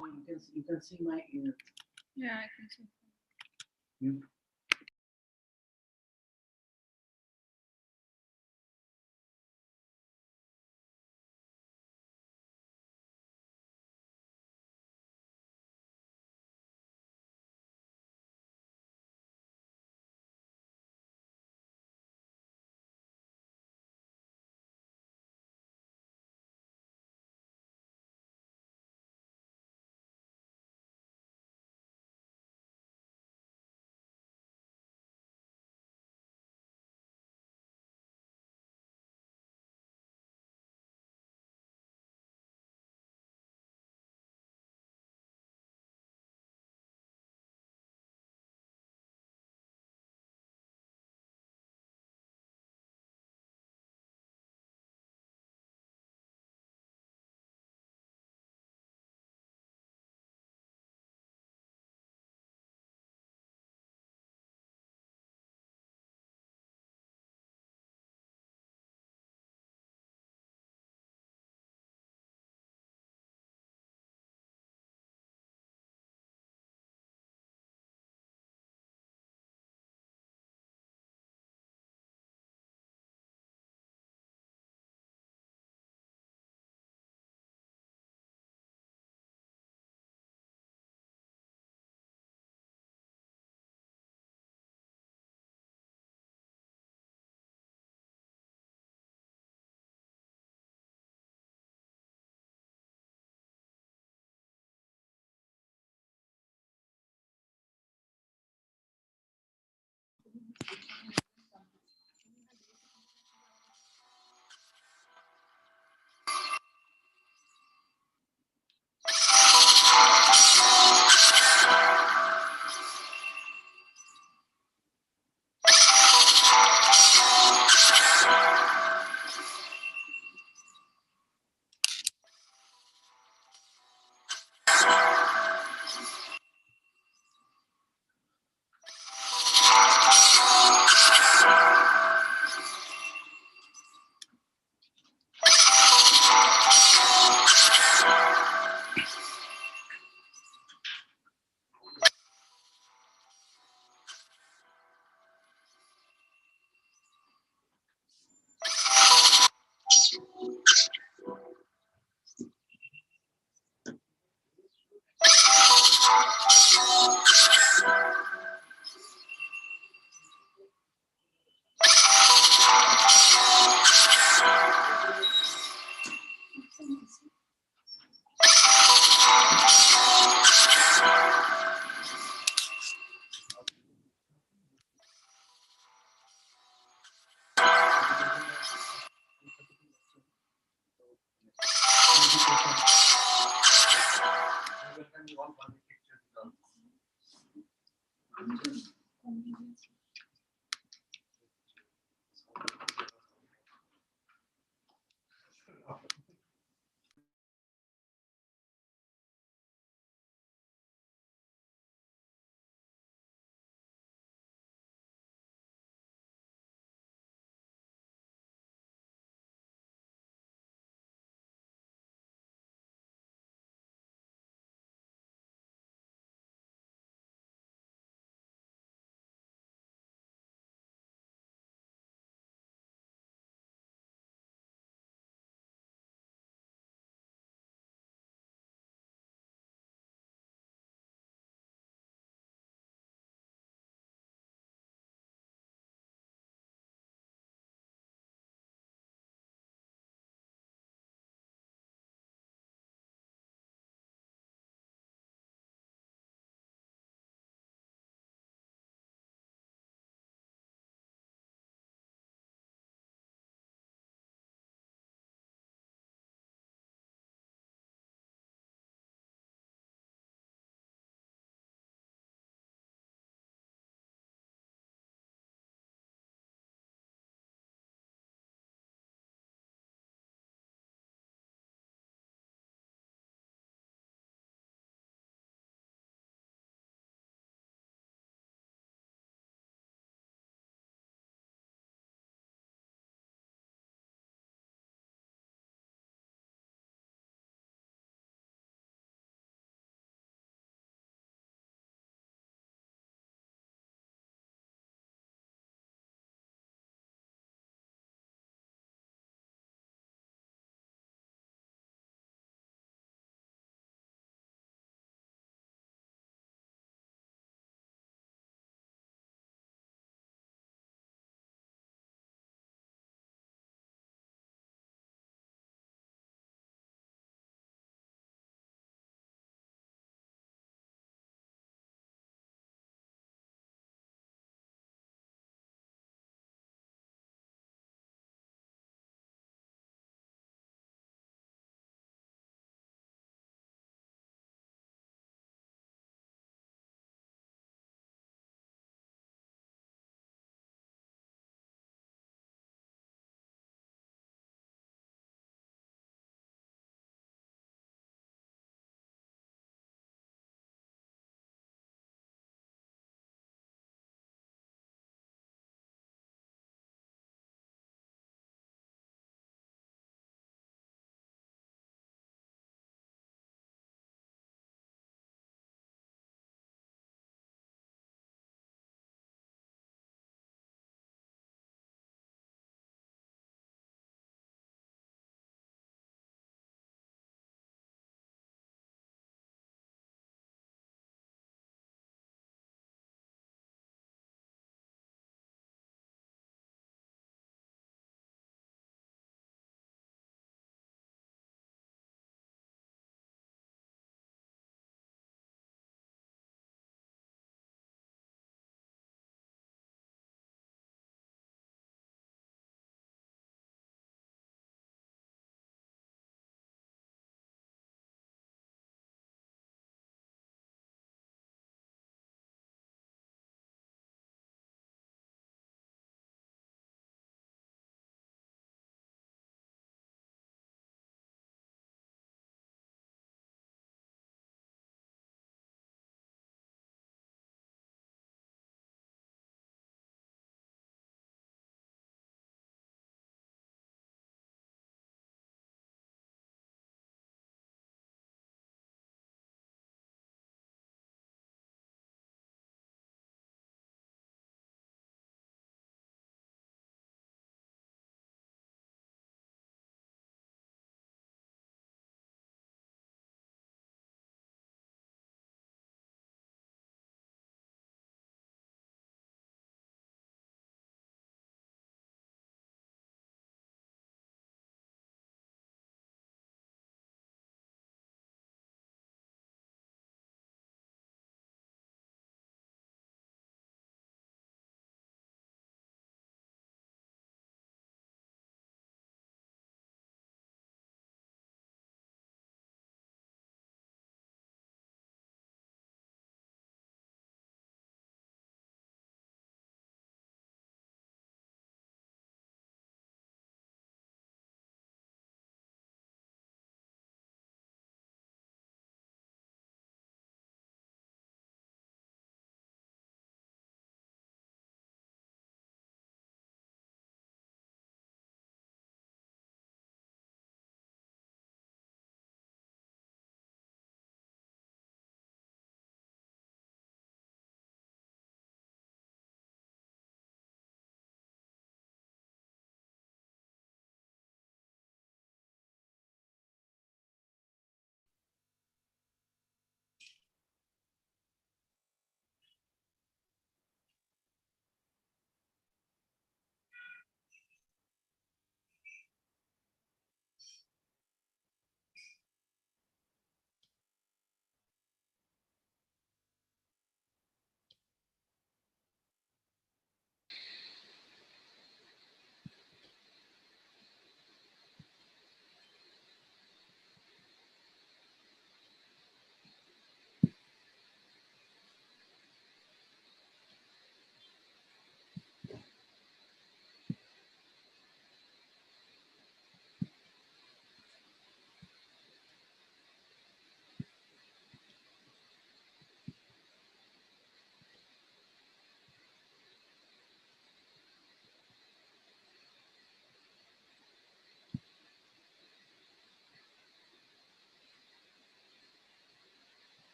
You can see my ear. Yeah, I can see. You.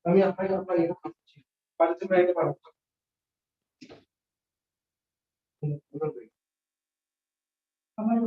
আমি আপনার এটা করছি পার্টিসিপেট এটা পারো আমার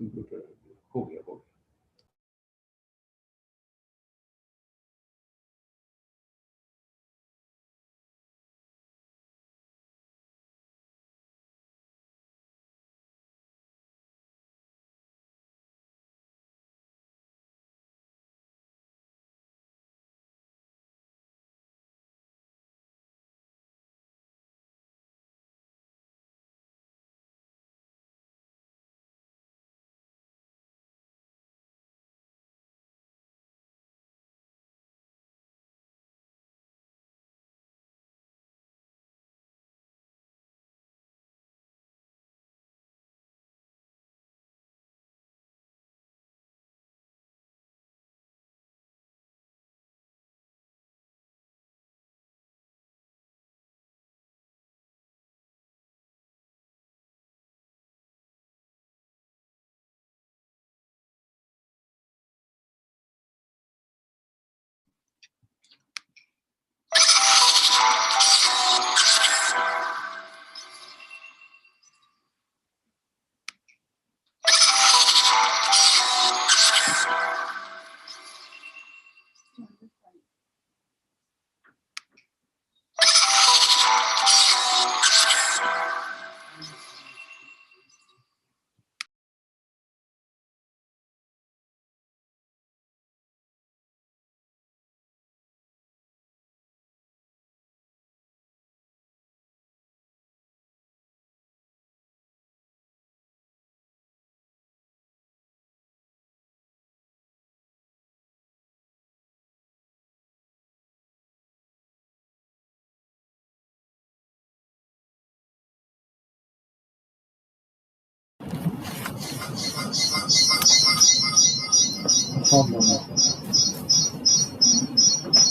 कंप्यूटर हो गया हो गया।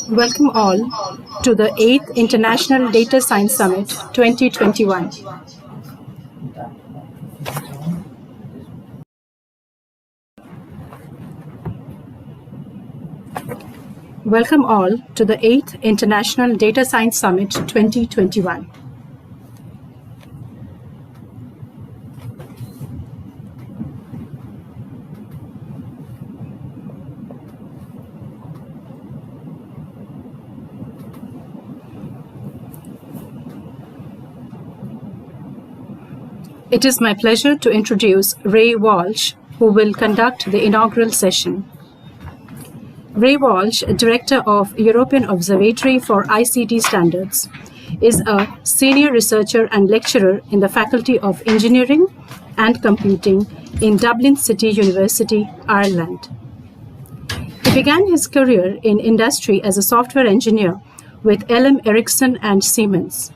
Welcome all to the 8th International Data Science Summit 2021. Welcome all to the 8th International Data Science Summit 2021. It is my pleasure to introduce Ray Walsh, who will conduct the inaugural session. Ray Walsh, Director of European Observatory for ICT Standards, is a senior researcher and lecturer in the Faculty of Engineering and Computing in Dublin City University, Ireland. He began his career in industry as a software engineer with LM Ericsson and Siemens.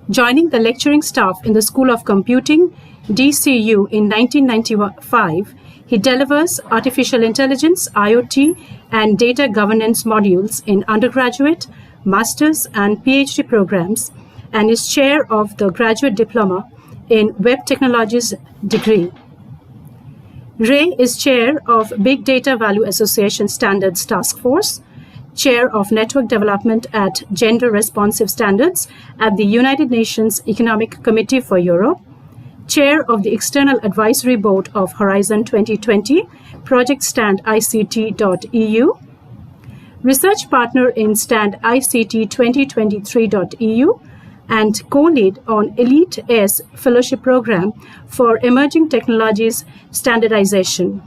Joining the lecturing staff in the School of Computing, DCU, in 1995, he delivers artificial intelligence, IoT, and data governance modules in undergraduate, master's, and PhD programs, and is chair of the graduate diploma in Web Technologies degree. Ray is chair of Big Data Value Association Standards Task Force, chair of network development at Gender Responsive Standards at the United Nations Economic Committee for Europe, chair of the External Advisory Board of Horizon 2020, Project Stand ICT.eu, research partner in Stand ICT 2023.eu, and co-lead on Elite S Fellowship Program for Emerging Technologies Standardization.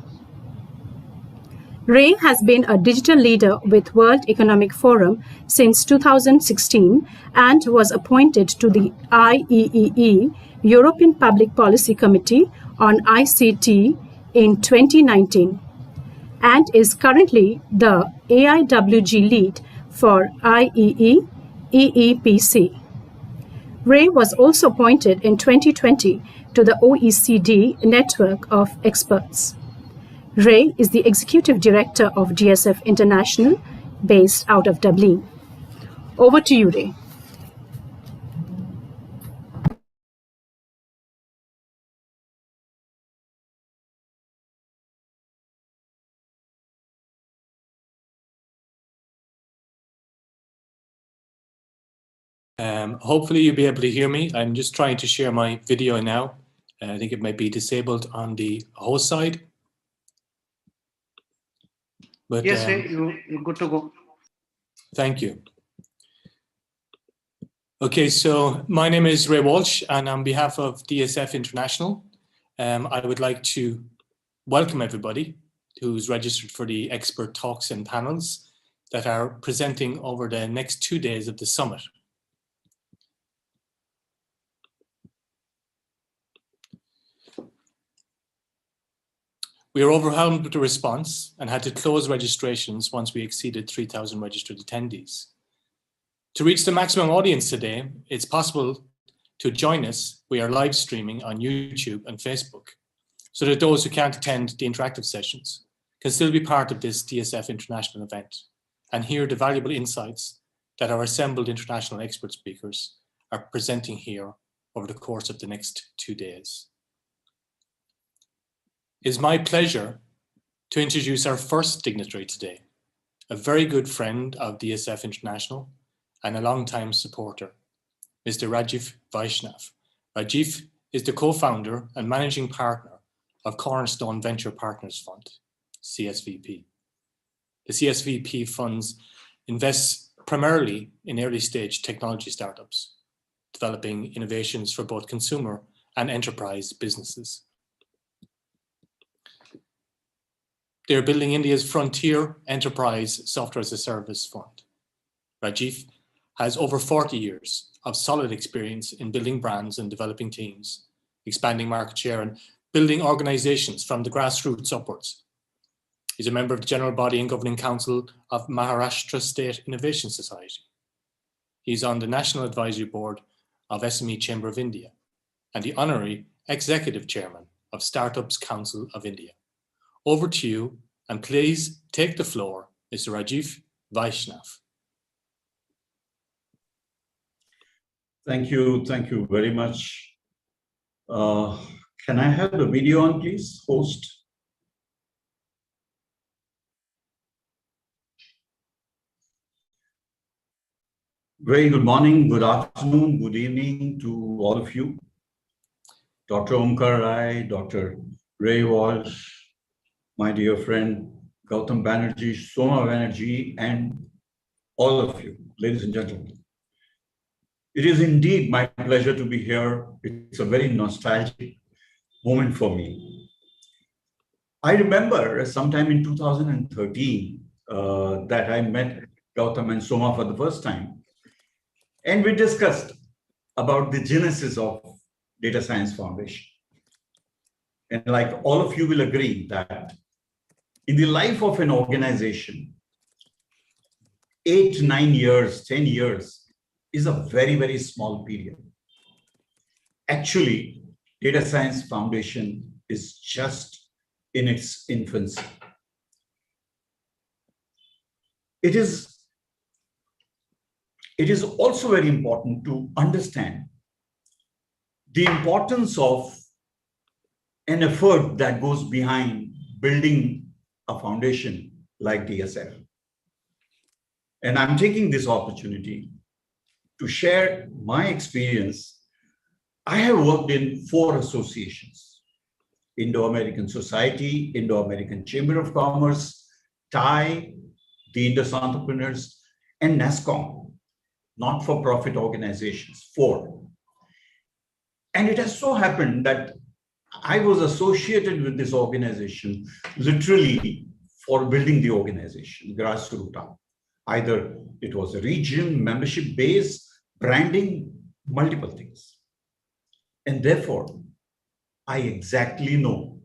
Ray has been a digital leader with World Economic Forum since 2016 and was appointed to the IEEE, European Public Policy Committee on ICT in 2019, and is currently the AIWG lead for IEE EEPC. Ray was also appointed in 2020 to the OECD Network of Experts. Ray is the Executive Director of DSF International, based out of Dublin. Over to you, Ray. Hopefully you'll be able to hear me. I'm just trying to share my video now. I think it might be disabled on the host side. But, Yes, Ray, you're good to go. Thank you. Okay, so my name is Ray Walsh, and on behalf of DSF International, I would like to welcome everybody who's registered for the expert talks and panels that are presenting over the next 2 days of the summit. We are overwhelmed with the response and had to close registrations once we exceeded 3,000 registered attendees. To reach the maximum audience today, it's possible to join us. We are live streaming on YouTube and Facebook, so that those who can't attend the interactive sessions can still be part of this DSF International event and hear the valuable insights that our assembled international expert speakers are presenting here over the course of the next 2 days. It is my pleasure to introduce our first dignitary today, a very good friend of DSF International and a long-time supporter, Mr. Rajiv Vaishnav. Rajiv is the co-founder and managing partner of Cornerstone Venture Partners Fund, CSVP. The CSVP funds invests primarily in early-stage technology startups, developing innovations for both consumer and enterprise businesses. They're building India's frontier enterprise software as a service fund. Rajiv has over 40 years of solid experience in building brands and developing teams, expanding market share and building organizations from the grassroots upwards. He's a member of the General Body and Governing Council of Maharashtra State Innovation Society. He's on the National Advisory Board of SME Chamber of India and the Honorary Executive Chairman of Startups Council of India. Over to you, and please take the floor, Mr. Rajiv Vaishnav. Thank you very much. Can I have the video on, please, host? Very good morning, good afternoon, good evening to all of you. Dr. Omkar Rai, Dr. Ray Walsh, my dear friend Gautam Banerjee, Soma Banerjee, and all of you, ladies and gentlemen. It is indeed my pleasure to be here. It's a very nostalgic moment for me. I remember sometime in 2013 that I met Gautam and Soma for the first time, and we discussed about the genesis of Data Science Foundation. And like all of you will agree that in the life of an organization, 8, 9 years, 10 years is a very, very small period. Actually, Data Science Foundation is just in its infancy. It is also very important to understand the importance of an effort that goes behind building a foundation like DSF. And I'm taking this opportunity to share my experience. I have worked in 4 associations: Indo-American Society, Indo-American Chamber of Commerce, TIE, the Indus Entrepreneurs, and NASSCOM, not-for-profit organizations, 4. And it has so happened that I was associated with this organization literally for building the organization, grassroots. Either it was a region, membership base, branding, multiple things. And therefore, I exactly know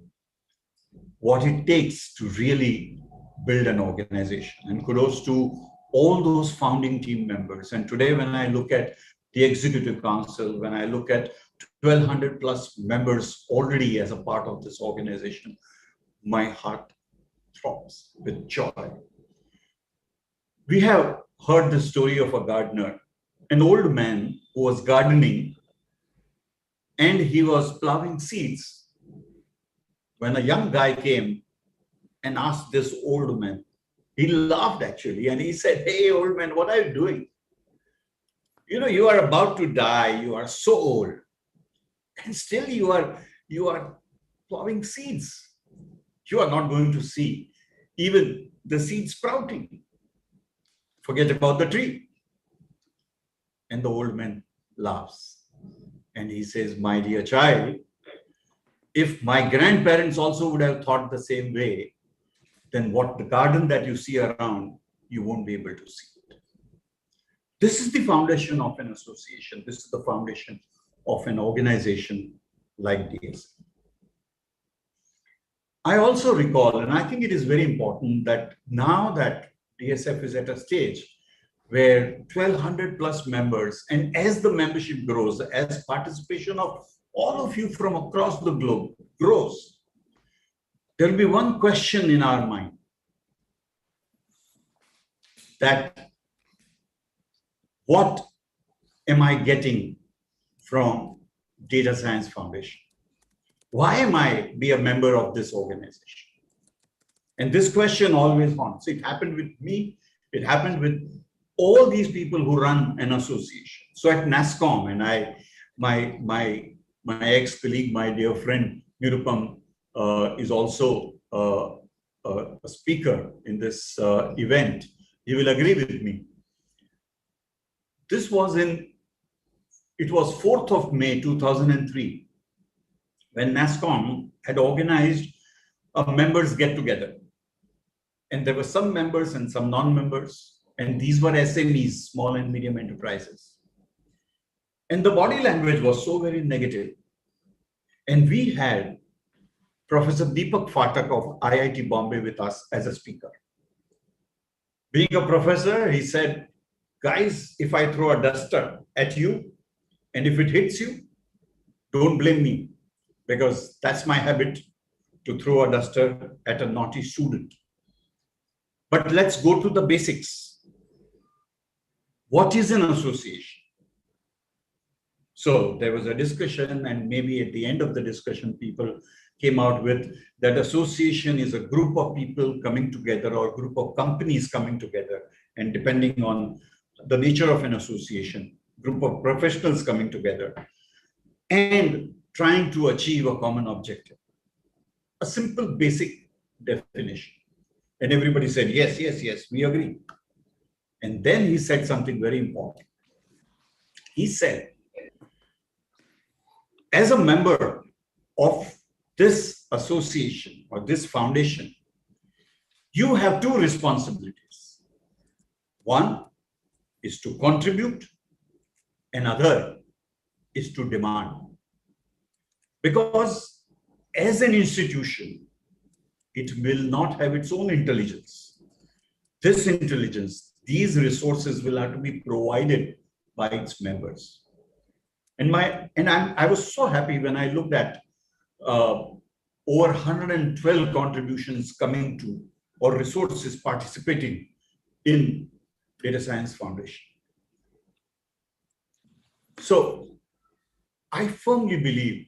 what it takes to really build an organization. And kudos to all those founding team members. And today, when I look at the Executive Council, when I look at 1,200 plus members already as a part of this organization, my heart throbs with joy. We have heard the story of a gardener, an old man who was gardening and he was plowing seeds when a young guy came and asked this old man. He laughed actually, and he said, "Hey, old man, what are you doing? You know, you are about to die. You are so old. And still you you are plowing seeds. You are not going to see even the seed sprouting. Forget about the tree. And the old man laughs. And he says, my dear child, if my grandparents also would have thought the same way, then what the garden that you see around, you won't be able to see it. This is the foundation of an association. This is the foundation of an organization like DSF. I also recall, and I think it is very important that now that DSF is at a stage where 1,200 plus members, and as the membership grows, as participation of all of you from across the globe grows, there will be one question in our mind, that what am I getting from Data Science Foundation? Why am I be a member of this organization? And this question always haunts. It happened with me. It happened with all these people who run an association. So at NASSCOM, and my ex-colleague, my dear friend Nirupam, is also a speaker in this event. He will agree with me. This was it was 4th of May, 2003, when NASSCOM had organized a members get together. And there were some members and some non-members, and these were SMEs, small and medium enterprises. And the body language was so very negative. And we had Professor Deepak Phatak of IIT Bombay with us as a speaker. Being a professor, he said, guys, if I throw a duster at you, and if it hits you, don't blame me, because that's my habit, to throw a duster at a naughty student. But let's go to the basics. What is an association? So there was a discussion, and maybe at the end of the discussion, people came out with that association is a group of people coming together or a group of companies coming together. And depending on the nature of an association, group of professionals coming together and trying to achieve a common objective. A simple basic definition. And everybody said, yes, yes, yes, we agree. And then he said something very important. He said, as a member of this association or this foundation, you have two responsibilities. One is to contribute, another is to demand. Because as an institution, it will not have its own intelligence. This intelligence, these resources will have to be provided by its members. And I was so happy when I looked at over 112 contributions coming to or resources participating in Data Science Foundation. So I firmly believe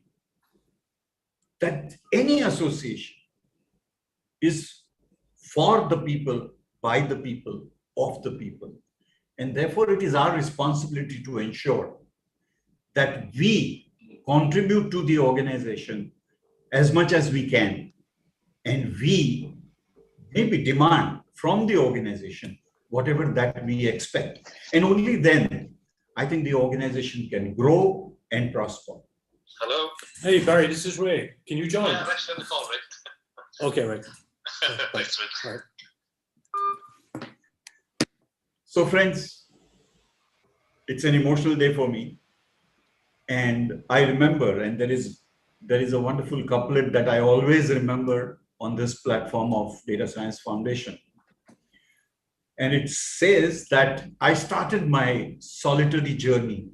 that any association is for the people, by the people, of the people. And therefore, it is our responsibility to ensure that we contribute to the organization as much as we can. And we maybe demand from the organization whatever that we expect. And only then, I think the organization can grow and prosper. Hello. Hey, Barry, this is Ray. Can you join? Yeah, let's end the call, Ray. Okay, Ray. Thanks, Ray. Right. So friends, it's an emotional day for me. And I remember, and there is a wonderful couplet that I always remember on this platform of Data Science Foundation. And it says that I started my solitary journey.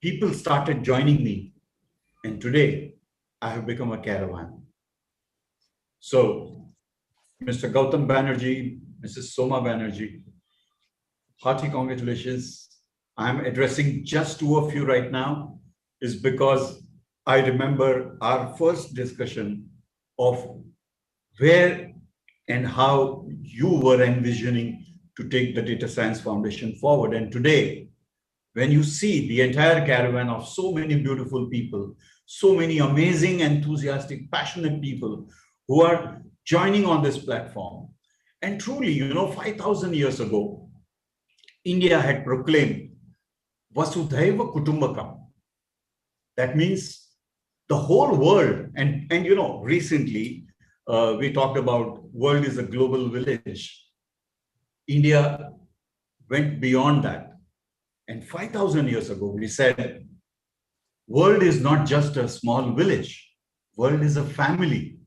People started joining me. And today, I have become a caravan. So, Mr. Gautam Banerjee, Mrs. Soma Banerjee, hearty congratulations. I'm addressing just two of you right now, is because I remember our first discussion of where and how you were envisioning to take the Data Science Foundation forward. And today, when you see the entire caravan of so many beautiful people, so many amazing, enthusiastic, passionate people who are joining on this platform. And truly, 5,000 years ago, India had proclaimed Vasudhaiva Kutumbakam. That means the whole world. And recently we talked about world is a global village. India went beyond that. And 5,000 years ago, we said, world is not just a small village. World is a family.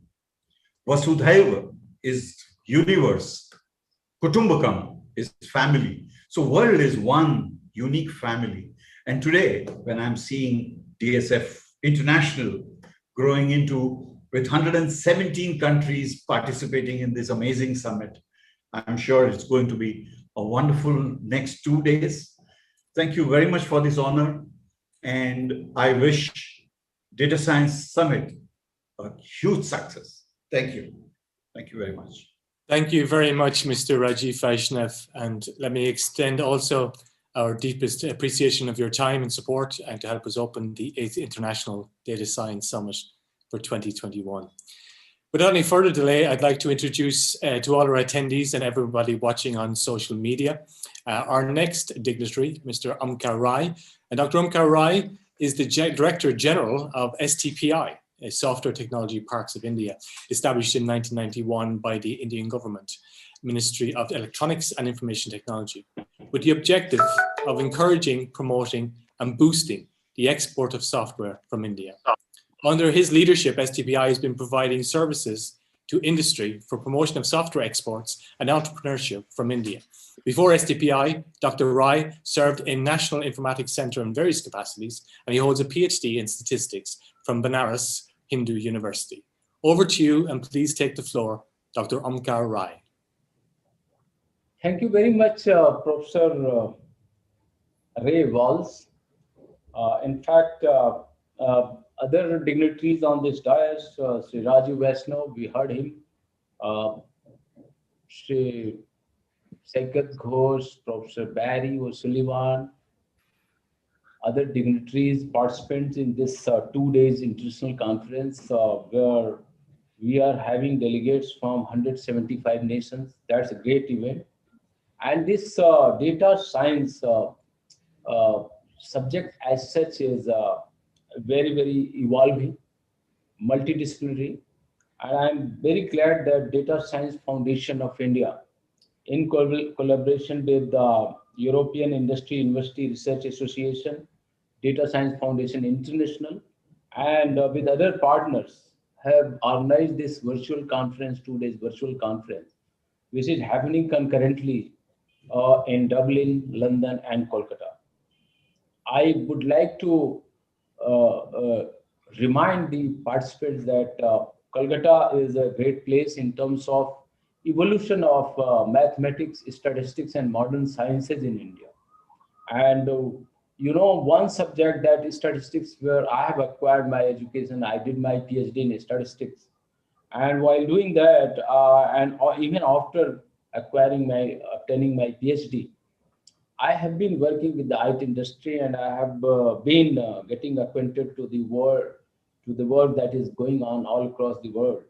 Vasudhaiva is universe. Kutumbakam is family. So world is one unique family. And today, when I'm seeing DSF International growing into with 117 countries participating in this amazing summit, I'm sure it's going to be a wonderful next 2 days. Thank you very much for this honor. And I wish Data Science Summit a huge success. Thank you. Thank you very much. Thank you very much, Mr. Rajiv Vaishnav. And let me extend also our deepest appreciation of your time and support and to help us open the 8th International Data Science Summit for 2021. Without any further delay, I'd like to introduce to all our attendees and everybody watching on social media, our next dignitary, Mr. Omkar Rai. And Dr. Omkar Rai is the Director General of STPI, Software Technology Parks of India, established in 1991 by the Indian government, Ministry of Electronics and Information Technology, with the objective of encouraging, promoting, and boosting the export of software from India. Under his leadership, STPI has been providing services to industry for promotion of software exports and entrepreneurship from India. Before STPI, Dr. Rai served in National Informatics Centre in various capacities, and he holds a PhD in statistics from Banaras Hindu University. Over to you, and please take the floor, Dr. Omkar Rai. Thank you very much, Professor Ray Walsh. In fact, other dignitaries on this dais, Sri Rajiv Vaishnav, we heard him, Sri Saikat Ghosh, Professor Barry O'Sullivan, other dignitaries, participants in this 2 days international conference where we are having delegates from 175 nations. That's a great event. And this data science subject as such is very, very evolving, multidisciplinary. And I'm very glad that Data Science Foundation of India, in collaboration with the European Industry University Research Association, Data Science Foundation International, and with other partners, have organized this virtual conference, 2 days virtual conference, which is happening concurrently in Dublin, London, and Kolkata. I would like to remind the participants that Kolkata is a great place in terms of evolution of mathematics, statistics, and modern sciences in India. And one subject that is statistics, where I have acquired my education, I did my PhD in statistics. And while doing that, and even after obtaining my PhD, I have been working with the IT industry, and I have been getting acquainted to the work that is going on all across the world.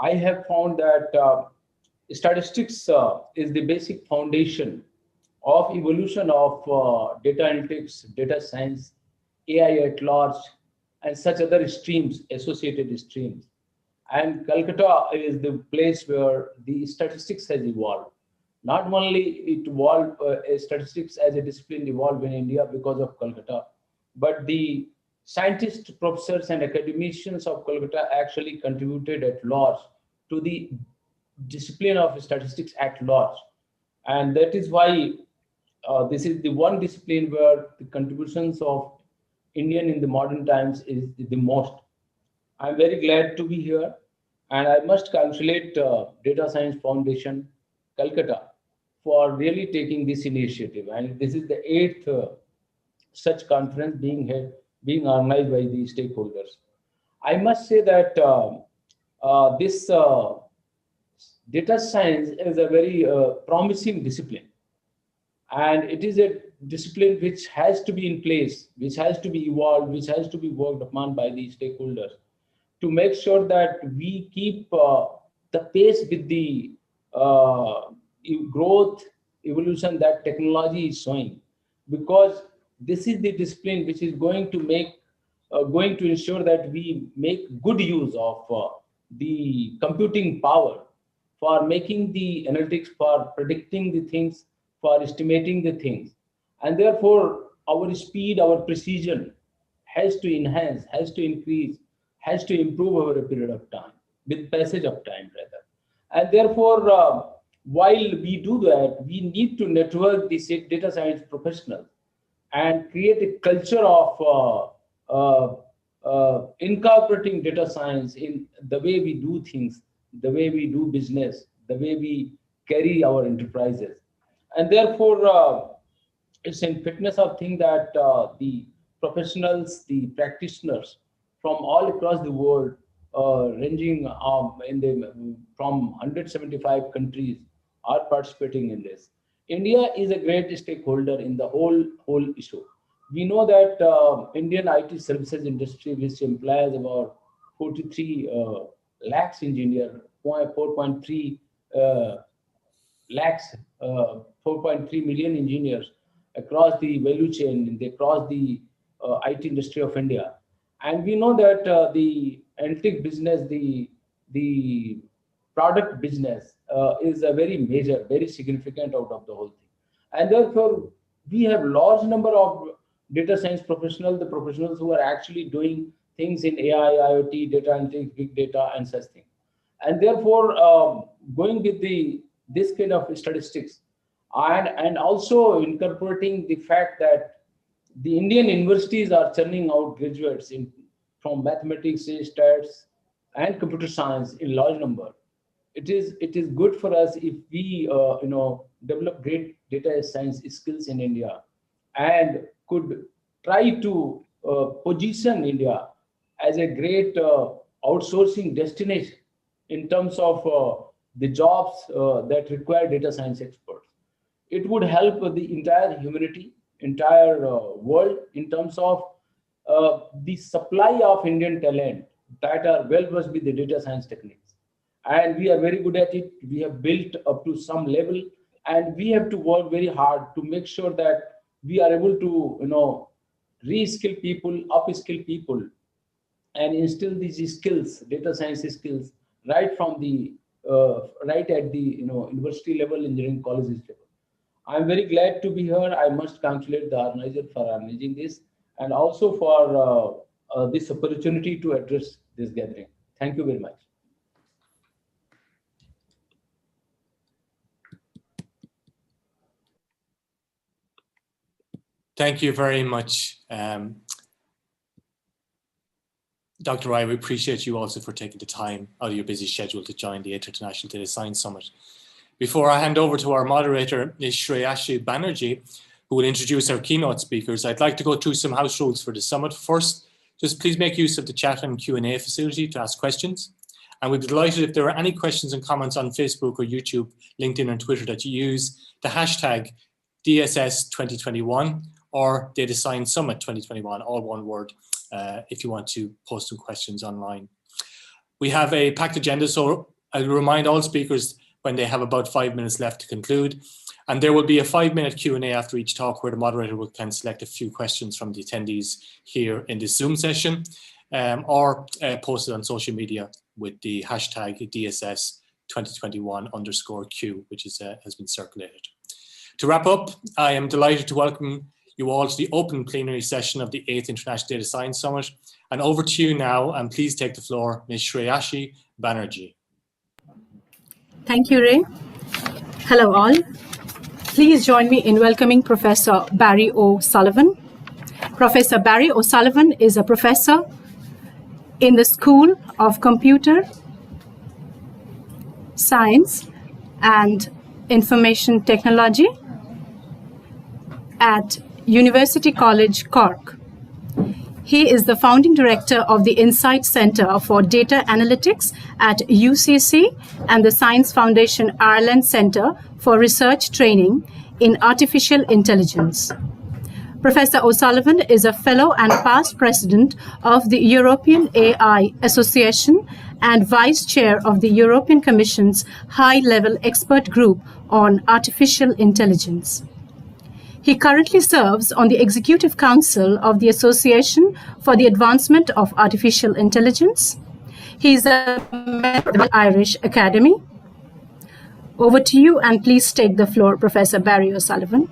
I have found that statistics is the basic foundation of evolution of data analytics, data science, AI at large, and such other streams, associated streams. And Calcutta is the place where the statistics has evolved. Not only it evolved, statistics as a discipline evolved in India because of Calcutta, but the scientists, professors, and academicians of Calcutta actually contributed at large to the discipline of statistics at large. And that is why this is the one discipline where the contributions of Indian in the modern times is the most. I'm very glad to be here, and I must congratulate Data Science Foundation, Calcutta, for really taking this initiative. And this is the 8th such conference being organized by the stakeholders. I must say that this data science is a very promising discipline. And it is a discipline which has to be in place, which has to be evolved, which has to be worked upon by the stakeholders to make sure that we keep the pace with the growth, evolution that technology is showing, because this is the discipline which is going to ensure that we make good use of the computing power for making the analytics, for predicting the things, for estimating the things. And therefore, our speed, our precision has to enhance, has to increase, has to improve over a period of time, with passage of time rather. And therefore, while we do that, we need to network the data science professionals and create a culture of incorporating data science in the way we do things, the way we do business, the way we carry our enterprises. And therefore, it's in fitness of thing that the professionals, the practitioners from all across the world, ranging from 175 countries, are participating in this. India is a great stakeholder in the whole issue. We know that Indian IT services industry, which employs about 43 lakhs engineers, 4.3 lakhs, 4.3 million engineers across the value chain, across the IT industry of India. And we know that the analytic business, the product business is a very major, very significant out of the whole thing. And therefore, we have large number of data science professionals, the professionals who are actually doing things in AI, IoT, data analytics, big data, and such things. And therefore, going with this kind of statistics, and also incorporating the fact that the Indian universities are churning out graduates from mathematics, stats, and computer science in large number. It is good for us if we develop great data science skills in India and could try to position India as a great outsourcing destination in terms of the jobs that require data science experts. It would help the entire humanity, entire world in terms of the supply of Indian talent that are well versed with the data science techniques. And we are very good at it. We have built up to some level, and we have to work very hard to make sure that we are able to, reskill people, upskill people, and instill these skills, data science skills, right from the right at the university level, engineering colleges level. I'm very glad to be here. I must congratulate the organizer for arranging this, and also for this opportunity to address this gathering. Thank you very much. Thank you very much, Dr. Rai. We appreciate you also for taking the time out of your busy schedule to join the International Data Science Summit. Before I hand over to our moderator, Ms. Shreyashi Banerjee, who will introduce our keynote speakers, I'd like to go through some house rules for the summit. First, just please make use of the chat and Q&A facility to ask questions. And we'd be delighted if there are any questions and comments on Facebook or YouTube, LinkedIn and Twitter that you use the hashtag DSS 2021 or Data Science Summit 2021, all one word, if you want to post some questions online. We have a packed agenda, so I'll remind all speakers when they have about 5 minutes left to conclude. And there will be a 5-minute Q&A after each talk where the moderator can select a few questions from the attendees here in this Zoom session, or post it on social media with the hashtag DSS 2021_Q, which has been circulated. To wrap up, I am delighted to welcome you all to the open plenary session of the 8th International Data Science Summit. And over to you now, and please take the floor, Ms. Shreyashi Banerjee. Thank you, Ray. Hello, all. Please join me in welcoming Professor Barry O'Sullivan. Professor Barry O'Sullivan is a professor in the School of Computer Science and Information Technology at University College Cork. He is the founding director of the Insight Centre for Data Analytics at UCC and the Science Foundation Ireland Centre for Research Training in Artificial Intelligence. Professor O'Sullivan is a fellow and past president of the European AI Association and vice chair of the European Commission's high-level expert group on artificial intelligence. He currently serves on the Executive Council of the Association for the Advancement of Artificial Intelligence. He is a member of the Irish Academy. Over to you, and please take the floor, Professor Barry O'Sullivan.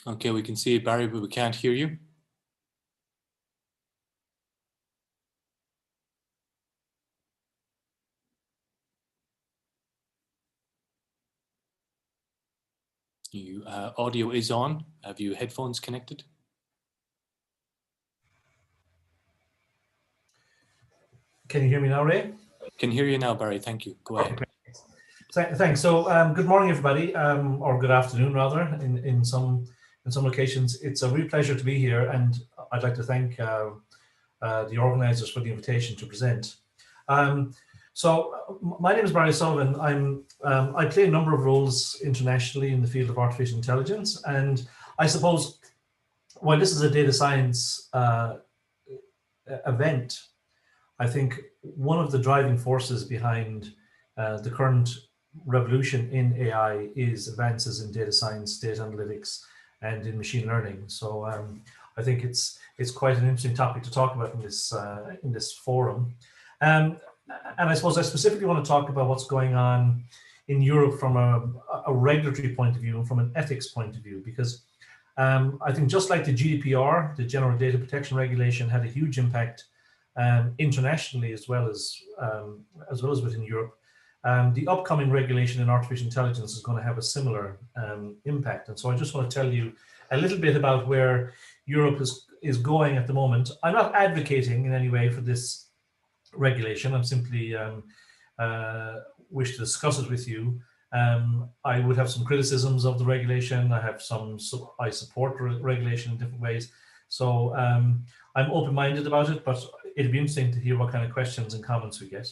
Okay, we can see it, Barry, but we can't hear you. Audio is on. Have you headphones connected? Can you hear me now, Ray? Can hear you now, Barry. Thank you. Go ahead. Thanks. So, good morning, everybody, or good afternoon, rather. In some locations, it's a real pleasure to be here, and I'd like to thank the organisers for the invitation to present. So, my name is Barry Sullivan. I play a number of roles internationally in the field of artificial intelligence, and I suppose while this is a data science event, I think one of the driving forces behind the current revolution in AI is advances in data science, data analytics, and in machine learning. So I think it's quite an interesting topic to talk about in this forum. And I suppose I specifically want to talk about what's going on in Europe from a regulatory point of view and from an ethics point of view, because I think just like the GDPR, the General Data Protection Regulation, had a huge impact internationally as well as within Europe. The upcoming regulation in artificial intelligence is going to have a similar impact. And so I just want to tell you a little bit about where Europe is going at the moment. I'm not advocating in any way for this regulation. I'm simply wish to discuss it with you. I would have some criticisms of the regulation. I support regulation in different ways. So I'm open-minded about it, but it'd be interesting to hear what kind of questions and comments we get.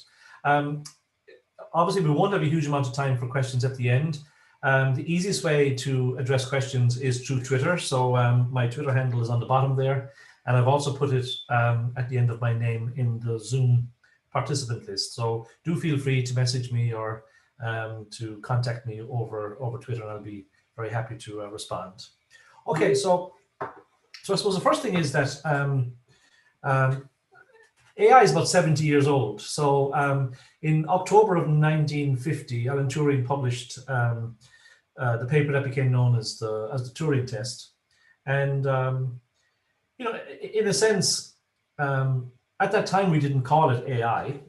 Obviously, we won't have a huge amount of time for questions at the end. The easiest way to address questions is through Twitter. So my Twitter handle is on the bottom there. And I've also put it at the end of my name in the Zoom participant list. So do feel free to message me or to contact me over Twitter, and I'll be very happy to respond. Okay, so I suppose the first thing is that AI is about 70 years old. So in October of 1950, Alan Turing published the paper that became known as the Turing test. And you know, in a sense, at that time we didn't call it AI.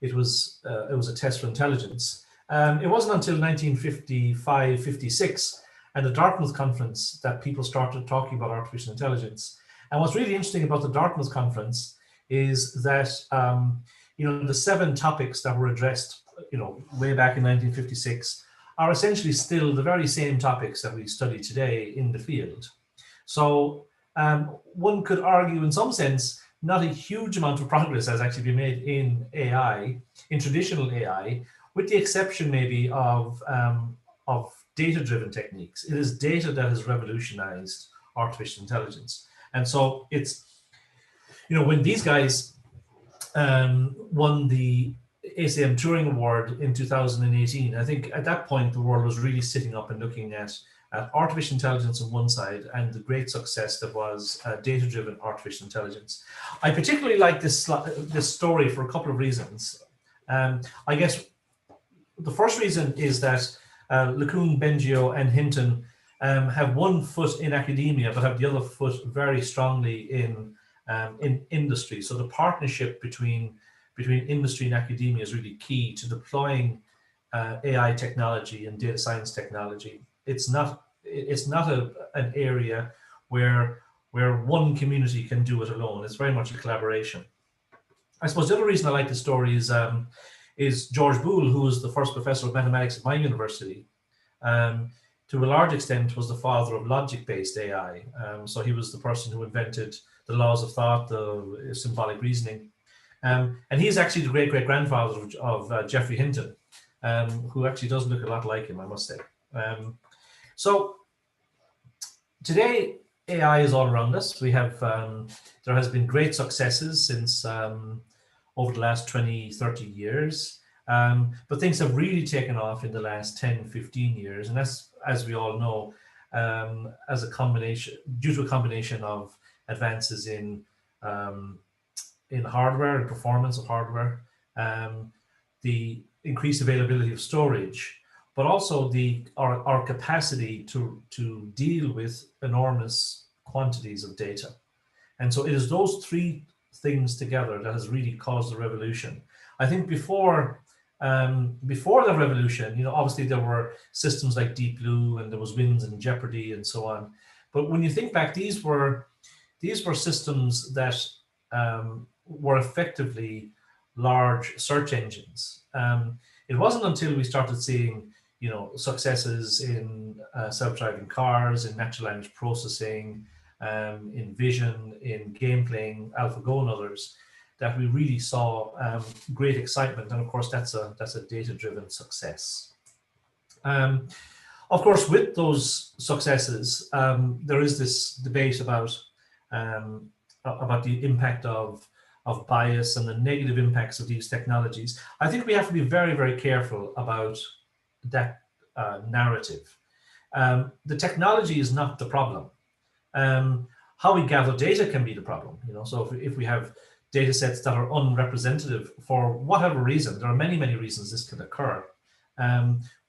It was a test for intelligence. It wasn't until 1955, 56, and the Dartmouth conference that people started talking about artificial intelligence. And what's really interesting about the Dartmouth conference is that you know, the 7 topics that were addressed, you know, way back in 1956 are essentially still the very same topics that we study today in the field. So one could argue, in some sense, not a huge amount of progress has actually been made in AI, in traditional AI, with the exception maybe of data-driven techniques. It is data that has revolutionized artificial intelligence. And so it's, you know, when these guys won the ACM Turing Award in 2018, I think at that point the world was really sitting up and looking at artificial intelligence on one side and the great success that was data-driven artificial intelligence. I particularly like this story for a couple of reasons. I guess the first reason is that LeCun, Bengio, and Hinton have one foot in academia, but have the other foot very strongly in industry. So the partnership between industry and academia is really key to deploying AI technology and data science technology. It's not it's not an area where one community can do it alone. It's very much a collaboration. I suppose the other reason I like the story is George Boole, who was the first professor of mathematics at my university. To a large extent was the father of logic-based AI. So he was the person who invented the laws of thought, the symbolic reasoning. And he's actually the great-great-grandfather of Geoffrey Hinton, who actually does look a lot like him, I must say. So today, AI is all around us. We have, there has been great successes since over the last 20, 30 years. But things have really taken off in the last 10, 15 years. And that's, as we all know, as a combination, due to a combination of advances in hardware and performance of hardware, the increased availability of storage, but also our capacity to deal with enormous quantities of data. And so it is those three things together that has really caused the revolution. I think before the revolution, obviously there were systems like Deep Blue and there was Winds and Jeopardy and so on. But when you think back, these were systems that were effectively large search engines. It wasn't until we started seeing, successes in self-driving cars, in natural language processing, in vision, in game playing, AlphaGo and others, that we really saw great excitement. And of course, that's a data-driven success. Of course, with those successes, there is this debate about the impact of bias and the negative impacts of these technologies. I think we have to be very, very careful about that narrative. The technology is not the problem. How we gather data can be the problem. So if we have data sets that are unrepresentative for whatever reason, there are many, many reasons this can occur.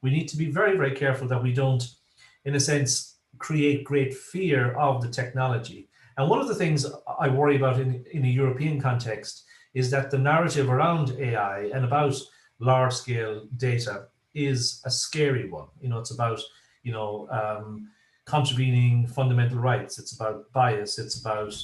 We need to be very, very careful that we don't, in a sense, create great fear of the technology. And one of the things I worry about in a European context is that the narrative around AI and about large-scale data is a scary one. It's about, contravening fundamental rights. It's about bias. It's about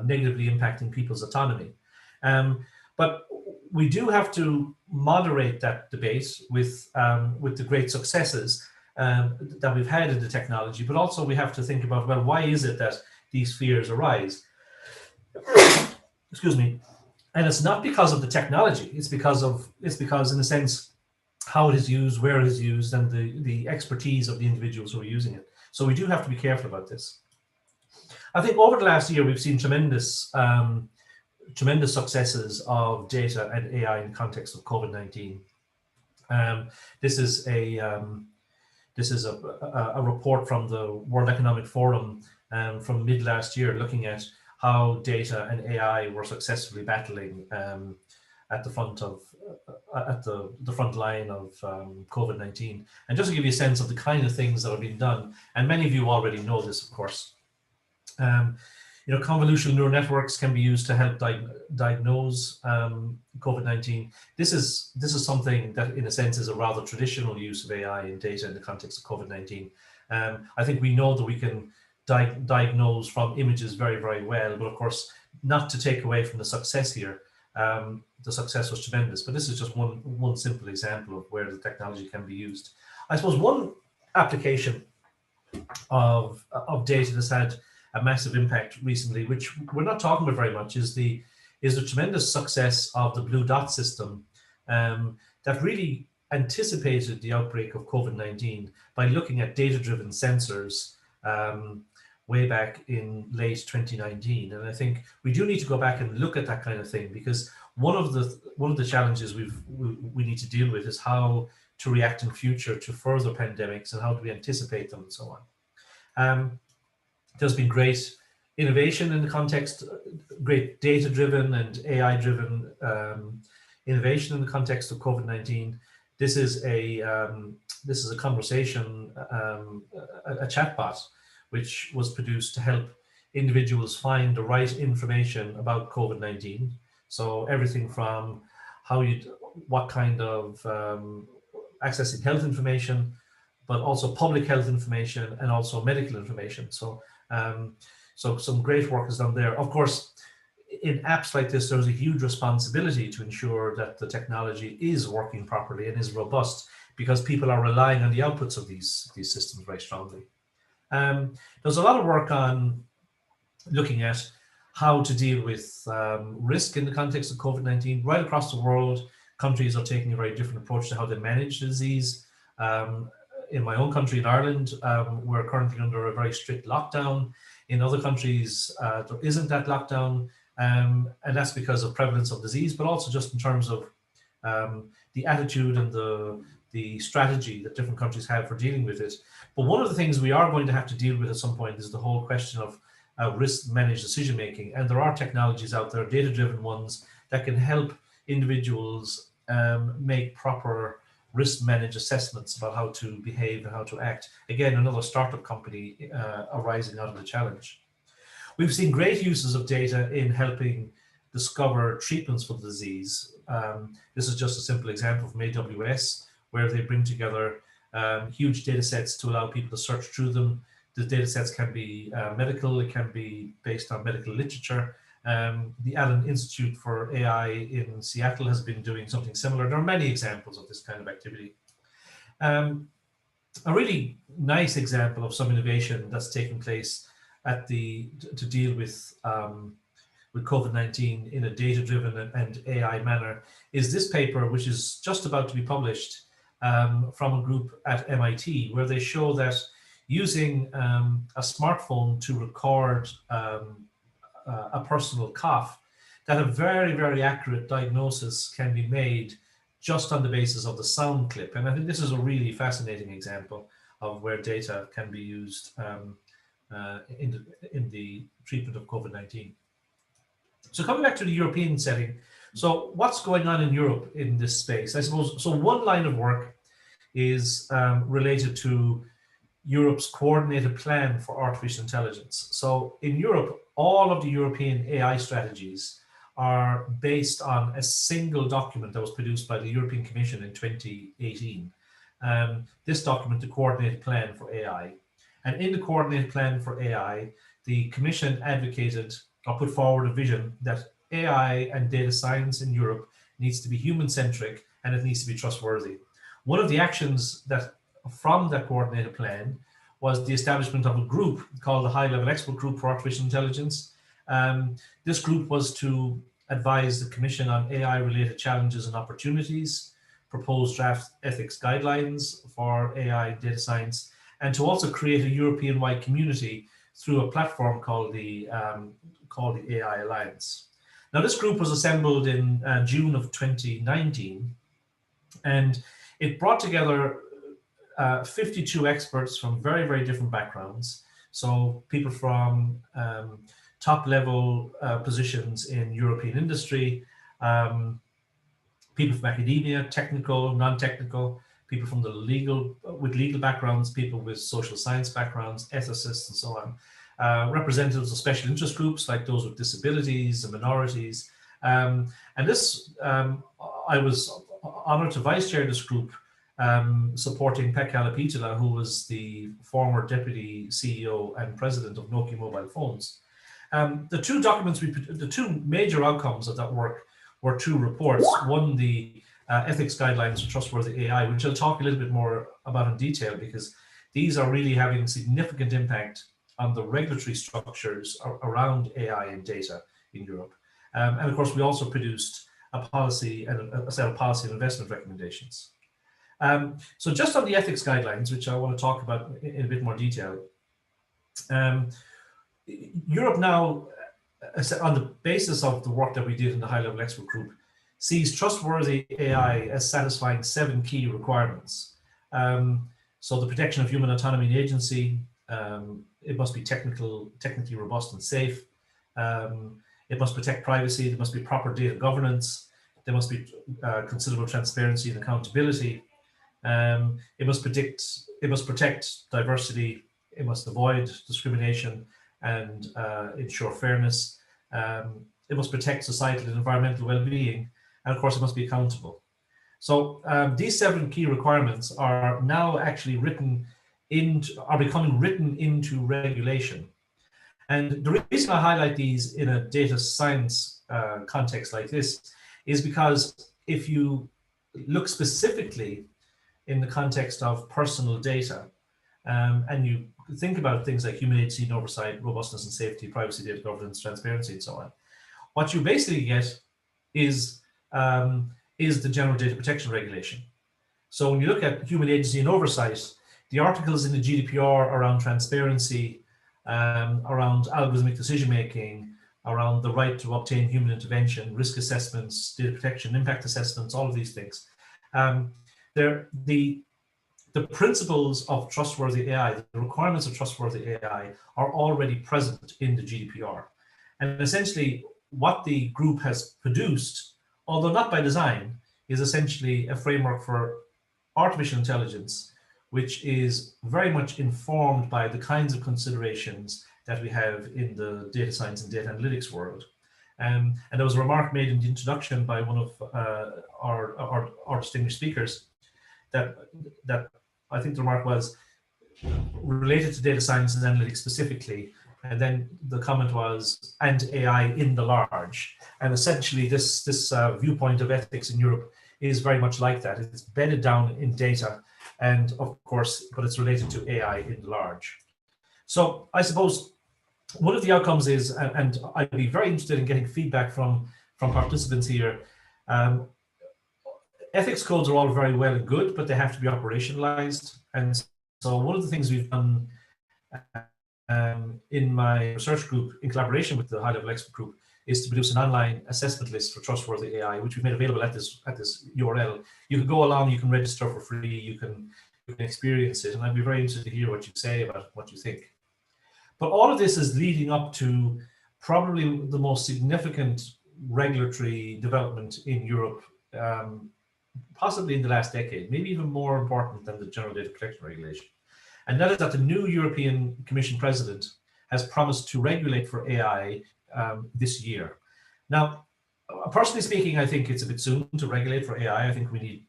negatively impacting people's autonomy. But we do have to moderate that debate with the great successes that we've had in the technology, but also we have to think about, well, why is it that these fears arise? Excuse me. And it's not because of the technology. It's because, in a sense, how it is used, where it is used, and the expertise of the individuals who are using it. So we do have to be careful about this. I think over the last year, we've seen tremendous successes of data and AI in the context of COVID-19. This is a report from the World Economic Forum from mid last year, looking at how data and AI were successfully battling at the front line of COVID-19. And just to give you a sense of the kind of things that are being done, and many of you already know this, of course. Convolutional neural networks can be used to help diagnose COVID-19. This is something that, in a sense, is a rather traditional use of AI and data in the context of COVID-19. I think we know that we can diagnose from images very, very well, but of course, not to take away from the success here. The success was tremendous, but this is just one simple example of where the technology can be used. I suppose one application of data that's had a massive impact recently, which we're not talking about very much, is the tremendous success of the Blue Dot system that really anticipated the outbreak of COVID-19 by looking at data-driven sensors way back in late 2019. And I think we do need to go back and look at that kind of thing, because one of the challenges we need to deal with is how to react in future to further pandemics and how do we anticipate them and so on. There's been great innovation in the context, great data-driven and AI-driven innovation in the context of COVID-19. This is a conversation, a chatbot, which was produced to help individuals find the right information about COVID-19. So everything from what kind of accessing health information but also public health information and also medical information. So, so some great work is done there. Of course, in apps like this, there's a huge responsibility to ensure that the technology is working properly and is robust, because people are relying on the outputs of these systems very strongly. There's a lot of work on looking at how to deal with risk in the context of COVID-19. Right across the world, countries are taking a very different approach to how they manage the disease. In my own country, in Ireland, we're currently under a very strict lockdown. In other countries, there isn't that lockdown, and that's because of prevalence of disease, but also just in terms of the attitude and the strategy that different countries have for dealing with it. But one of the things we are going to have to deal with at some point is the whole question of risk-managed decision-making. And there are technologies out there, data-driven ones, that can help individuals make proper risk-managed assessments about how to behave and how to act. Again, another startup company arising out of the challenge. We've seen great uses of data in helping discover treatments for the disease. This is just a simple example from AWS, where they bring together huge data sets to allow people to search through them. The data sets can be medical, it can be based on medical literature. The Allen Institute for AI in Seattle has been doing something similar. There are many examples of this kind of activity. A really nice example of some innovation that's taking place to deal with COVID-19 in a data-driven and AI manner is this paper, which is just about to be published from a group at MIT, where they show that using a smartphone to record a personal cough, that a very, very accurate diagnosis can be made just on the basis of the sound clip. And I think this is a really fascinating example of where data can be used in the treatment of COVID-19. So coming back to the European setting, so what's going on in Europe in this space? I suppose, so one line of work is related to Europe's coordinated plan for artificial intelligence. So in Europe, all of the European AI strategies are based on a single document that was produced by the European Commission in 2018. This document, the Coordinated Plan for AI. And in the Coordinated Plan for AI, the Commission advocated or put forward a vision that AI and data science in Europe needs to be human-centric and it needs to be trustworthy. One of the actions that from that coordinated plan was the establishment of a group called the High-Level Expert Group for Artificial Intelligence. This group was to advise the Commission on AI-related challenges and opportunities, propose draft ethics guidelines for AI data science, and to also create a European-wide community through a platform called the AI Alliance. Now, this group was assembled in June of 2019, and it brought together 52 experts from very, very different backgrounds. So people from top-level positions in European industry, people from academia, technical, non-technical, people from the with legal backgrounds, people with social science backgrounds, ethicists, and so on. Representatives of special interest groups like those with disabilities and minorities. And this, I was honored to vice chair this group, supporting Pekka Ala-Piitila, who was the former deputy CEO and president of Nokia Mobile Phones. The two documents, the two major outcomes of that work were two reports. One, the ethics guidelines for trustworthy AI, which I'll talk a little bit more about in detail, because these are really having significant impact on the regulatory structures around AI and data in Europe. And of course, we also produced a policy and a set of policy and investment recommendations. So just on the ethics guidelines, which I want to talk about in a bit more detail, Europe now, on the basis of the work that we did in the high-level expert group, sees trustworthy AI as satisfying 7 key requirements. So the protection of human autonomy and agency, it must be technically robust and safe. It must protect privacy. There must be proper data governance. There must be considerable transparency and accountability. It must protect diversity. It must avoid discrimination and ensure fairness. It must protect societal and environmental well-being. And of course, it must be accountable. So these 7 key requirements are now actually becoming written into regulation. And the reason I highlight these in a data science context like this is because if you look specifically in the context of personal data, and you think about things like human agency and oversight, robustness and safety, privacy, data governance, transparency, and so on, what you basically get is the General Data Protection Regulation. So when you look at human agency and oversight, the articles in the GDPR around transparency, around algorithmic decision-making, around the right to obtain human intervention, risk assessments, data protection, impact assessments, all of these things. The principles of trustworthy AI, the requirements of trustworthy AI are already present in the GDPR. And essentially what the group has produced, although not by design, is essentially a framework for artificial intelligence, which is very much informed by the kinds of considerations that we have in the data science and data analytics world. And there was a remark made in the introduction by one of our distinguished speakers that I think the remark was related to data science and analytics specifically, and then the comment was, and AI in the large. And essentially this viewpoint of ethics in Europe is very much like that. It's bedded down in data, and of course, but it's related to AI in the large. So I suppose one of the outcomes is, and I'd be very interested in getting feedback from participants here, ethics codes are all very well and good, but they have to be operationalized. And so one of the things we've done in my research group, in collaboration with the high-level expert group, is to produce an online assessment list for trustworthy AI, which we've made available at this URL. You can go along, you can register for free, you can experience it, and I'd be very interested to hear what you say about what you think. But all of this is leading up to probably the most significant regulatory development in Europe, possibly in the last decade, maybe even more important than the General Data Protection Regulation. And that is that the new European Commission President has promised to regulate for AI this year. Now, personally speaking, I think it's a bit soon to regulate for AI. I think we need,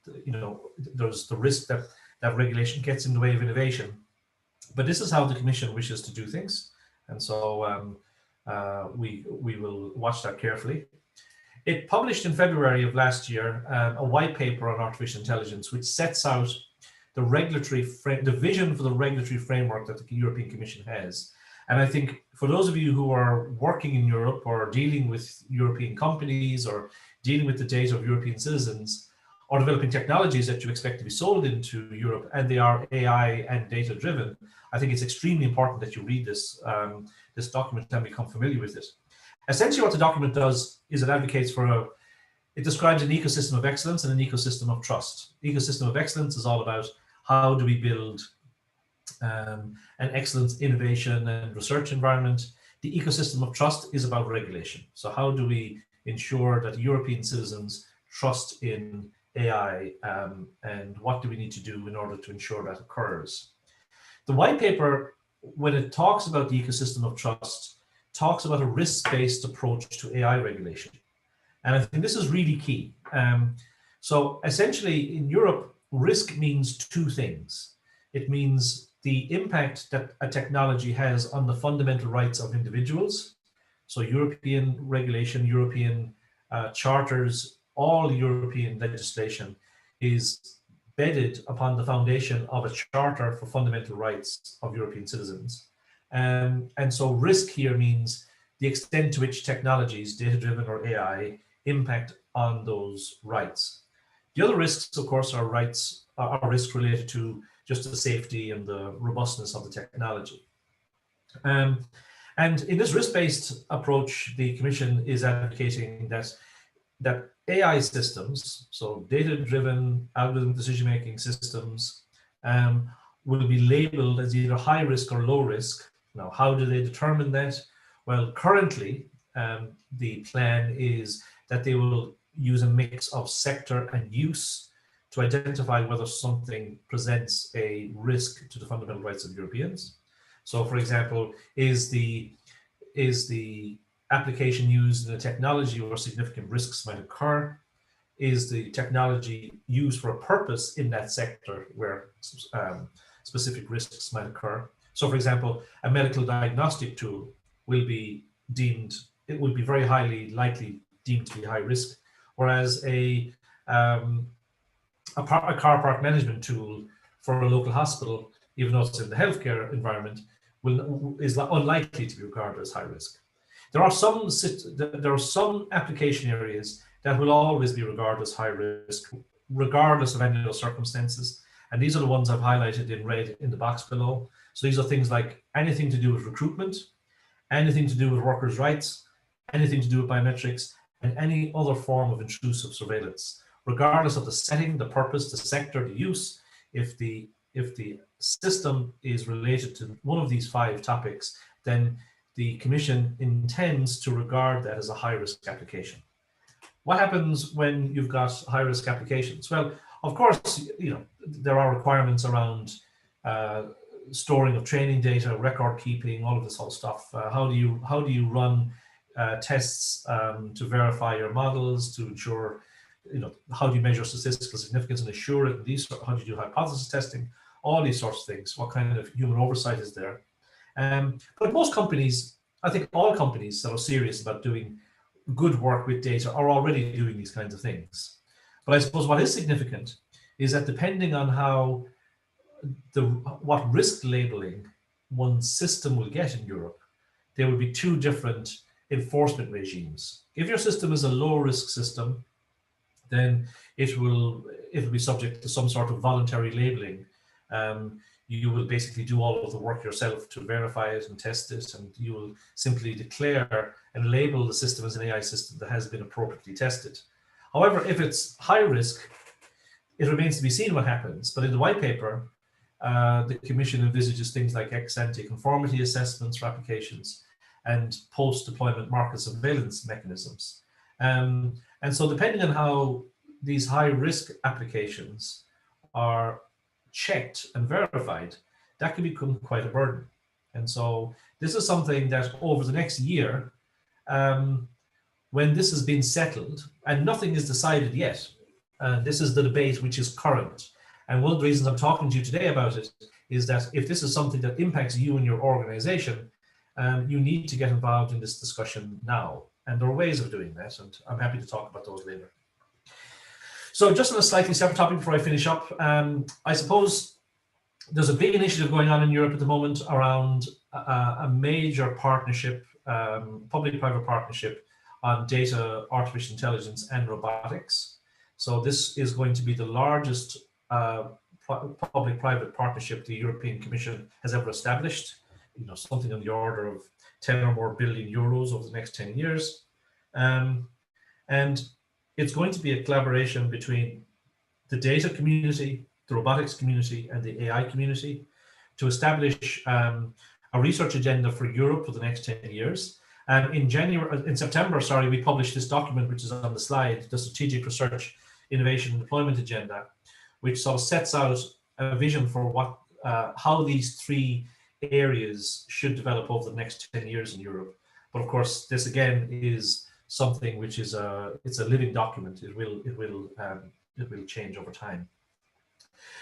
there's the risk that regulation gets in the way of innovation. But this is how the Commission wishes to do things. And so we will watch that carefully. It published in February of last year a white paper on artificial intelligence, which sets out the vision for the regulatory framework that the European Commission has. And I think for those of you who are working in Europe or dealing with European companies or dealing with the data of European citizens or developing technologies that you expect to be sold into Europe, and they are AI and data driven, I think it's extremely important that you read this, this document and become familiar with it. Essentially what the document does is it advocates for it describes an ecosystem of excellence and an ecosystem of trust. Ecosystem of excellence is all about how do we build an excellence, innovation, and research environment. The ecosystem of trust is about regulation. So how do we ensure that European citizens trust in AI, and what do we need to do in order to ensure that occurs? The white paper, when it talks about the ecosystem of trust, talks about a risk-based approach to AI regulation. And I think this is really key. So essentially in Europe, risk means two things. It means the impact that a technology has on the fundamental rights of individuals. So European regulation, European charters, all European legislation is bedded upon the foundation of a charter for fundamental rights of European citizens. And so risk here means the extent to which technologies, data-driven or AI, impact on those rights. The other risks, of course, are risks related to just the safety and the robustness of the technology. And in this risk-based approach, the Commission is advocating that AI systems, so data-driven algorithmic decision-making systems, will be labeled as either high risk or low risk. Now, how do they determine that? Well, currently, the plan is that they will use a mix of sector and use to identify whether something presents a risk to the fundamental rights of Europeans. So, for example, is the application used in a technology where significant risks might occur? is the technology used for a purpose in that sector where specific risks might occur. So for example, a medical diagnostic tool will be deemed, it will be very highly likely deemed to be high risk, whereas a car park management tool for a local hospital, even though it's in the healthcare environment, is unlikely to be regarded as high risk. There are some application areas that will always be regarded as high risk, regardless of any of those circumstances. And these are the ones I've highlighted in red in the box below. So these are things like anything to do with recruitment, anything to do with workers' rights, anything to do with biometrics, and any other form of intrusive surveillance, regardless of the setting, the purpose, the sector, the use. If the system is related to one of these 5 topics, then the Commission intends to regard that as a high-risk application. What happens when you've got high-risk applications? Well, of course, there are requirements around storing of training data, record keeping, all of this whole stuff. How do you run tests to verify your models, to ensure, how do you measure statistical significance and assure it? How do you do hypothesis testing? All these sorts of things. What kind of human oversight is there? But most companies, I think all companies that are serious about doing good work with data are already doing these kinds of things. But I suppose what is significant is that depending on what risk labeling one system will get in Europe, there will be 2 different enforcement regimes. If your system is a low risk system, then it will be subject to some sort of voluntary labeling. You will basically do all of the work yourself to verify it and test it, and you will simply declare and label the system as an AI system that has been appropriately tested. However, if it's high risk, it remains to be seen what happens. But in the white paper, the Commission envisages things like ex-ante conformity assessments for applications and post-deployment market surveillance mechanisms. And so depending on how these high-risk applications are checked and verified, that can become quite a burden. And so this is something that over the next year, when this has been settled, and nothing is decided yet, this is the debate which is current. And one of the reasons I'm talking to you today about it is that if this is something that impacts you and your organization, you need to get involved in this discussion now. And there are ways of doing that, and I'm happy to talk about those later. So just on a slightly separate topic before I finish up, I suppose there's a big initiative going on in Europe at the moment around a major partnership, public-private partnership on data, artificial intelligence, and robotics. So this is going to be the largest public-private partnership the European Commission has ever established. Something on the order of 10 or more billion euros over the next 10 years. And it's going to be a collaboration between the data community, the robotics community, and the AI community to establish a research agenda for Europe for the next 10 years. In September, we published this document, which is on the slide, the Strategic Research, Innovation and Deployment Agenda, which sort of sets out a vision for how these 3 areas should develop over the next 10 years in Europe. But of course, this again is something which is it's a living document. It will change over time.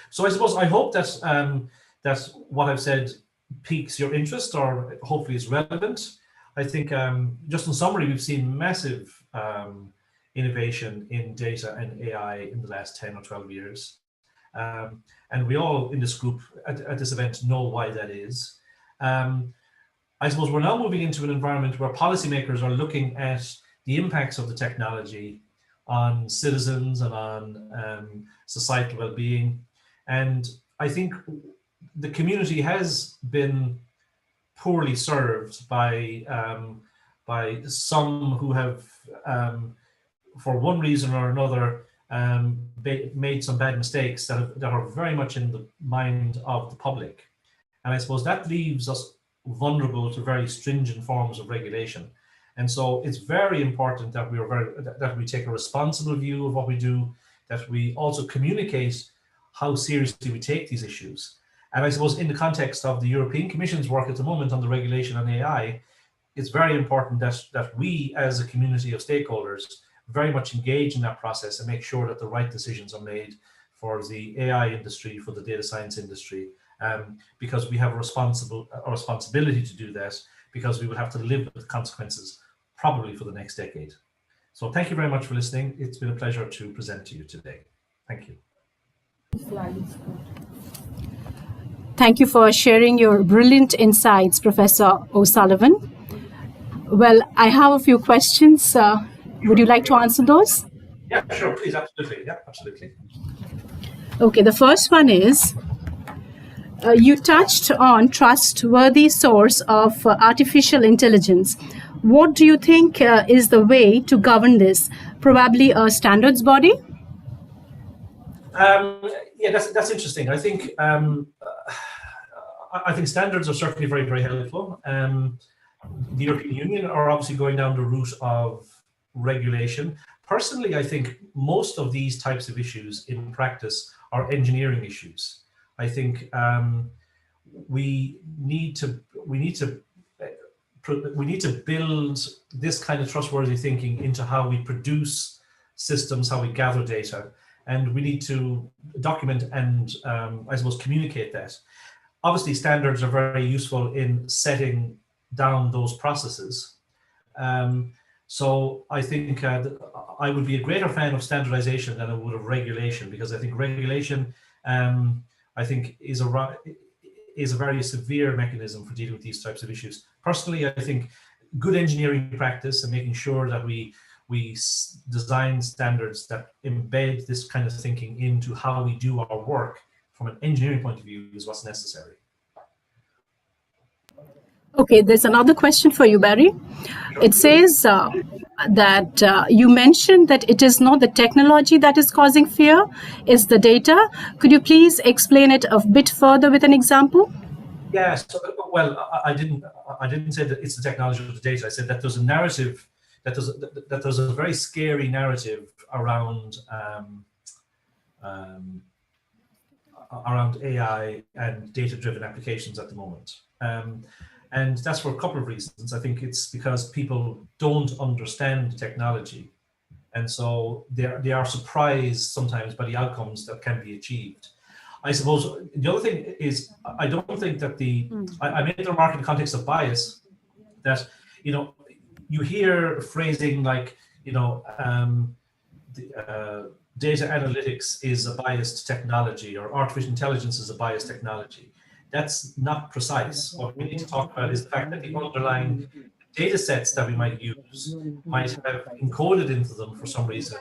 So I hope that what I've said piques your interest, or hopefully is relevant. I think just in summary, we've seen massive innovation in data and AI in the last 10 or 12 years. And we all in this group at this event know why that is. I suppose we're now moving into an environment where policymakers are looking at the impacts of the technology on citizens and on societal well-being. And I think the community has been poorly served by some who have, for one reason or another, made some bad mistakes that are very much in the mind of the public. And I suppose that leaves us vulnerable to very stringent forms of regulation. And so it's very important that we take a responsible view of what we do, that we also communicate how seriously we take these issues. And I suppose in the context of the European Commission's work at the moment on the regulation on AI, it's very important that we as a community of stakeholders very much engage in that process and make sure that the right decisions are made for the AI industry, for the data science industry, because we have a responsibility to do that, because we will have to live with the consequences probably for the next decade. So thank you very much for listening. It's been a pleasure to present to you today. Thank you. Thank you for sharing your brilliant insights, Professor O'Sullivan. Well, I have a few questions. Would you like to answer those? Yeah, sure, please, absolutely. Yeah, absolutely. Okay, the first one is, you touched on trustworthy source of artificial intelligence. What do you think is the way to govern this? Probably a standards body? Yeah, that's interesting. I think standards are certainly very, very helpful. The European Union are obviously going down the route of regulation. Personally, I think most of these types of issues in practice are engineering issues. I think we need to build this kind of trustworthy thinking into how we produce systems, how we gather data, and we need to document and I suppose communicate that. Obviously, standards are very useful in setting down those processes. So I think I would be a greater fan of standardization than I would of regulation, because I think regulation, I think, is a very severe mechanism for dealing with these types of issues. Personally, I think good engineering practice and making sure that we design standards that embed this kind of thinking into how we do our work from an engineering point of view is what's necessary. Okay, there's another question for you, Barry. It says that you mentioned that it is not the technology that is causing fear, it's the data. Could you please explain it a bit further with an example? Yeah, so, well, I didn't say that it's the technology or the data. I said that there's a narrative, that there's a very scary narrative around AI and data-driven applications at the moment. And that's for a couple of reasons. I think it's because people don't understand technology. And so they are surprised sometimes by the outcomes that can be achieved. I suppose the other thing is, I don't think that I made the remark in the context of bias that, you hear phrasing like, data analytics is a biased technology, or artificial intelligence is a biased technology. That's not precise. What we need to talk about is the fact that the underlying data sets that we might use might have encoded into them for some reason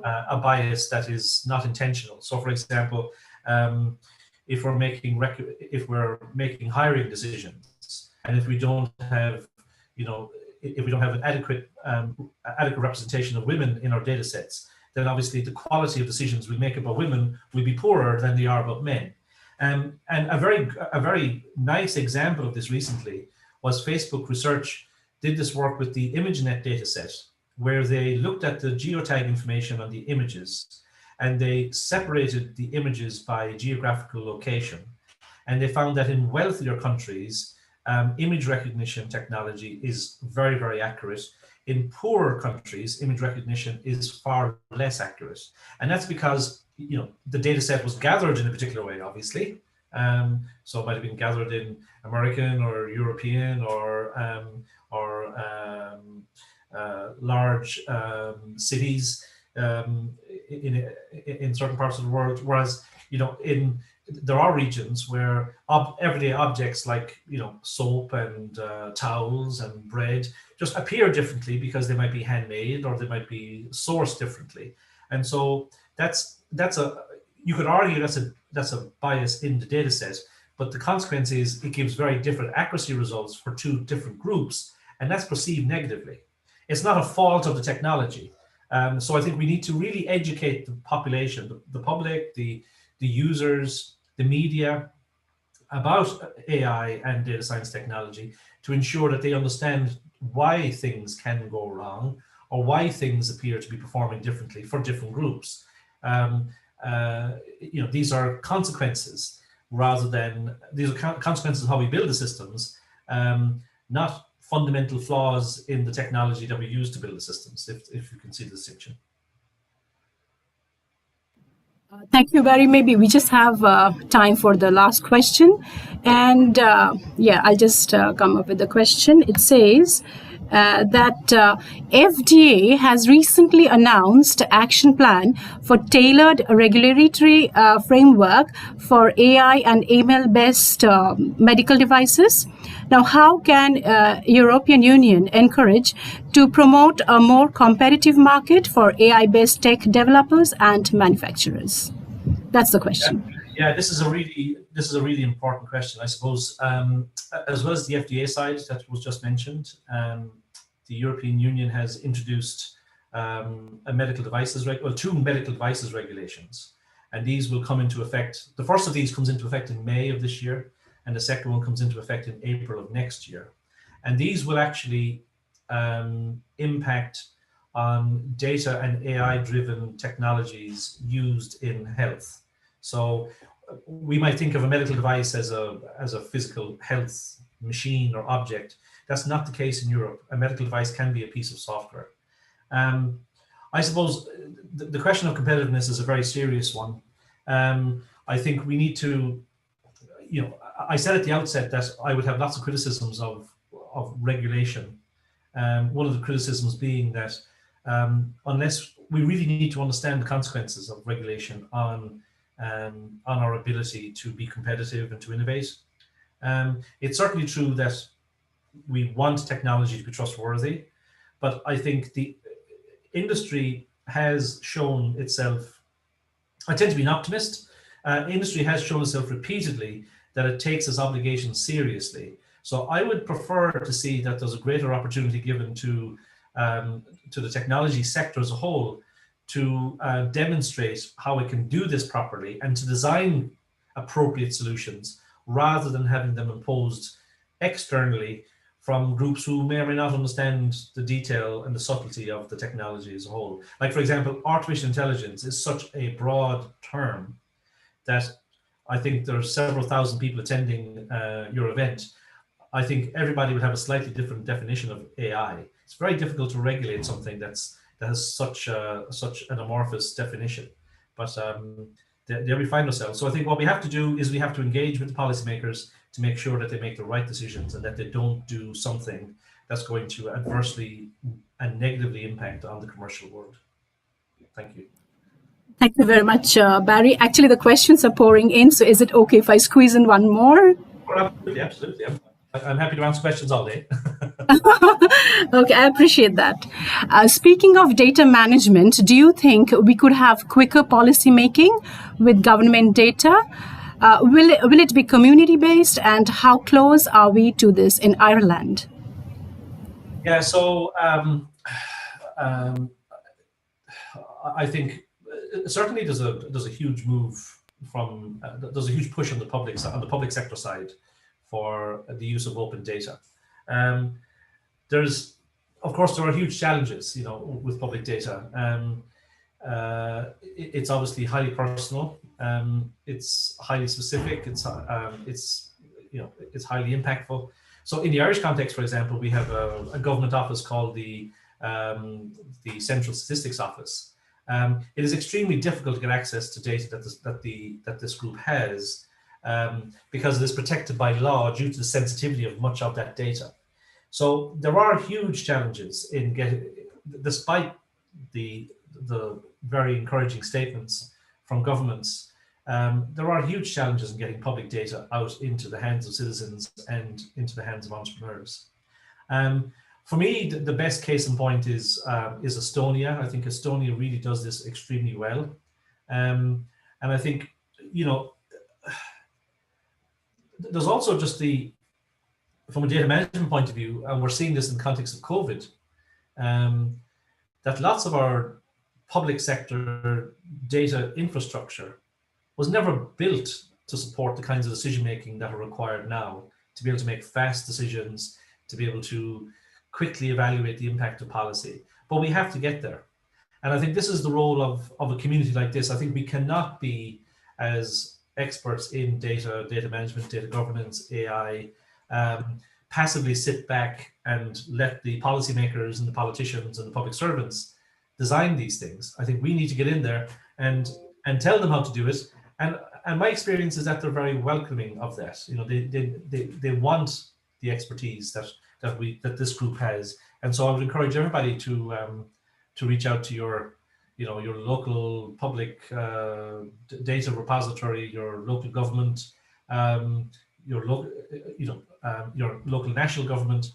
a bias that is not intentional. So, for example, if we're making hiring decisions, and if we don't have, if we don't have an adequate representation of women in our data sets, then obviously the quality of decisions we make about women will be poorer than they are about men. And a very nice example of this recently was Facebook Research did this work with the ImageNet dataset, where they looked at the geotag information on the images, and they separated the images by geographical location. And they found that in wealthier countries, image recognition technology is very, very accurate. In poorer countries, image recognition is far less accurate. And that's because the data set was gathered in a particular way, obviously. So it might have been gathered in American or European or large cities in certain parts of the world. Whereas, there are regions where everyday objects like soap and towels and bread just appear differently because they might be handmade or they might be sourced differently. And so you could argue that's a bias in the data set, but the consequence is it gives very different accuracy results for two different groups, and that's perceived negatively. It's not a fault of the technology. So I think we need to really educate the population, the public, the users, the media about AI and data science technology to ensure that they understand why things can go wrong or why things appear to be performing differently for different groups. These are consequences consequences of how we build the systems, not fundamental flaws in the technology that we use to build the systems, if you can see the distinction. Thank you, Barry. Maybe we just have time for the last question. And yeah, I'll just come up with the question. It says that FDA has recently announced an action plan for tailored regulatory framework for AI and ML-based medical devices. Now, how can European Union encourage to promote a more competitive market for AI-based tech developers and manufacturers? That's the question. Yeah, this is a really important question, I suppose. As well as the FDA side that was just mentioned, the European Union has introduced two medical devices regulations, and these will come into effect. The first of these comes into effect in May of this year, and the second one comes into effect in April of next year. And these will actually impact on data and AI-driven technologies used in health. So we might think of a medical device as a physical health machine or object. That's not the case in Europe. A medical device can be a piece of software. I suppose the question of competitiveness is a very serious one. I think we need to, I said at the outset that I would have lots of criticisms of regulation. One of the criticisms being that unless we really need to understand the consequences of regulation on our ability to be competitive and to innovate. It's certainly true that we want technology to be trustworthy, but I think the industry has shown itself, I tend to be an optimist, industry has shown itself repeatedly that it takes its obligations seriously. So I would prefer to see that there's a greater opportunity given to the technology sector as a whole to demonstrate how it can do this properly and to design appropriate solutions rather than having them imposed externally from groups who may or may not understand the detail and the subtlety of the technology as a whole. Like, for example, artificial intelligence is such a broad term that I think there are several thousand people attending your event. I think everybody would have a slightly different definition of AI. It's very difficult to regulate something that has such an amorphous definition, but there we find ourselves. So I think what we have to do is we have to engage with the policymakers to make sure that they make the right decisions and that they don't do something that's going to adversely and negatively impact on the commercial world. Thank you. Thank you very much, Barry. Actually, the questions are pouring in, so is it okay if I squeeze in one more? Absolutely, absolutely. I'm happy to answer questions all day. Okay, I appreciate that. Speaking of data management, do you think we could have quicker policy making with government data? Will it be community-based, and how close are we to this in Ireland? Yeah, so I think certainly there's a huge move from there's a huge push on the public sector side for the use of open data. Of course, there are huge challenges, with public data. It's obviously highly personal. It's highly specific. It's highly impactful. So in the Irish context, for example, we have a government office called the Central Statistics Office. It is extremely difficult to get access to data that this group has because it is protected by law due to the sensitivity of much of that data. So there are huge challenges in getting, despite the very encouraging statements from governments, there are huge challenges in getting public data out into the hands of citizens and into the hands of entrepreneurs. For me, the best case in point is Estonia. I think Estonia really does this extremely well. And I think, there's also just from a data management point of view, and we're seeing this in the context of COVID, that lots of our public sector data infrastructure was never built to support the kinds of decision-making that are required now, to be able to make fast decisions, to be able to quickly evaluate the impact of policy. But we have to get there. And I think this is the role of a community like this. I think we cannot be, as experts in data management, data governance, AI, passively sit back and let the policymakers and the politicians and the public servants design these things. I think we need to get in there and tell them how to do it. And my experience is that they're very welcoming of that. You know, they want the expertise that this group has. And so I would encourage everybody to reach out to your local public data repository, your local government, your local national government,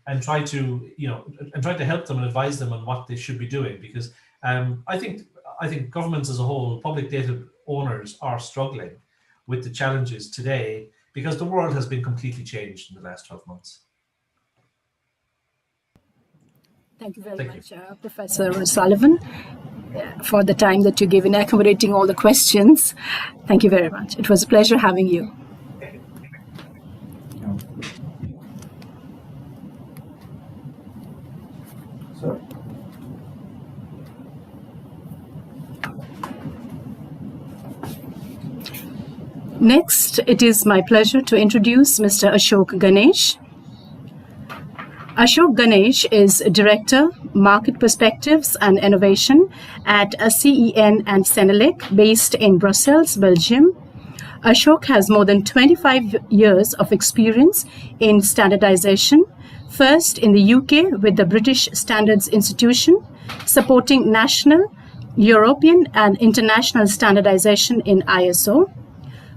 and try to help them and advise them on what they should be doing. Because I think governments as a whole, public data owners, are struggling with the challenges today because the world has been completely changed in the last 12 months. Thank you very much, Professor Sullivan, for the time that you gave in accommodating all the questions. Thank you very much. It was a pleasure having you. Next, it is my pleasure to introduce Mr. Ashok Ganesh. Ashok Ganesh is Director, Market Perspectives and Innovation at CEN and Senelec, based in Brussels, Belgium. Ashok has more than 25 years of experience in standardization, first in the UK with the British Standards Institution, supporting national, European and international standardization in ISO.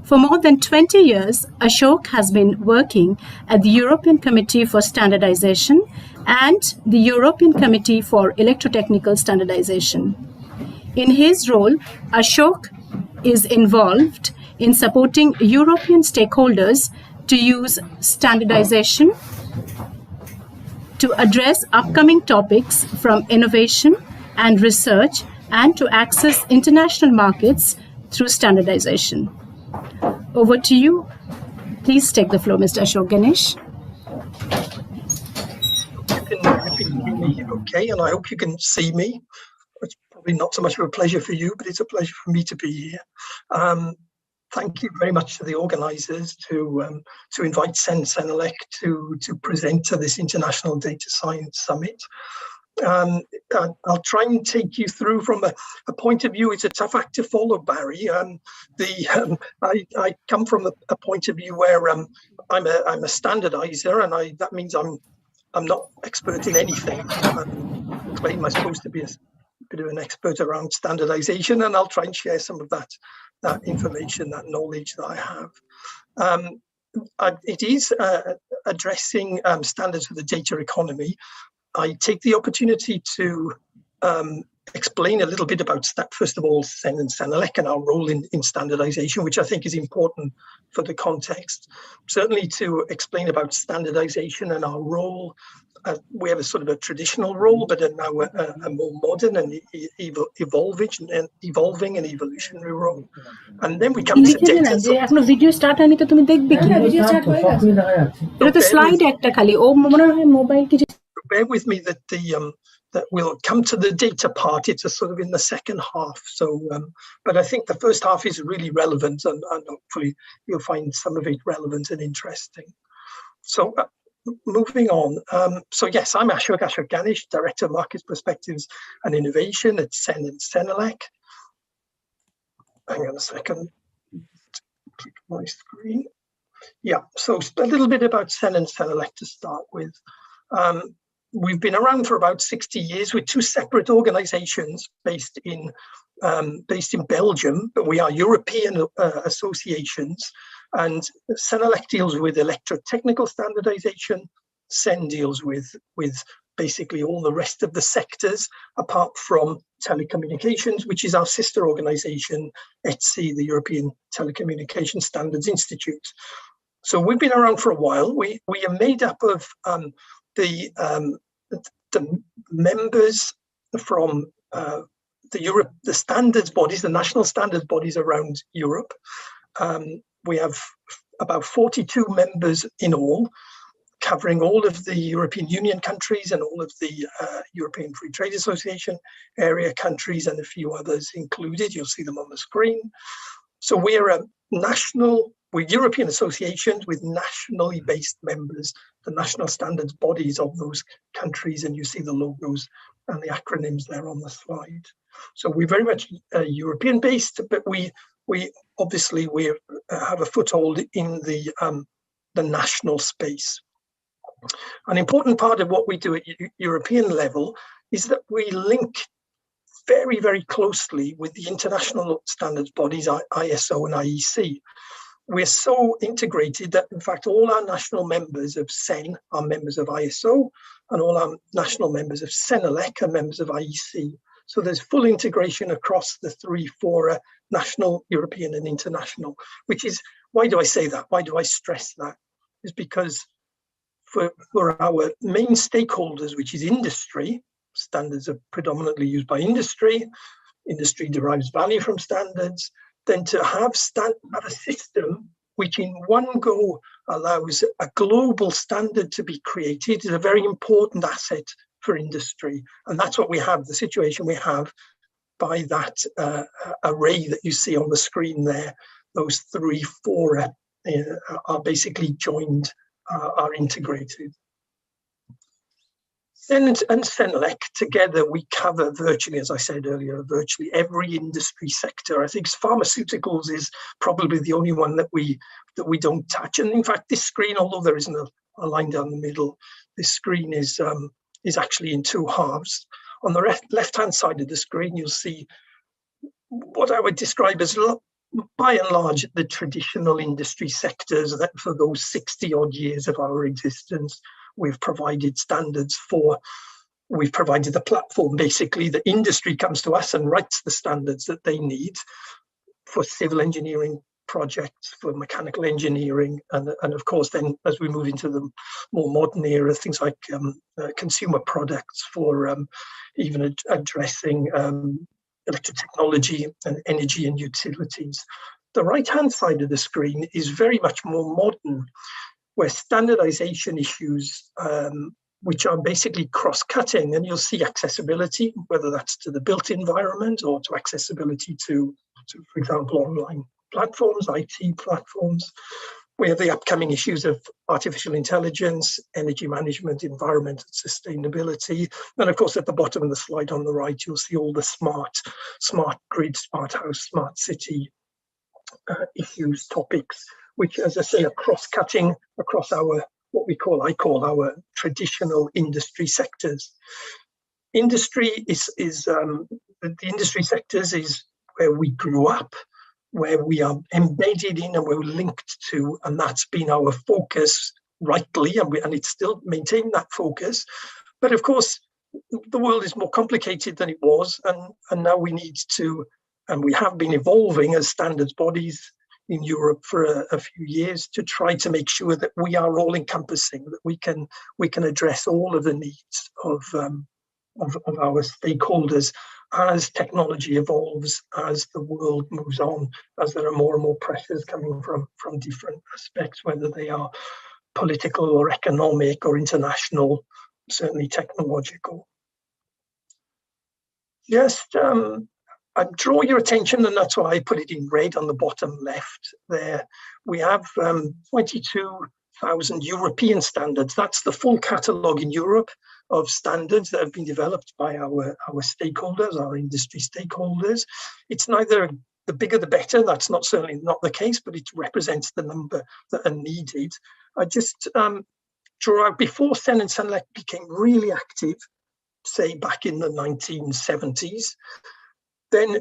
For more than 20 years, Ashok has been working at the European Committee for Standardization and the European Committee for Electrotechnical Standardization. In his role, Ashok is involved in supporting European stakeholders to use standardization to address upcoming topics from innovation and research and to access international markets through standardization. Over to you. Please take the floor, Mr. Ashok Ganesh. You can hear me okay, and I hope you can see me. It's probably not so much of a pleasure for you, but it's a pleasure for me to be here. Thank you very much to the organisers to invite Senelec to present to this International Data Science Summit. I'll try and take you through from a point of view. It's a tough act to follow, Barry. I come from a point of view where I'm a standardizer, and that means I'm not expert in anything. I claim I'm supposed to be a bit of an expert around standardization, and I'll try and share some of that information, that knowledge that I have. It is addressing standards for the data economy. I take the opportunity to explain a little bit about, first of all, CEN and Senelec and our role in standardization, which I think is important for the context. Certainly to explain about standardization and our role. We have a sort of a traditional role, but now a more modern and evolving and evolutionary role. And then we come to data. video start hয়নি তো তুমি দেখবে কি video start হয়ে গেছে এটা তো slide একটা খালি ও মনে হয় মোবাইল কিছু Bear with me that we'll come to the data part. It's a sort of in the second half. So, but I think the first half is really relevant, and hopefully you'll find some of it relevant and interesting. So, moving on. So yes, I'm Ashok Ganesh, Director of Market Perspectives and Innovation at CEN and Senelec. Hang on a second. Click my screen. Yeah. So a little bit about CEN and Senelec to start with. We've been around for about 60 years with two separate organizations based in Belgium, but we are European associations, and Senelec deals with electrotechnical standardization. CEN deals with basically all the rest of the sectors apart from telecommunications, which is our sister organization, ETSI, the European Telecommunication Standards Institute. So we've been around for a while. We are made up of the members from the standards bodies, the national standards bodies around Europe. We have about 42 members in all, covering all of the European Union countries and all of the European Free Trade Association area countries, and a few others included. You'll see them on the screen. So we're a national we're European associations with nationally based members, the national standards bodies of those countries, and you see the logos and the acronyms there on the slide. So we're very much European based, but we obviously have a foothold in the national space. An important part of what we do at European level is that we link very, very closely with the international standards bodies, ISO and IEC. We're so integrated that, in fact, all our national members of CEN are members of ISO, and all our national members of CENELEC are members of IEC. So there's full integration across the three fora, national, European, and international, which is, why do I say that? Why do I stress that? Is because for our main stakeholders, which is industry, standards are predominantly used by industry. Industry derives value from standards. Then to have a system which in one go allows a global standard to be created is a very important asset for industry. And that's what we have, the situation we have by that array that you see on the screen there. Those three fora are basically joined, are integrated. CEN and CENELEC together, we cover virtually, as I said earlier, virtually every industry sector. I think pharmaceuticals is probably the only one that we don't touch. And in fact, this screen, although there isn't a line down the middle, this screen is actually in two halves. On the left-hand side of the screen, you'll see what I would describe as, by and large, the traditional industry sectors that for those 60 odd years of our existence, we've provided standards for. We've provided the platform. Basically, the industry comes to us and writes the standards that they need for civil engineering projects, for mechanical engineering, and of course, then as we move into the more modern era, things like consumer products for even addressing electric technology and energy and utilities. The right-hand side of the screen is very much more modern, where standardization issues, which are basically cross-cutting, and you'll see accessibility, whether that's to the built environment or to accessibility to for example, online platforms, IT platforms. We have the upcoming issues of artificial intelligence, energy management, environment, and sustainability. And of course, at the bottom of the slide on the right, you'll see all the smart grid, smart house, smart city issues, topics, which, as I say, are cross-cutting across our, I call our traditional industry sectors. Industry the industry sectors is where we grew up, where we are embedded in and we're linked to, and that's been our focus rightly, and it's still maintained that focus. But of course, the world is more complicated than it was, and now we need to, and we have been evolving as standards bodies in Europe for a few years to try to make sure that we are all encompassing, that we can address all of the needs of our stakeholders as technology evolves, as the world moves on, as there are more and more pressures coming from different aspects, whether they are political or economic or international, certainly technological. Just I draw your attention, and that's why I put it in red on the bottom left there. We have 22,000 European standards. That's the full catalogue in Europe of standards that have been developed by our stakeholders, our industry stakeholders. It's neither the bigger the better, that's certainly not the case, but it represents the number that are needed. I just draw out, before CEN and CENELEC became really active, say back in the 1970s, then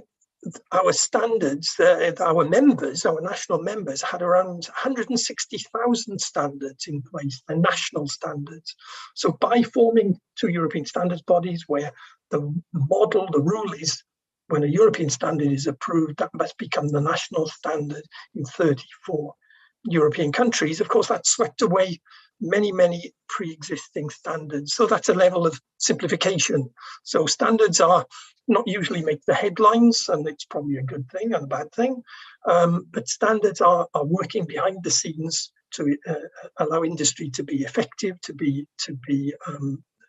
our standards, our members, our national members had around 160,000 standards in place, the national standards. So by forming two European standards bodies where the model, the rule is when a European standard is approved, that must become the national standard in 34 European countries. Of course, that swept away many, many pre-existing standards. So that's a level of simplification. So standards are not usually make the headlines, and it's probably a good thing and a bad thing. But standards are working behind the scenes to allow industry to be effective, to be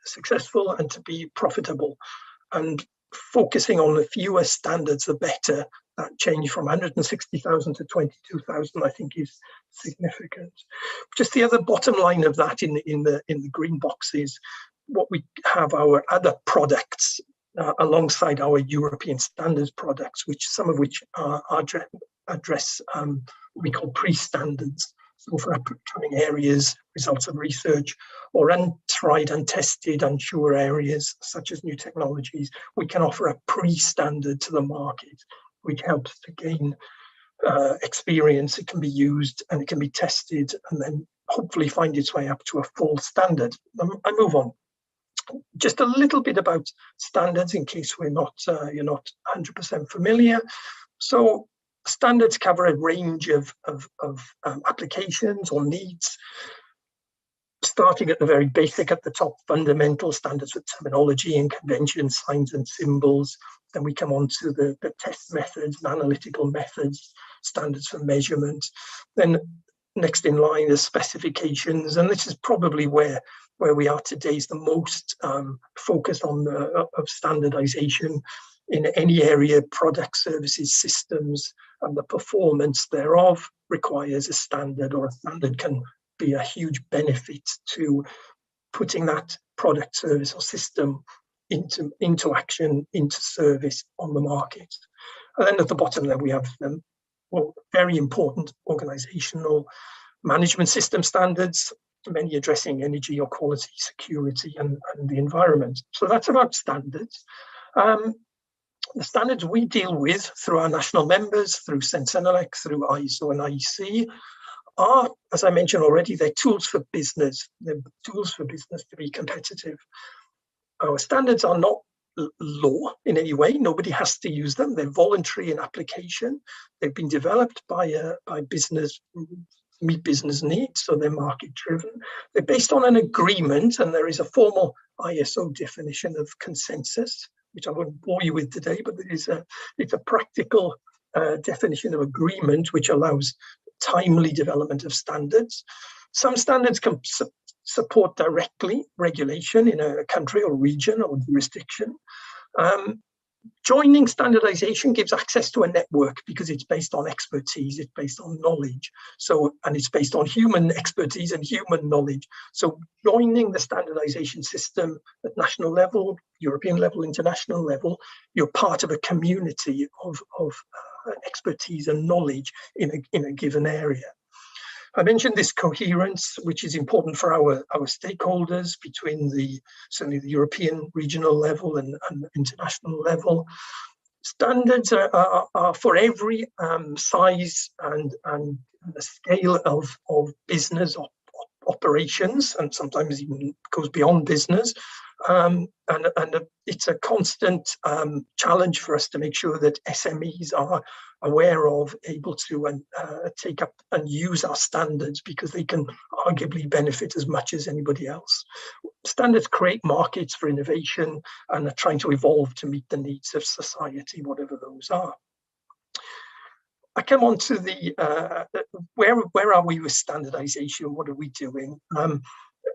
successful, and to be profitable. And focusing on the fewer standards, the better, that change from 160,000 to 22,000, I think, is significant. Just the other bottom line of that in the green box is what we have our other products alongside our European standards products, which some of which address what we call pre-standards. So for upcoming areas, results of research, or untried, untested, unsure areas, such as new technologies, we can offer a pre-standard to the market, which helps to gain experience. It can be used and it can be tested and then hopefully find its way up to a full standard. I move on. Just a little bit about standards in case you're not 100% familiar. So standards cover a range of applications or needs, starting at the very basic at the top, fundamental standards for terminology and conventions, signs and symbols. Then we come on to the test methods and analytical methods, standards for measurement. Then next in line is specifications, and this is probably where we are today, is the most focused on of standardization in any area, products, services, systems, and the performance thereof requires a standard, or a standard can be a huge benefit to putting that product, service, or system into action, into service on the market. And then at the bottom there we have very important organizational management system standards, many addressing energy or quality, security, and the environment. So that's about standards. The standards we deal with through our national members, through Sensenelec, through ISO and IEC, are, as I mentioned already, they're tools for business. They're tools for business to be competitive. Our standards are not law in any way. Nobody has to use them. They're voluntary in application. They've been developed by business, meet business needs, so they're market driven. They're based on an agreement, and there is a formal ISO definition of consensus, which I won't bore you with today, but it's a practical definition of agreement which allows timely development of standards. Some standards can support directly regulation in a country or region or jurisdiction. Joining standardization gives access to a network because it's based on expertise, it's based on knowledge. And it's based on human expertise and human knowledge. So joining the standardization system at national level, European level, international level, you're part of a community of expertise and knowledge in a given area. I mentioned this coherence, which is important for our stakeholders between certainly the European regional level and international level. Standards are for every size and the scale of business operations, and sometimes even goes beyond business. And it's a constant challenge for us to make sure that SMEs are aware of, able to take up and use our standards, because they can arguably benefit as much as anybody else. Standards create markets for innovation and are trying to evolve to meet the needs of society, whatever those are. I come on to the where are we with standardization? What are we doing?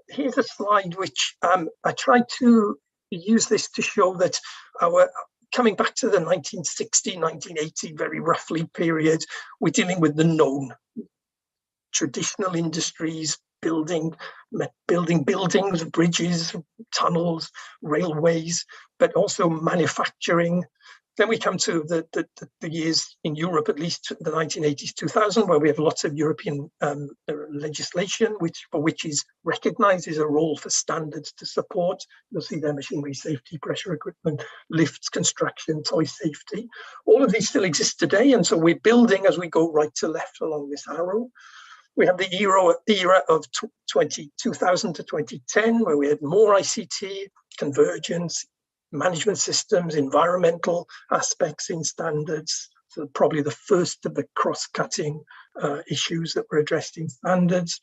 Here's a slide which I tried to use this to show that coming back to the 1960, 1980, very roughly period, we're dealing with the known. Traditional industries, building buildings, bridges, tunnels, railways, but also manufacturing. Then we come to the years in Europe, at least the 1980s, 2000, where we have lots of European legislation, which is recognised as a role for standards to support. You'll see there machinery safety, pressure equipment, lifts, construction, toy safety. All of these still exist today, and so we're building as we go right to left along this arrow. We have the era of 2000 to 2010, where we had more ICT, convergence, management systems, environmental aspects in standards. So probably the first of the cross-cutting issues that were addressed in standards.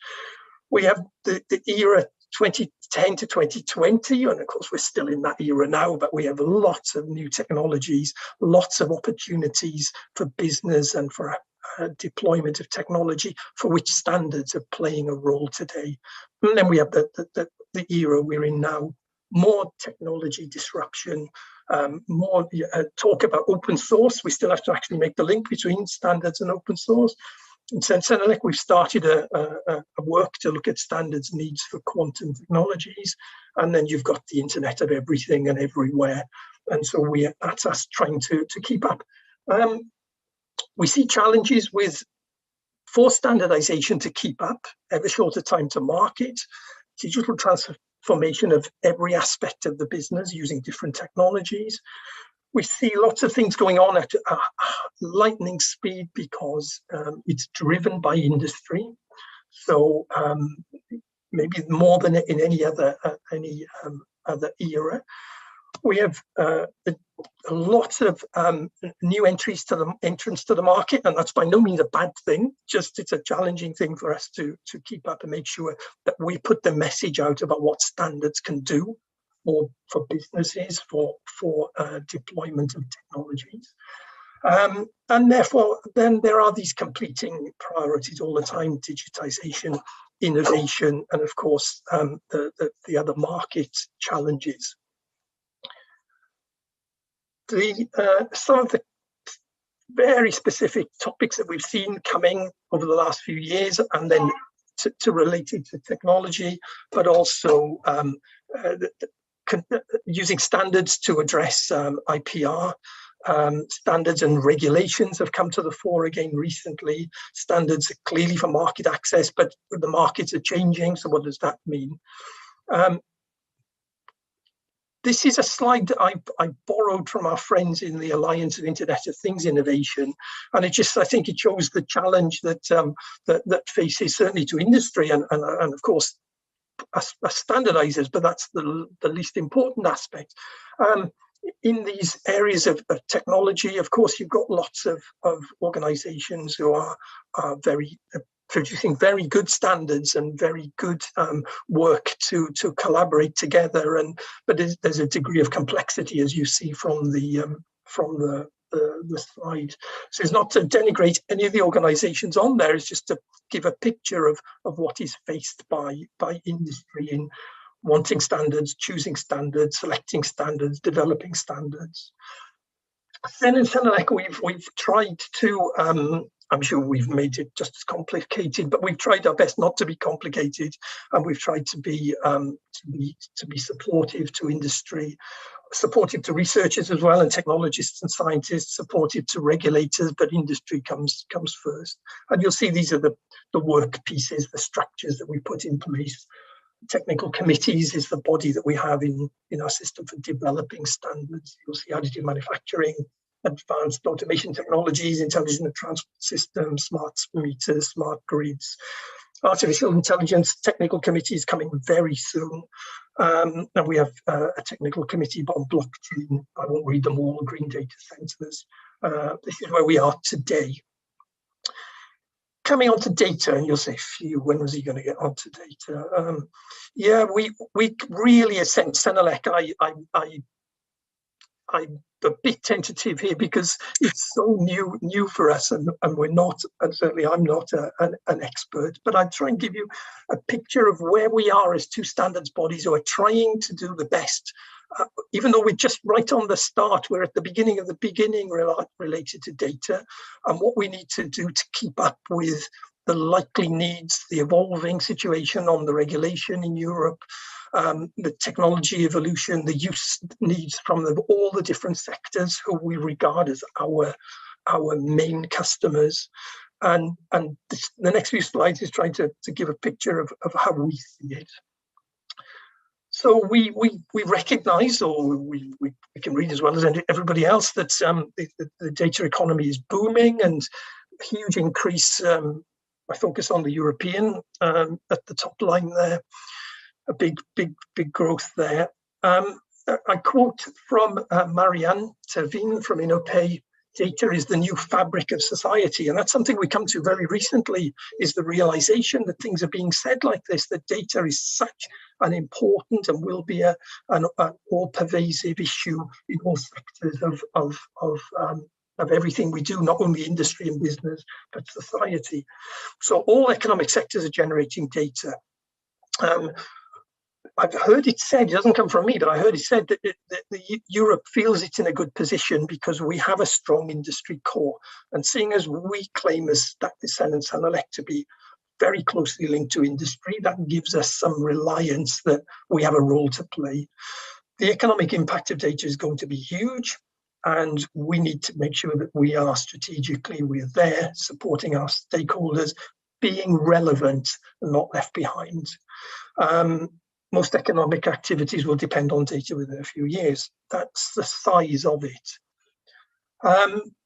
We have the era 2010 to 2020, and of course we're still in that era now, but we have lots of new technologies, lots of opportunities for business and for deployment of technology, for which standards are playing a role today. And then we have the era we're in now, more technology disruption, more talk about open source. We still have to actually make the link between standards and open source. In Senelec, we've started a work to look at standards needs for quantum technologies, and then you've got the Internet of Everything and everywhere, and so that's us trying to keep up. We see challenges for standardization to keep up, ever shorter time to market, digital transformation of every aspect of the business using different technologies. We see lots of things going on at lightning speed because it's driven by industry. So maybe more than in any other era. We have lots of new entrants to the market, and that's by no means a bad thing. Just it's a challenging thing for us to keep up and make sure that we put the message out about what standards can do for businesses, for deployment of technologies. And therefore, then there are these competing priorities all the time: digitization, innovation, and of course, the other market challenges. Some of the very specific topics that we've seen coming over the last few years, and then to related to technology, but also using standards to address IPR. Standards and regulations have come to the fore again recently. Standards are clearly for market access, but the markets are changing. So what does that mean? This is a slide that I borrowed from our friends in the Alliance of Internet of Things Innovation, and I think it shows the challenge that that faces certainly to industry and of course as standardizers, but that's the least important aspect. In these areas of technology, of course, you've got lots of organizations who are producing very good standards and very good work to collaborate together. But there's a degree of complexity, as you see from the slide. So it's not to denigrate any of the organizations on there, it's just to give a picture of what is faced by industry in wanting standards, choosing standards, selecting standards, developing standards. Then in Senelec, we've tried to, I'm sure we've made it just as complicated, but we've tried our best not to be complicated, and we've tried to be supportive to industry, supportive to researchers as well, and technologists and scientists, supportive to regulators, but industry comes first. And you'll see these are the work pieces, the structures that we put in place. Technical committees is the body that we have in our system for developing standards. You'll see additive manufacturing, advanced automation technologies, intelligent transport systems, smart meters, smart grids, artificial intelligence technical committees coming very soon. And we have a technical committee on blockchain. I won't read them all, green data centers. This is where we are today. Coming on to data, and you'll say, phew, when was he going to get onto data? Yeah, we really, as Senelec, I'm a bit tentative here because it's so new for us, and we're not, and certainly I'm not an expert, but I'd try and give you a picture of where we are as two standards bodies who are trying to do the best. Even though we're just right on the start, we're at the beginning of the beginning related to data, and what we need to do to keep up with the likely needs, the evolving situation on the regulation in Europe, the technology evolution, the use needs from all the different sectors who we regard as our main customers. And the next few slides is trying to give a picture of how we see it. So we recognize, or we can read as well as everybody else, that the data economy is booming and huge increase. I focus on the European at the top line there, a big growth there. I quote from Marianne Terveen from Inopay: data is the new fabric of society. And that's something we come to very recently, is the realization that things are being said like this, that data is such an important and will be an all-pervasive issue in all sectors of everything we do, not only industry and business, but society. So all economic sectors are generating data. I've heard it said, it doesn't come from me, but I heard it said that, Europe feels it's in a good position because we have a strong industry core. And seeing as we claim as Statisen and Senelec to be very closely linked to industry, that gives us some reliance that we have a role to play. The economic impact of data is going to be huge, and we need to make sure that we are strategically, we're there supporting our stakeholders, being relevant and not left behind. Most economic activities will depend on data within a few years. That's the size of it.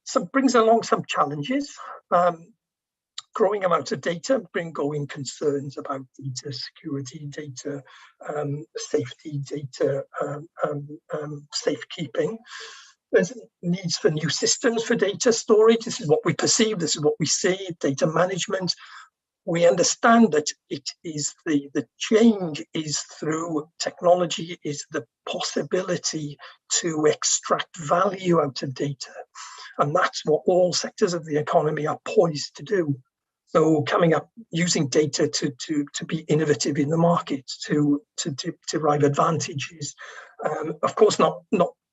So it brings along some challenges. Growing amounts of data bring going concerns about data security, data safety, data safekeeping. There's needs for new systems for data storage. This is what we perceive, this is what we see, data management. We understand that it is the change is through technology, is the possibility to extract value out of data. And that's what all sectors of the economy are poised to do. So coming up, using data to be innovative in the market, to derive advantages. Of course, not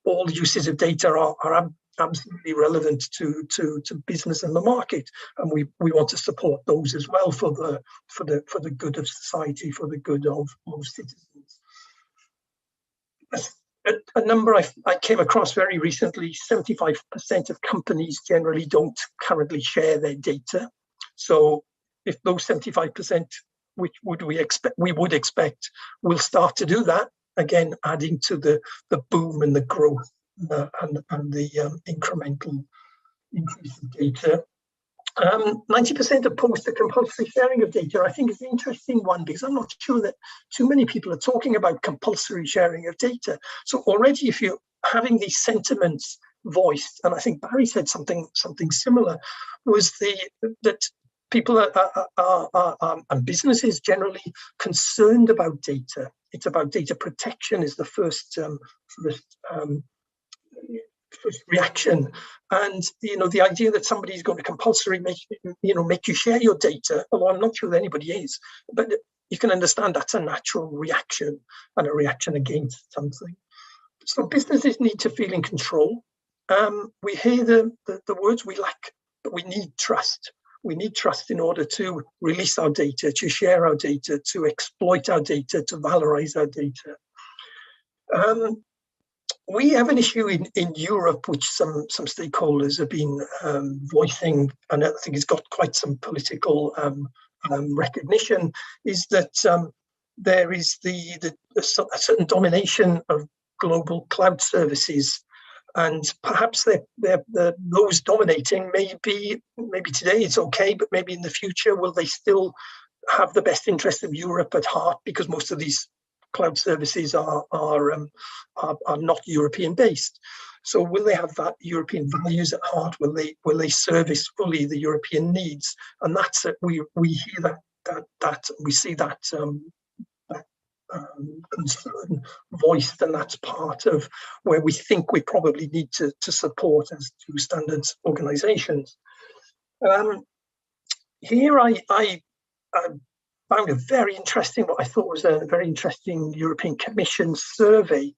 all uses of data are absolutely relevant to business and the market, and we want to support those as well for the good of society, for the good of citizens. A number I came across very recently: 75% of companies generally don't currently share their data. So if those 75%, which we would expect, will start to do that, again, adding to the boom and the growth and the incremental increase of data. 90% opposed to compulsory sharing of data. I think is an interesting one because I'm not sure that too many people are talking about compulsory sharing of data. So already, if you're having these sentiments voiced, and I think Barry said something similar, was that people are and businesses generally concerned about data. It's about data protection is the first reaction, and the idea that somebody's going to compulsory make you share your data. Although I'm not sure that anybody is, but you can understand that's a natural reaction and a reaction against something. So businesses need to feel in control. We hear the words we lack, but we need trust. We need trust in order to release our data, to share our data, to exploit our data, to valorize our data. We have an issue in Europe, which some stakeholders have been voicing, and I think it's got quite some political recognition, is that there is a certain domination of global cloud services. And perhaps those dominating maybe today it's okay, but maybe in the future, will they still have the best interest of Europe at heart? Because most of these cloud services are not European based. So will they have that European values at heart? Will they service fully the European needs? And that's it. We hear that we see that concern voiced, and that's part of where we think we probably need to support as two standards organizations. Here I found a very interesting, what I thought was a very interesting European Commission survey.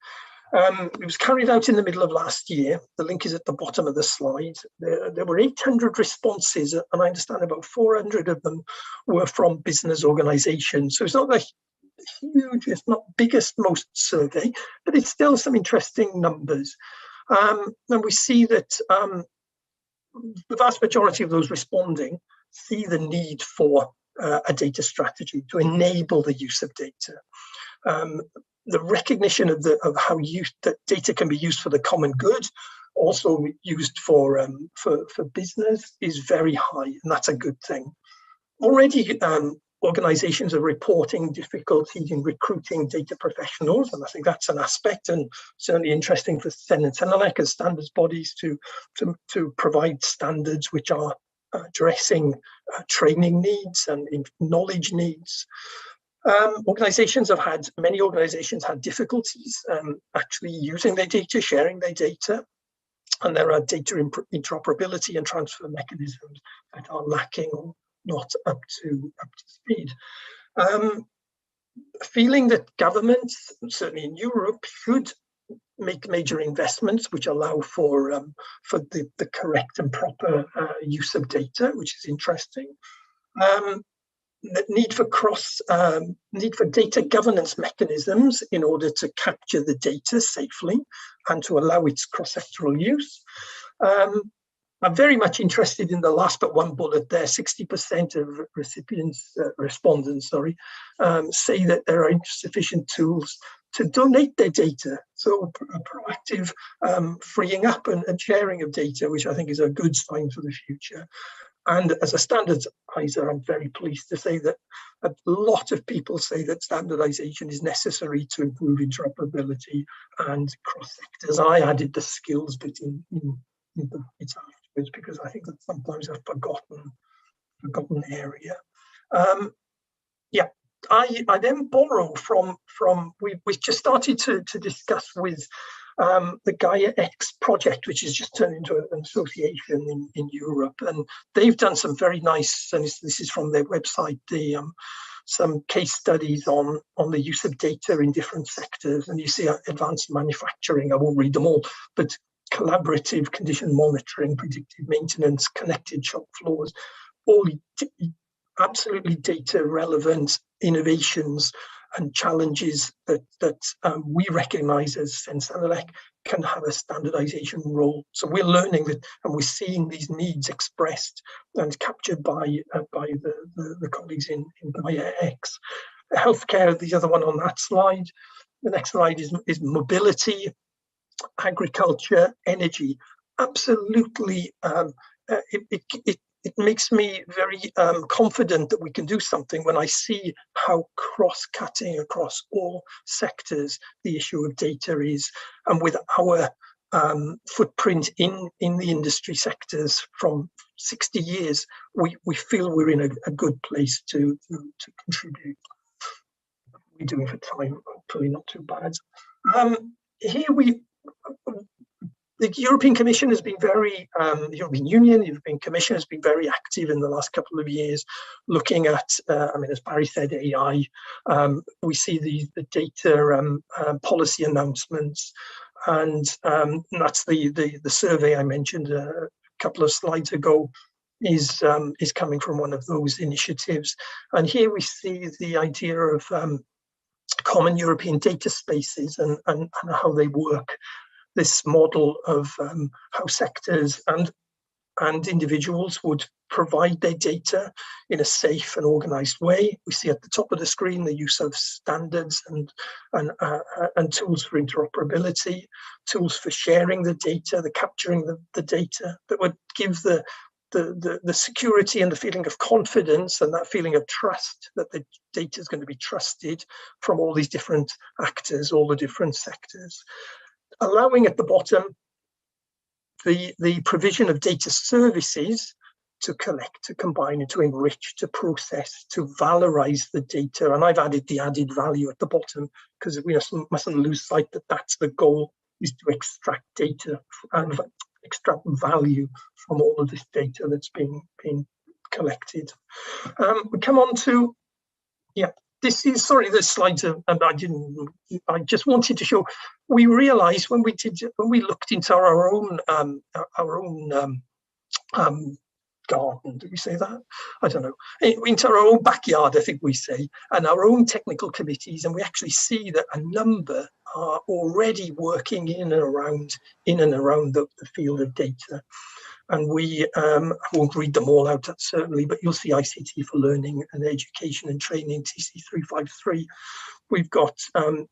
It was carried out in the middle of last year. The link is at the bottom of the slide. There were 800 responses, and I understand about 400 of them were from business organizations. So it's not a huge, it's not biggest most survey, but it's still some interesting numbers. And we see that the vast majority of those responding see the need for a data strategy to enable the use of data. The recognition of how that data can be used for the common good, also used for business, is very high, and that's a good thing. Already, organizations are reporting difficulties in recruiting data professionals, and I think that's an aspect, and certainly interesting for CEN and Senelec as standards bodies to provide standards which are addressing training needs and knowledge needs. Many organizations had difficulties actually using their data, sharing their data, and there are data interoperability and transfer mechanisms that are lacking or not up to speed. feeling that governments, certainly in Europe, should make major investments which allow for the correct and proper use of data, which is interesting. The need for data governance mechanisms in order to capture the data safely and to allow its cross-sectoral use. I'm very much interested in the last but one bullet there. 60% of respondents say that there are insufficient tools to donate their data. So proactive freeing up and sharing of data, which I think is a good sign for the future. And as a standardizer, I'm very pleased to say that a lot of people say that standardization is necessary to improve interoperability and cross sectors. I added the skills bit in the bits afterwards because I think that's sometimes a forgotten area. I then borrow from we've just started to discuss with the Gaia X project, which has just turned into an association in Europe, and they've done some very nice, and this is from their website, some case studies on the use of data in different sectors. And you see advanced manufacturing, I won't read them all, but collaborative condition monitoring, predictive maintenance, connected shop floors, all absolutely data relevant innovations and challenges that we recognize as Sensanelec can have a standardization role. So we're learning that, and we're seeing these needs expressed and captured by the colleagues in Gaia X. Healthcare, the other one on that slide. The next slide is mobility, agriculture, energy. Absolutely, it makes me very confident that we can do something when I see how cross-cutting across all sectors the issue of data is, and with our footprint in the industry sectors from 60 years, we feel we're in a good place to contribute. We're doing for time, hopefully not too bad. Here the European Commission has been very, the European Union, the European Commission has been very active in the last couple of years, looking at, as Barry said, AI. We see the data policy announcements, and that's the survey I mentioned a couple of slides ago is coming from one of those initiatives. And here we see the idea of common European data spaces and how they work. This model of how sectors and individuals would provide their data in a safe and organized way. We see at the top of the screen the use of standards and tools for interoperability, tools for sharing the data, the capturing the data that would give the security and the feeling of confidence and that feeling of trust that the data is going to be trusted from all these different actors, all the different sectors. Allowing at the bottom the provision of data services to collect, to combine, and to enrich, to process, to valorize the data. And I've added the added value at the bottom because we mustn't lose sight that that's the goal, is to extract data and extract value from all of this data that's being collected. We come on to, this is, sorry, the slides are, I just wanted to show, we realized when we looked into our own garden, do we say that? I don't know. Into our own backyard, I think we say, and our own technical committees, and we actually see that a number are already working in and around the field of data. And I won't read them all out, certainly, but you'll see ICT for Learning and Education and Training, TC353. We've got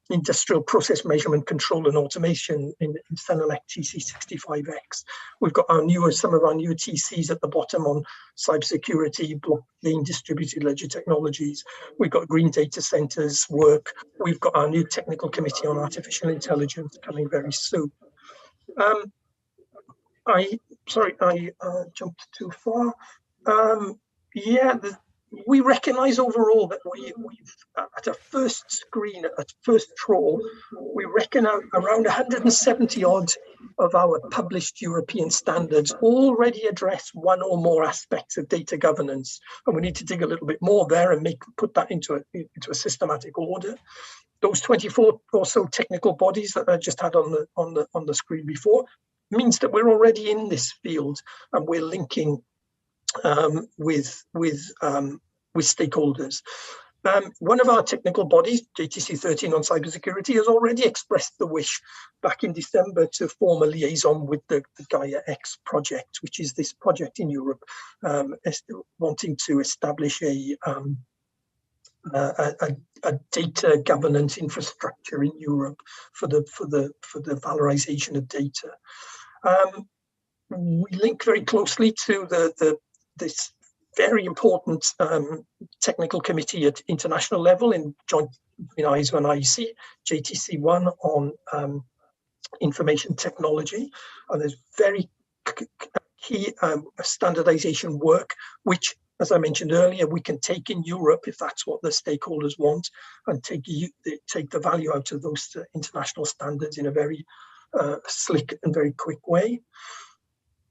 Industrial Process Measurement, Control and Automation in Senelec TC65X. We've got some of our newer TCs at the bottom on cybersecurity, blockchain, distributed ledger technologies. We've got Green Data Centers work. We've got our new technical committee on artificial intelligence coming very soon. Sorry, I jumped too far. we recognise overall that we've at a first screen, at first trawl, we reckon around 170 odd of our published European standards already address one or more aspects of data governance, and we need to dig a little bit more there and put that into a systematic order. Those 24 or so technical bodies that I just had on the screen before means that we're already in this field, and we're linking with stakeholders. One of our technical bodies, JTC 13 on cybersecurity, has already expressed the wish back in December to form a liaison with the Gaia X project, which is this project in Europe wanting to establish a data governance infrastructure in Europe for the valorization of data. We link very closely to this very important technical committee at international level in joint between ISO and IEC, JTC1 on information technology, and there's very key standardization work, which, as I mentioned earlier, we can take in Europe if that's what the stakeholders want, and take the value out of those international standards in a very slick and very quick way.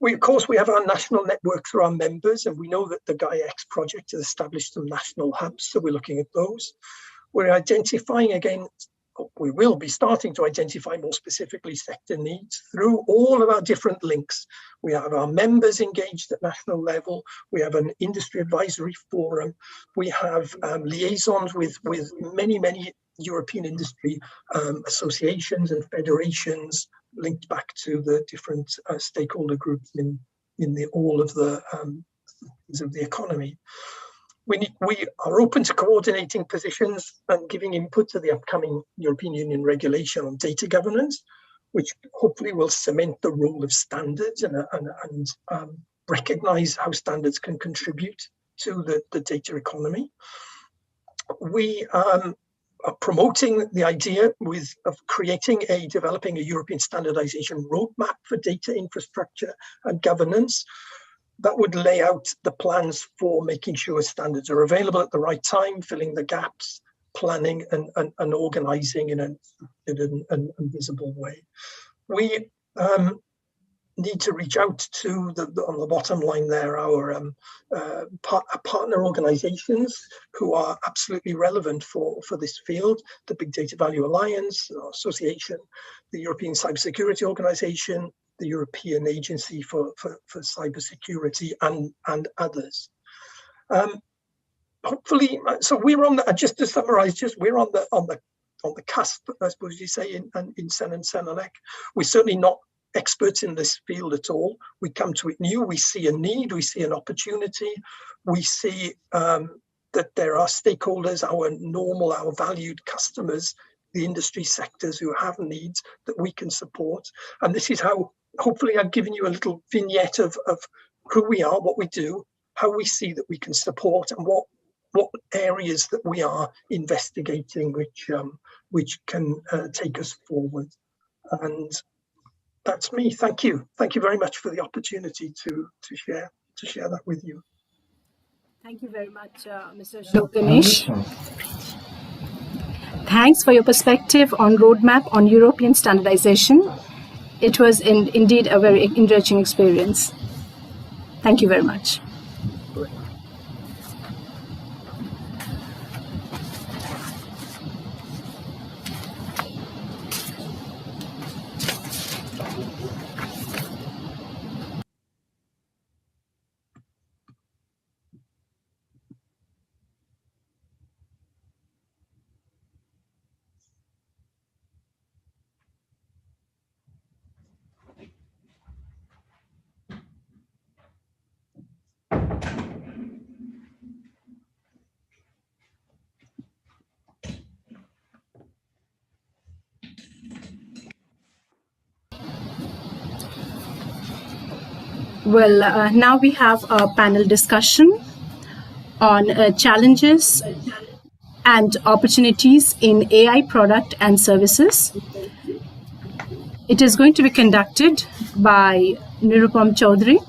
Of course, we have our national network through our members, and we know that the Gaia X project has established some national hubs, so we're looking at those. We're identifying again, we will be starting to identify more specifically sector needs through all of our different links. We have our members engaged at national level. We have an industry advisory forum. We have liaisons with many, many European industry associations and federations linked back to the different stakeholder groups in all of the economy. We are open to coordinating positions and giving input to the upcoming European Union regulation on data governance, which hopefully will cement the role of standards and recognize how standards can contribute to the data economy. We are promoting the idea of developing a European standardization roadmap for data infrastructure and governance that would lay out the plans for making sure standards are available at the right time, filling the gaps, planning and organizing in a visible way. We need to reach out to on the bottom line there, our partner organizations who are absolutely relevant for this field: the Big Data Value Alliance Association, the European Cybersecurity Organization, the European Agency for Cybersecurity, and others. Hopefully, so we're on the, just to summarize, we're on the cusp, I suppose you say, in Sen and Senelec. We're certainly not experts in this field at all. We come to it new. We see a need. We see an opportunity. We see that there are stakeholders, our valued customers, the industry sectors who have needs that we can support. And this is how, hopefully I've given you a little vignette of who we are, what we do, how we see that we can support, and what areas that we are investigating which can take us forward. And that's me. Thank you. Thank you very much for the opportunity to share that with you. Thank you very much, Mr. Ashok Ganesh. Thanks for your perspective on roadmap on European standardization. It was indeed a very enriching experience. Thank you very much. Well, now we have a panel discussion on challenges and opportunities in AI product and services. It is going to be conducted by Nirupam Chaudhary.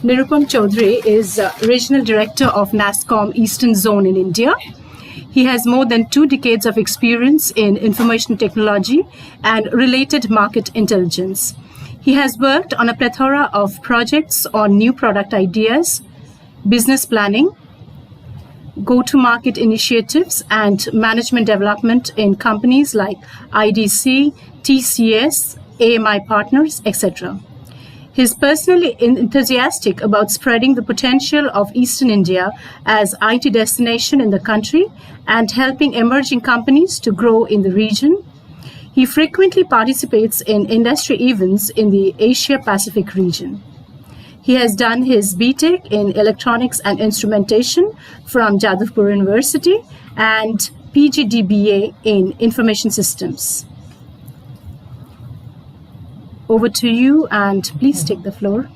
Nirupam Chaudhary is Regional Director of NASSCOM Eastern Zone in India. He has more than 2 decades of experience in information technology and related market intelligence. He has worked on a plethora of projects on new product ideas, business planning, go-to-market initiatives, and management development in companies like IDC, TCS, AMI Partners, etc. He is personally enthusiastic about spreading the potential of Eastern India as IT destination in the country and helping emerging companies to grow in the region. He frequently participates in industry events in the Asia-Pacific region. He has done his BTech in Electronics and Instrumentation from Jadavpur University and PGDBA in Information Systems. Over to you, and please take the floor.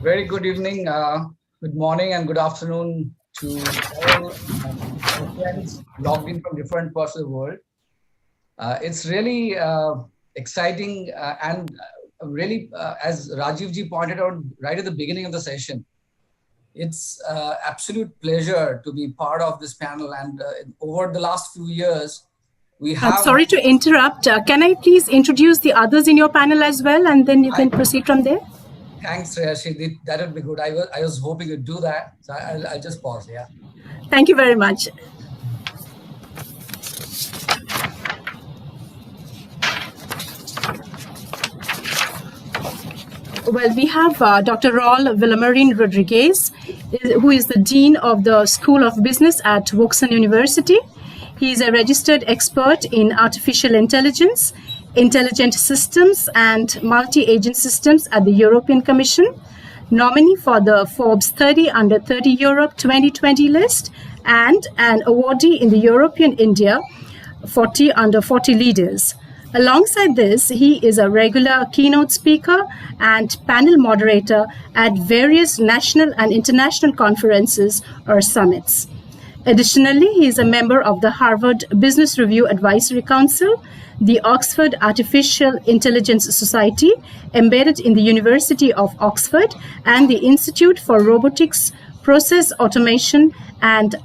Very good evening, good morning, and good afternoon to all our friends logged in from different parts of the world. It's really exciting and really, as Rajiv ji pointed out right at the beginning of the session, it's absolute pleasure to be part of this panel. And over the last few years, we have... sorry to interrupt. Can I please introduce the others in your panel as well, and then you can proceed from there? Thanks, Rashi. That would be good. I was hoping to do that. So I'll just pause, yeah. Thank you very much. Well, we have Dr. Raul Villamarin Rodriguez, who is the Dean of the School of Business at Woxen University. He is a registered expert in artificial intelligence, intelligent systems, and multi-agent systems at the European Commission, nominee for the Forbes 30 Under 30 Europe 2020 list, and an awardee in the European India 40 Under 40 Leaders. Alongside this, he is a regular keynote speaker and panel moderator at various national and international conferences or summits. Additionally, he is a member of the Harvard Business Review Advisory Council, the Oxford Artificial Intelligence Society, embedded in the University of Oxford, and the Institute for Robotics, Process Automation, and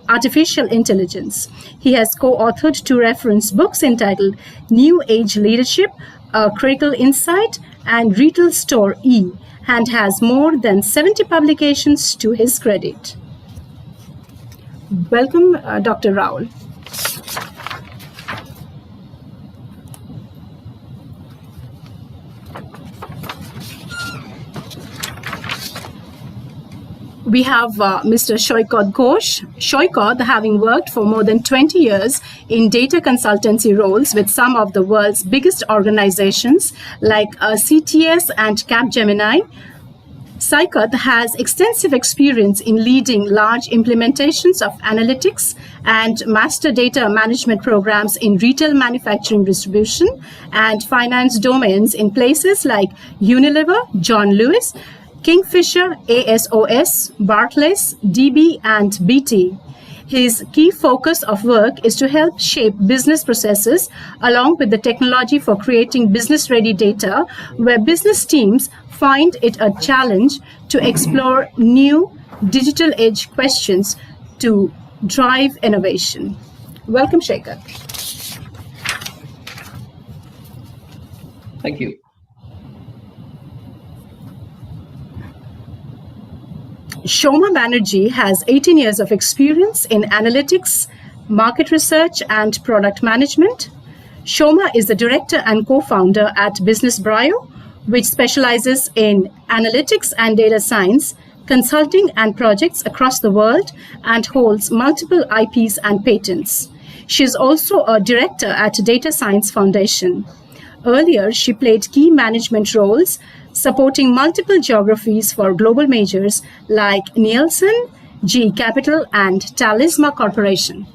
Artificial Intelligence. He has co-authored 2 reference books entitled New Age Leadership, A Critical Insight, and Retail Store E, and has more than 70 publications to his credit. Welcome, Dr. Raul. We have Mr. Shoykod Ghosh. Shoykod, having worked for more than 20 years in data consultancy roles with some of the world's biggest organizations like CTS and Capgemini, Shoykod has extensive experience in leading large implementations of analytics and master data management programs in retail manufacturing, distribution, and finance domains in places like Unilever, John Lewis, Kingfisher, ASOS, Barclays, DB, and BT. His key focus of work is to help shape business processes along with the technology for creating business-ready data, where business teams find it a challenge to explore new digital edge questions to drive innovation. Welcome, Shekhar. Thank you. Shoma Banerjee has 18 years of experience in analytics, market research, and product management. Shoma is the director and co-founder at Business Brio, which specializes in analytics and data science, consulting and projects across the world, and holds multiple IPs and patents. She is also a director at Data Science Foundation. Earlier, she played key management roles, supporting multiple geographies for global majors like Nielsen, GE Capital, and Talisma Corporation.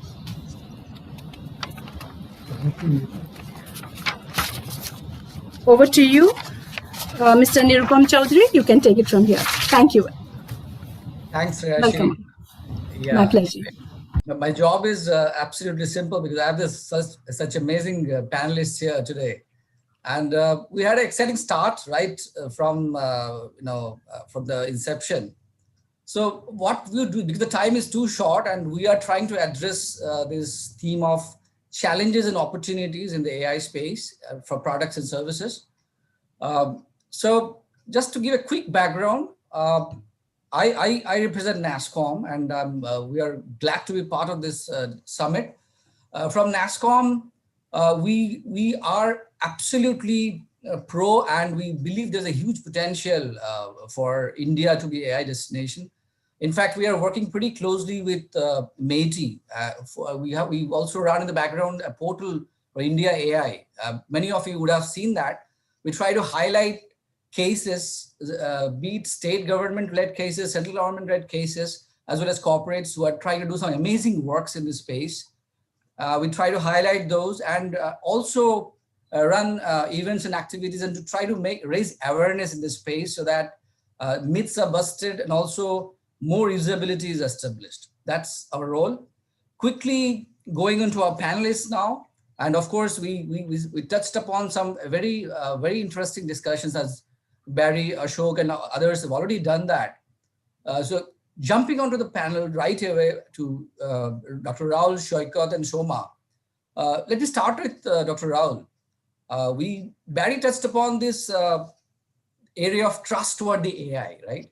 Over to you, Mr. Nirupam Chaudhary. You can take it from here. Thank you. Thanks, Rashi. Welcome. Yeah. My pleasure. My job is absolutely simple because I have such amazing panelists here today. And we had an exciting start right from from the inception. So what we'll do, because the time is too short and we are trying to address this theme of challenges and opportunities in the AI space for products and services. So just to give a quick background, I represent NASSCOM, and we are glad to be part of this summit. From NASSCOM, we are absolutely pro, and we believe there's a huge potential for India to be AI destination. In fact, we are working pretty closely with MeitY. We also run in the background a portal for India AI. Many of you would have seen that. We try to highlight cases, be it state government-led cases, central government-led cases, as well as corporates who are trying to do some amazing works in this space. We try to highlight those and also run events and activities and to try to raise awareness in this space so that myths are busted and also more usability is established. That's our role. Quickly going into our panelists now. And of course, we touched upon some very interesting discussions as Barry, Ashok, and others have already done that. So jumping onto the panel right away to Dr. Rahul, Shoikat, and Shoma. Let me start with Dr. Rahul. Barry touched upon this area of trustworthy AI, right?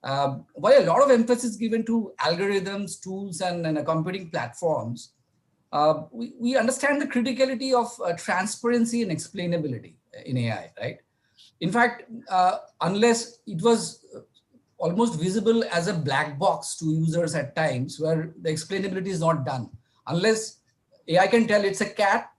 While a lot of emphasis given to algorithms, tools, and computing platforms, we understand the criticality of transparency and explainability in AI, right? In fact, unless it was almost visible as a black box to users at times where the explainability is not done, unless AI can tell it's a cat,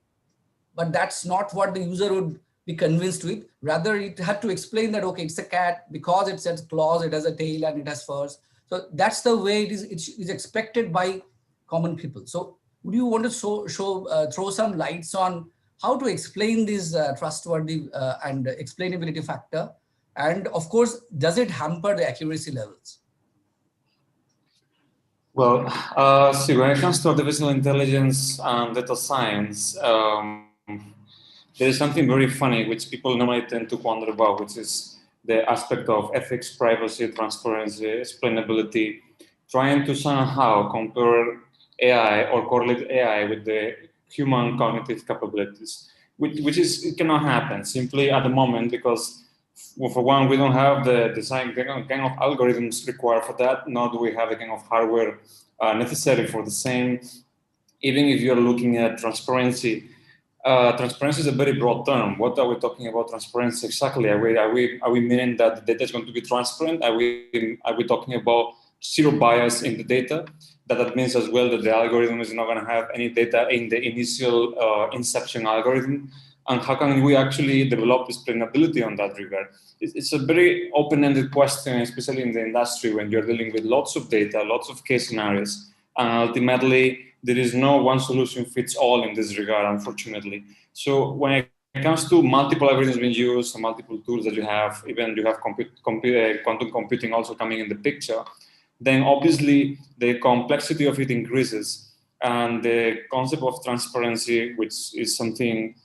but that's not what the user would be convinced with. Rather, it had to explain that, okay, it's a cat because it has claws, it has a tail, and it has furs. So that's the way it is expected by common people. So would you want to throw some lights on how to explain this trustworthy and explainability factor? And of course, does it hamper the accuracy levels? Well, see, when it comes to artificial intelligence and data science, there is something very funny which people normally tend to wonder about, which is the aspect of ethics, privacy, transparency, explainability, trying to somehow compare AI or correlate AI with the human cognitive capabilities, which it cannot happen simply at the moment because, well, for one, we don't have the design kind of algorithms required for that, nor do we have the kind of hardware necessary for the same. Even if you're looking at transparency, transparency is a very broad term. What are we talking about transparency exactly? Are we meaning that the data is going to be transparent? Are we talking about zero bias in the data? That means as well that the algorithm is not going to have any data in the initial inception algorithm. And how can we actually develop explainability on that regard? It's a very open-ended question, especially in the industry when you're dealing with lots of data, lots of case scenarios. And ultimately, there is no one solution fits all in this regard, unfortunately. So when it comes to multiple algorithms being used and multiple tools that you have, even you have quantum computing also coming in the picture, then obviously the complexity of it increases. And the concept of transparency, which is something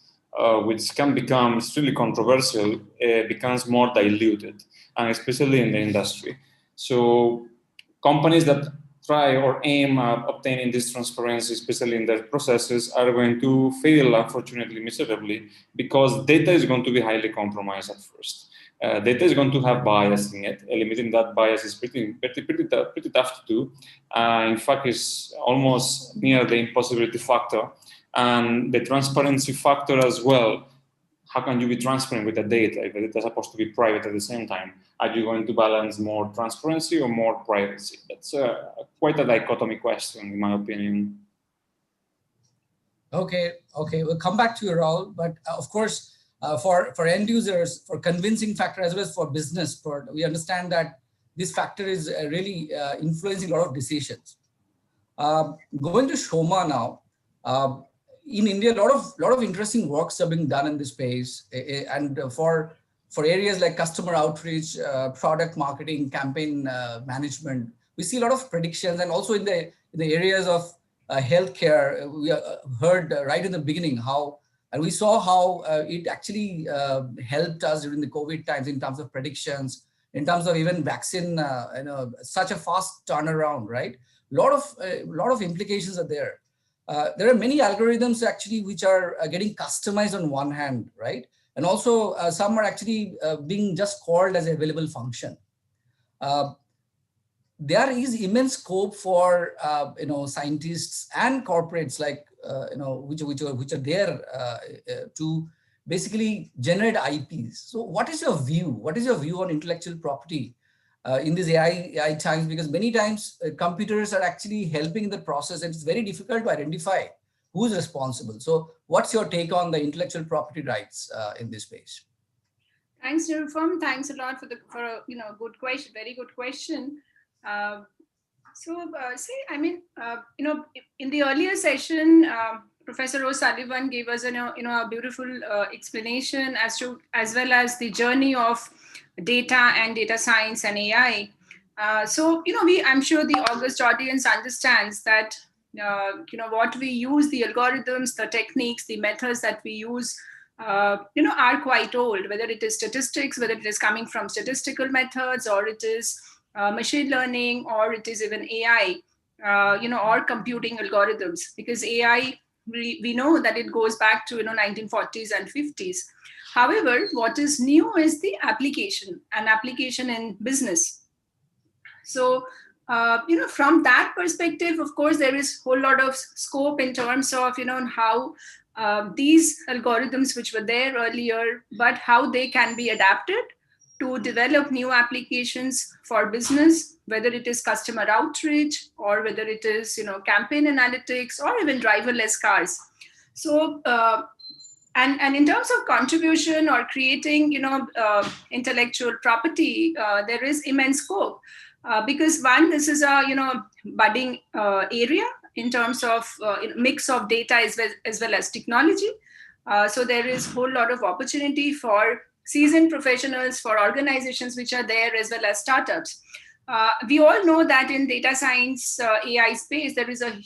which can become extremely controversial, becomes more diluted, and especially in the industry. So companies that try or aim at obtaining this transparency, especially in their processes, are going to fail, unfortunately, miserably, because data is going to be highly compromised at first. Data is going to have bias in it. Eliminating that bias is pretty tough to do. In fact, it's almost near the impossibility factor. And the transparency factor as well. How can you be transparent with the data if the data is supposed to be private at the same time? Are you going to balance more transparency or more privacy? That's quite a dichotomy question, in my opinion. Okay, we'll come back to you, Rahul. But of course, for end users, for convincing factor as well as for business, we understand that this factor is really influencing a lot of decisions. Going to Shoma now. In India, a lot of interesting works are being done in this space, and for areas like customer outreach, product marketing, campaign management, we see a lot of predictions, and also in the areas of healthcare, we heard right in the beginning how And we saw how it actually helped us during the COVID times in terms of predictions, in terms of even vaccine, such a fast turnaround, right? A lot of implications are there. There are many algorithms actually which are getting customized on one hand, right? And also some are actually being just called as available function. There is immense scope for scientists and corporates like which are there to basically generate IPs. So what is your view? What is your view on intellectual property in these AI times? Because many times computers are actually helping in the process, and it's very difficult to identify who's responsible. So what's your take on the intellectual property rights in this space? Thanks, Nirupam. Thanks a lot for a good question, very good question. In the earlier session, Professor O'Sullivan gave us a beautiful explanation as well as the journey of data and data science and AI. I'm sure the august audience understands that what we use, the algorithms, the techniques, the methods that we use, are quite old. Whether it is statistics, whether it is coming from statistical methods, or it is machine learning, or it is even AI, or computing algorithms. Because AI, we know that it goes back to 1940s and 50s. However, what is new is the application, an application in business. So, from that perspective, of course, there is a whole lot of scope in terms of how these algorithms which were there earlier, but how they can be adapted to develop new applications for business, whether it is customer outreach or whether it is campaign analytics or even driverless cars. So and in terms of contribution or creating intellectual property, there is immense scope because one, this is a budding area in terms of mix of data as well as technology. So there is a whole lot of opportunity for seasoned professionals, for organizations which are there, as well as startups. We all know that in data science, AI space, there is a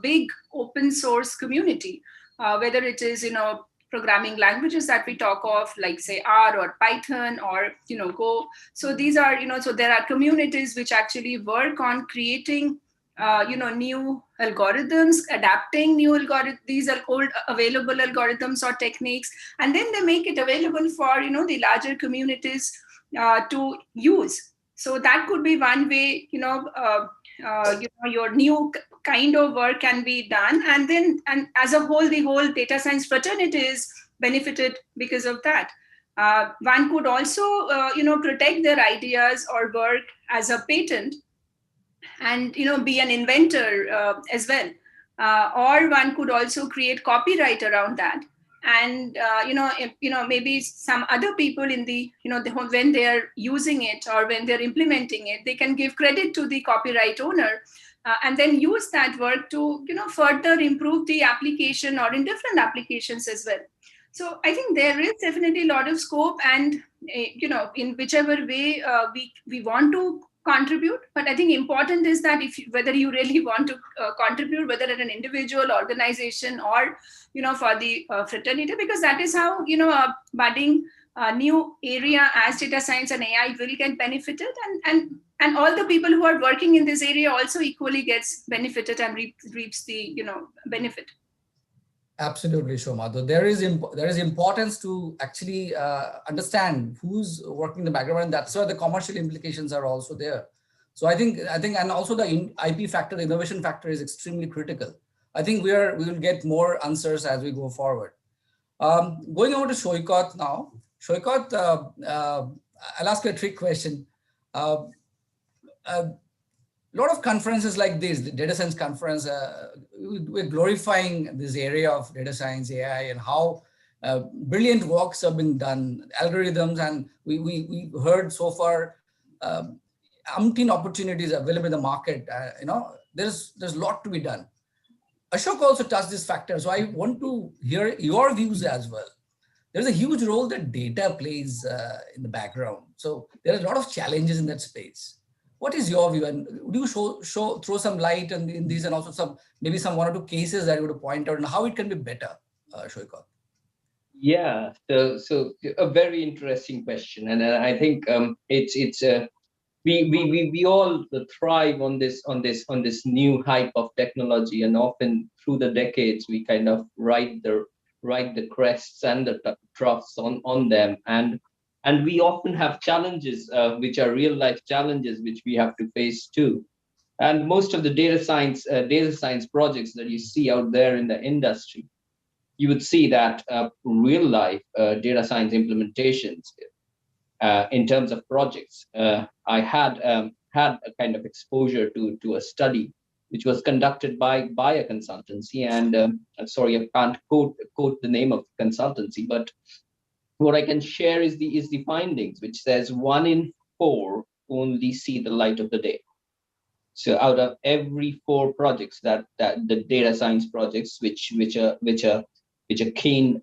big open source community, whether it is programming languages that we talk of, like say R or Python or Go. So these are so there are communities which actually work on creating new algorithms, adapting new algorithms. These are old available algorithms or techniques, and then they make it available for the larger communities to use. So that could be one way your new kind of work can be done, and as a whole, the whole data science fraternity is benefited because of that. One could also protect their ideas or work as a patent, and be an inventor as well, or one could also create copyright around that, and maybe some other people in the when they are using it or when they're implementing it, they can give credit to the copyright owner and then use that work to further improve the application or in different applications as well. So I think there is definitely a lot of scope, and in whichever way we want to contribute. But I think important is that whether you really want to contribute, whether at an individual, organization, or for the fraternity, because that is how a budding new area as data science and AI will get benefited, and all the people who are working in this area also equally gets benefited and reaps the benefit. Absolutely, Shoma. So there is importance to actually understand who's working in the background, and that's why the commercial implications are also there. So I think, and also the IP factor, the innovation factor is extremely critical. I think we will get more answers as we go forward. Going over to Shoykot now. Shoykot, I'll ask you a trick question. A lot of conferences like this, the data science conference, we're glorifying this area of data science, AI, and how brilliant works have been done, algorithms, and we heard so far umpteen opportunities available in the market. There's a lot to be done. Ashok also touched this factor, so I want to hear your views as well. There's a huge role that data plays in the background. So there are a lot of challenges in that space. What is your view, and would you throw some light on in these, and also maybe some one or two cases that you would point out and how it can be better, Shoykot? Yeah, so a very interesting question, and I think it's we all thrive on this new hype of technology, and often through the decades we kind of ride the crests and the troughs on them, and we often have challenges which are real life challenges which we have to face too. And most of the data science projects that you see out there in the industry, you would see that real life data science implementations in terms of projects. I had a kind of exposure to a study which was conducted by a consultancy, and I'm sorry, I can't quote the name of the consultancy, but what I can share is the findings, which says 1 in 4 only see the light of the day. So out of every 4 projects that the data science projects, which a keen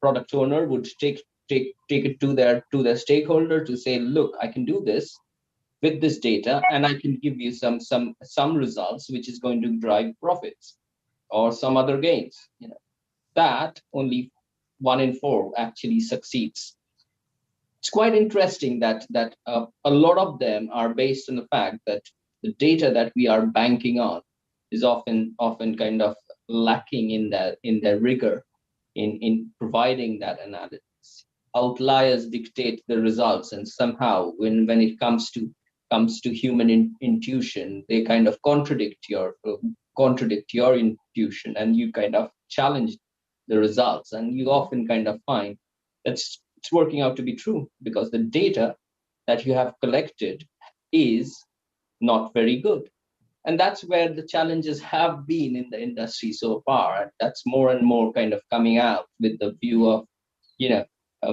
product owner would take it to their stakeholder to say, look, I can do this with this data, and I can give you some results which is going to drive profits or some other gains. That only 1 in 4 actually succeeds. It's quite interesting that a lot of them are based on the fact that the data that we are banking on is often kind of lacking in their rigor in providing that analysis. Outliers dictate the results, and somehow when it comes to human intuition, they kind of contradict your intuition, and you kind of challenge the results, and you often kind of find that's it's working out to be true because the data that you have collected is not very good. And that's where the challenges have been in the industry so far. That's more and more kind of coming out with the view of,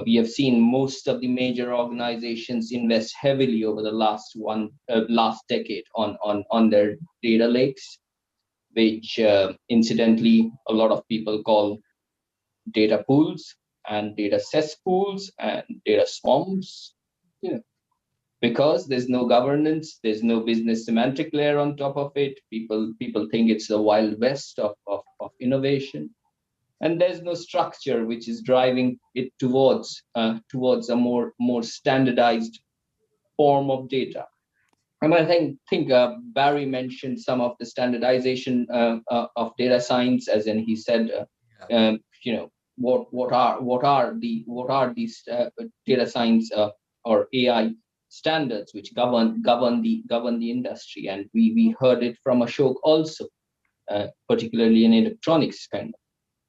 we have seen most of the major organizations invest heavily over the last decade on their data lakes, which incidentally a lot of people call data pools and data cesspools and data swamps, because there's no governance, there's no business semantic layer on top of it. People think it's the wild west of innovation, and there's no structure which is driving it towards a more standardized form of data. And I think Barry mentioned some of the standardization of data science, as in he said, what are these data science or AI standards which govern the industry, and we heard it from Ashok also, particularly in electronics kind of,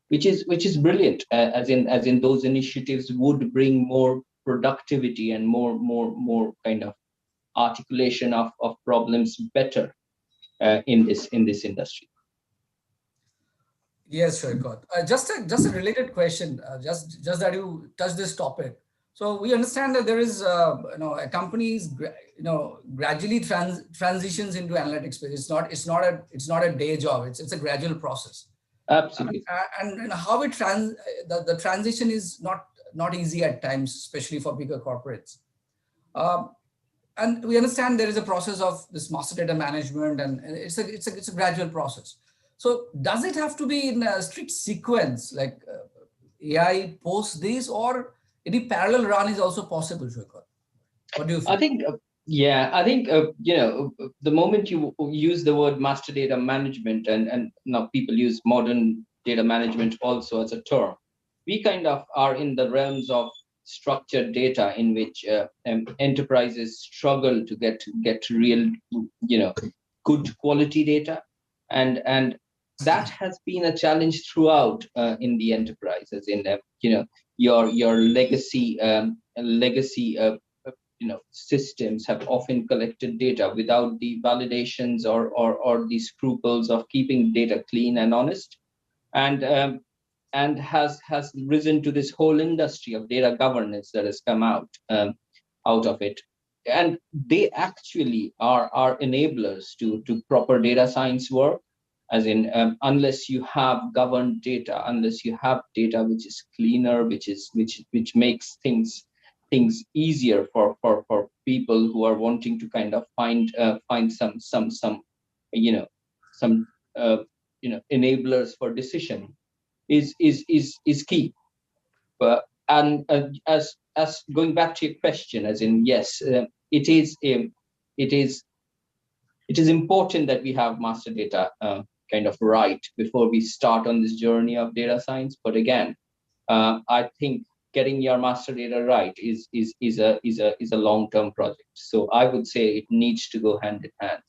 which is brilliant, as in those initiatives would bring more productivity and more kind of articulation of problems better in this industry. Yes, Shoykot. Just a related question, just that you touched this topic. So we understand that there is, companies, gradually transitions into analytics space. It's not a day job. It's a gradual process. Absolutely. And how the transition is not easy at times, especially for bigger corporates. And we understand there is a process of this master data management, and it's a gradual process. So does it have to be in a strict sequence, like AI post this, or any parallel run is also possible, Shoykot? What do you think? I think, the moment you use the word master data management, and now people use modern data management also as a term, we kind of are in the realms of structured data in which enterprises struggle to get real, good quality data. And that has been a challenge throughout in the enterprise, as in, your legacy systems have often collected data without the validations or the scruples of keeping data clean and honest, and has risen to this whole industry of data governance that has come out of it. And they actually are enablers to proper data science work, as in, unless you have governed data, unless you have data which is cleaner, which makes things easier for people who are wanting to kind of find some enablers for decision. is key. And as going back to your question, as in, yes, it is important that we have master data kind of right before we start on this journey of data science. But again, I think getting your master data right is a long-term project. So I would say it needs to go hand in hand.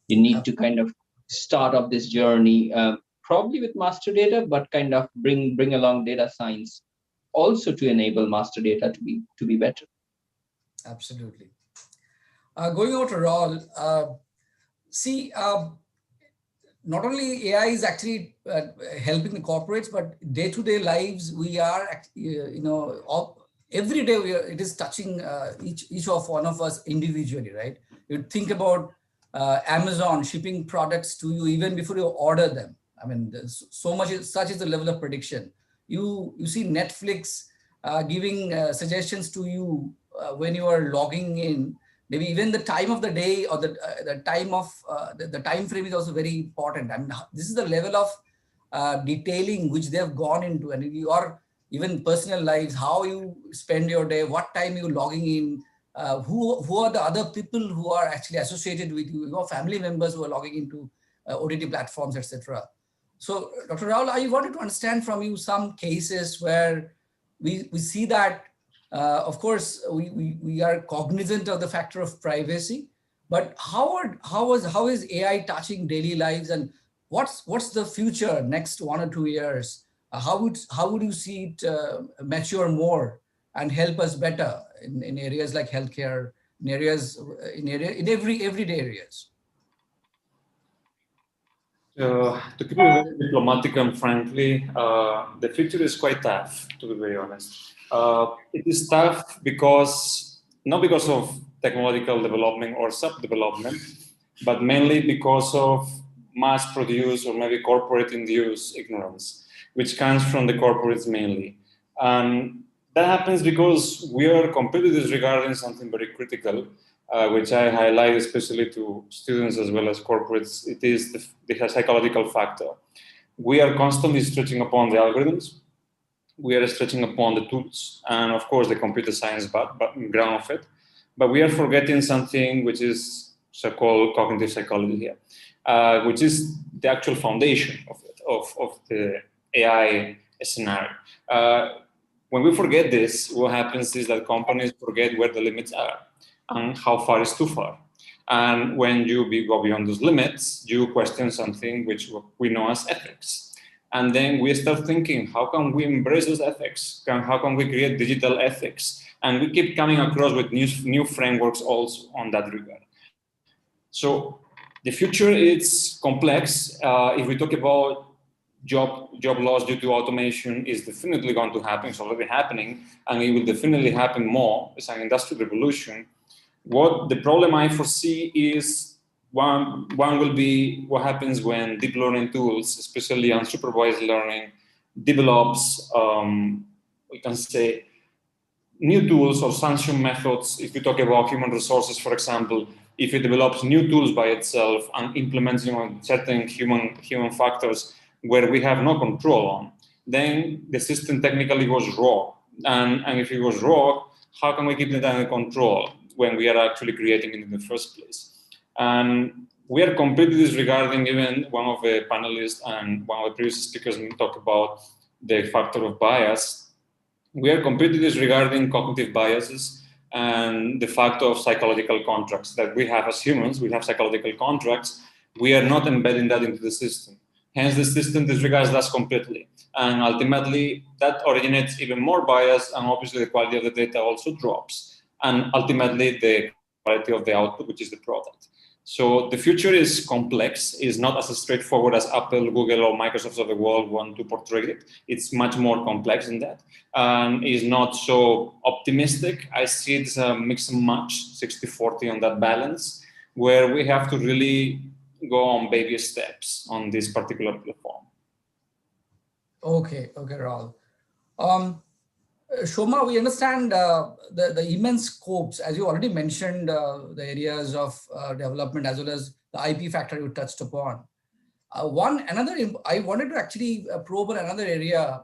You need to kind of start up this journey, probably with master data, but kind of bring along data science also to enable master data to be better. Absolutely. Going over to Raul, see, not only AI is actually helping the corporates, but day-to-day lives, we are, every day it is touching each of one of us individually, right? You think about Amazon shipping products to you even before you order them. I mean, such is the level of prediction. You see Netflix giving suggestions to you when you are logging in. Maybe even the time of the day or the time of the time frame is also very important. I mean, this is the level of detailing which they have gone into, and your even personal lives, how you spend your day, what time you're logging in, who are the other people who are actually associated with you, your family members who are logging into OTT platforms, etc. So, Dr. Raul, I wanted to understand from you some cases where we see that. Of course, we are cognizant of the factor of privacy, but how is AI touching daily lives, and what's the future next 1 or 2 years? How would you see it mature more and help us better in areas like healthcare, in everyday areas? To keep it very diplomatic and frankly, the future is quite tough, to be very honest. It is tough not because of technological development or sub-development, but mainly because of mass-produced or maybe corporate-induced ignorance, which comes from the corporates mainly. And that happens because we are completely disregarding something very critical, which I highlight especially to students as well as corporates. It is the psychological factor. We are constantly stretching upon the algorithms. We are stretching upon the tools and, of course, the computer science background of it. But we are forgetting something which is so-called cognitive psychology here, which is the actual foundation of the AI scenario. When we forget this, what happens is that companies forget where the limits are and how far is too far. And when you go beyond those limits, you question something which we know as ethics. And then we start thinking, how can we embrace those ethics? How can we create digital ethics? And we keep coming across with new frameworks also on that regard. So the future is complex. If we talk about job loss due to automation, is definitely going to happen. It's already happening, and it will definitely happen more. It's an industrial revolution. What the problem I foresee is one will be what happens when deep learning tools, especially unsupervised learning, develops, we can say, new tools or sanction methods. If we talk about human resources, for example, if it develops new tools by itself and implements certain human factors where we have no control on, then the system technically goes wrong. And if it goes wrong, how can we keep it under control when we are actually creating it in the first place? And we are completely disregarding, even one of the panelists and one of the previous speakers talked about the factor of bias. We are completely disregarding cognitive biases and the factor of psychological contracts that we have as humans. We have psychological contracts. We are not embedding that into the system. Hence, the system disregards us completely. And ultimately, that originates even more bias, and obviously the quality of the data also drops. And ultimately, the quality of the output, which is the product. So the future is complex, is not as straightforward as Apple, Google, or Microsoft of the world want to portray it. It's much more complex than that, and is not so optimistic. I see it's a mix and match, 60-40 on that balance, where we have to really go on baby steps on this particular platform. Okay, Raul. Shoma, we understand the immense scopes, as you already mentioned, the areas of development as well as the IP factor you touched upon. I wanted to actually probe on another area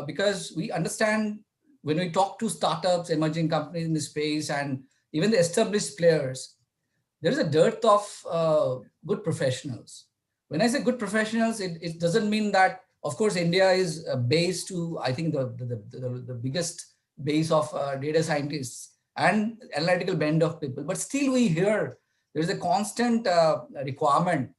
because we understand when we talk to startups, emerging companies in the space, and even the established players, there is a dearth of good professionals. When I say good professionals, it doesn't mean that, of course, India is a base to, I think, the biggest base of data scientists and analytical band of people. But still we hear there is a constant requirement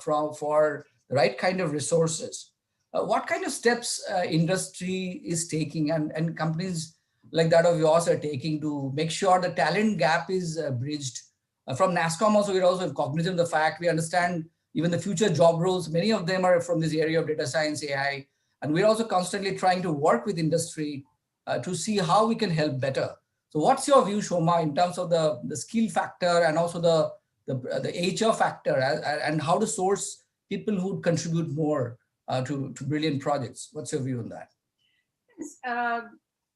for the right kind of resources. What kind of steps industry is taking and companies like that of yours are taking to make sure the talent gap is bridged? From NASSCOM also, we're also cognizant of the fact we understand even the future job roles, many of them are from this area of data science, AI. And we're also constantly trying to work with industry to see how we can help better. So what's your view, Shoma, in terms of the skill factor and also the HR factor and how to source people who contribute more to brilliant projects? What's your view on that?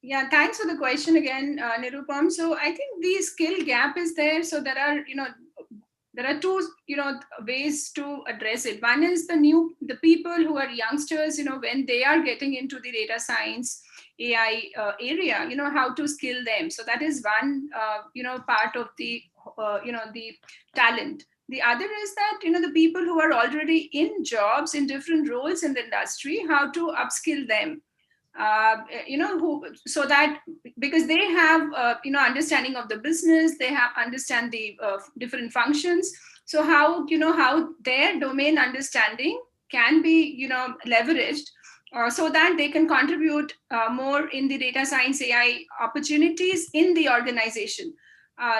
Yeah, thanks for the question again, Nirupam. So I think the skill gap is there. So there are two, ways to address it. One is the people who are youngsters, when they are getting into the data science, AI area, how to skill them. So that is one, part of the, the talent. The other is that, the people who are already in jobs in different roles in the industry, how to upskill them. So that because they have understanding of the business, they understand the different functions. So how their domain understanding can be leveraged so that they can contribute more in the data science AI opportunities in the organization.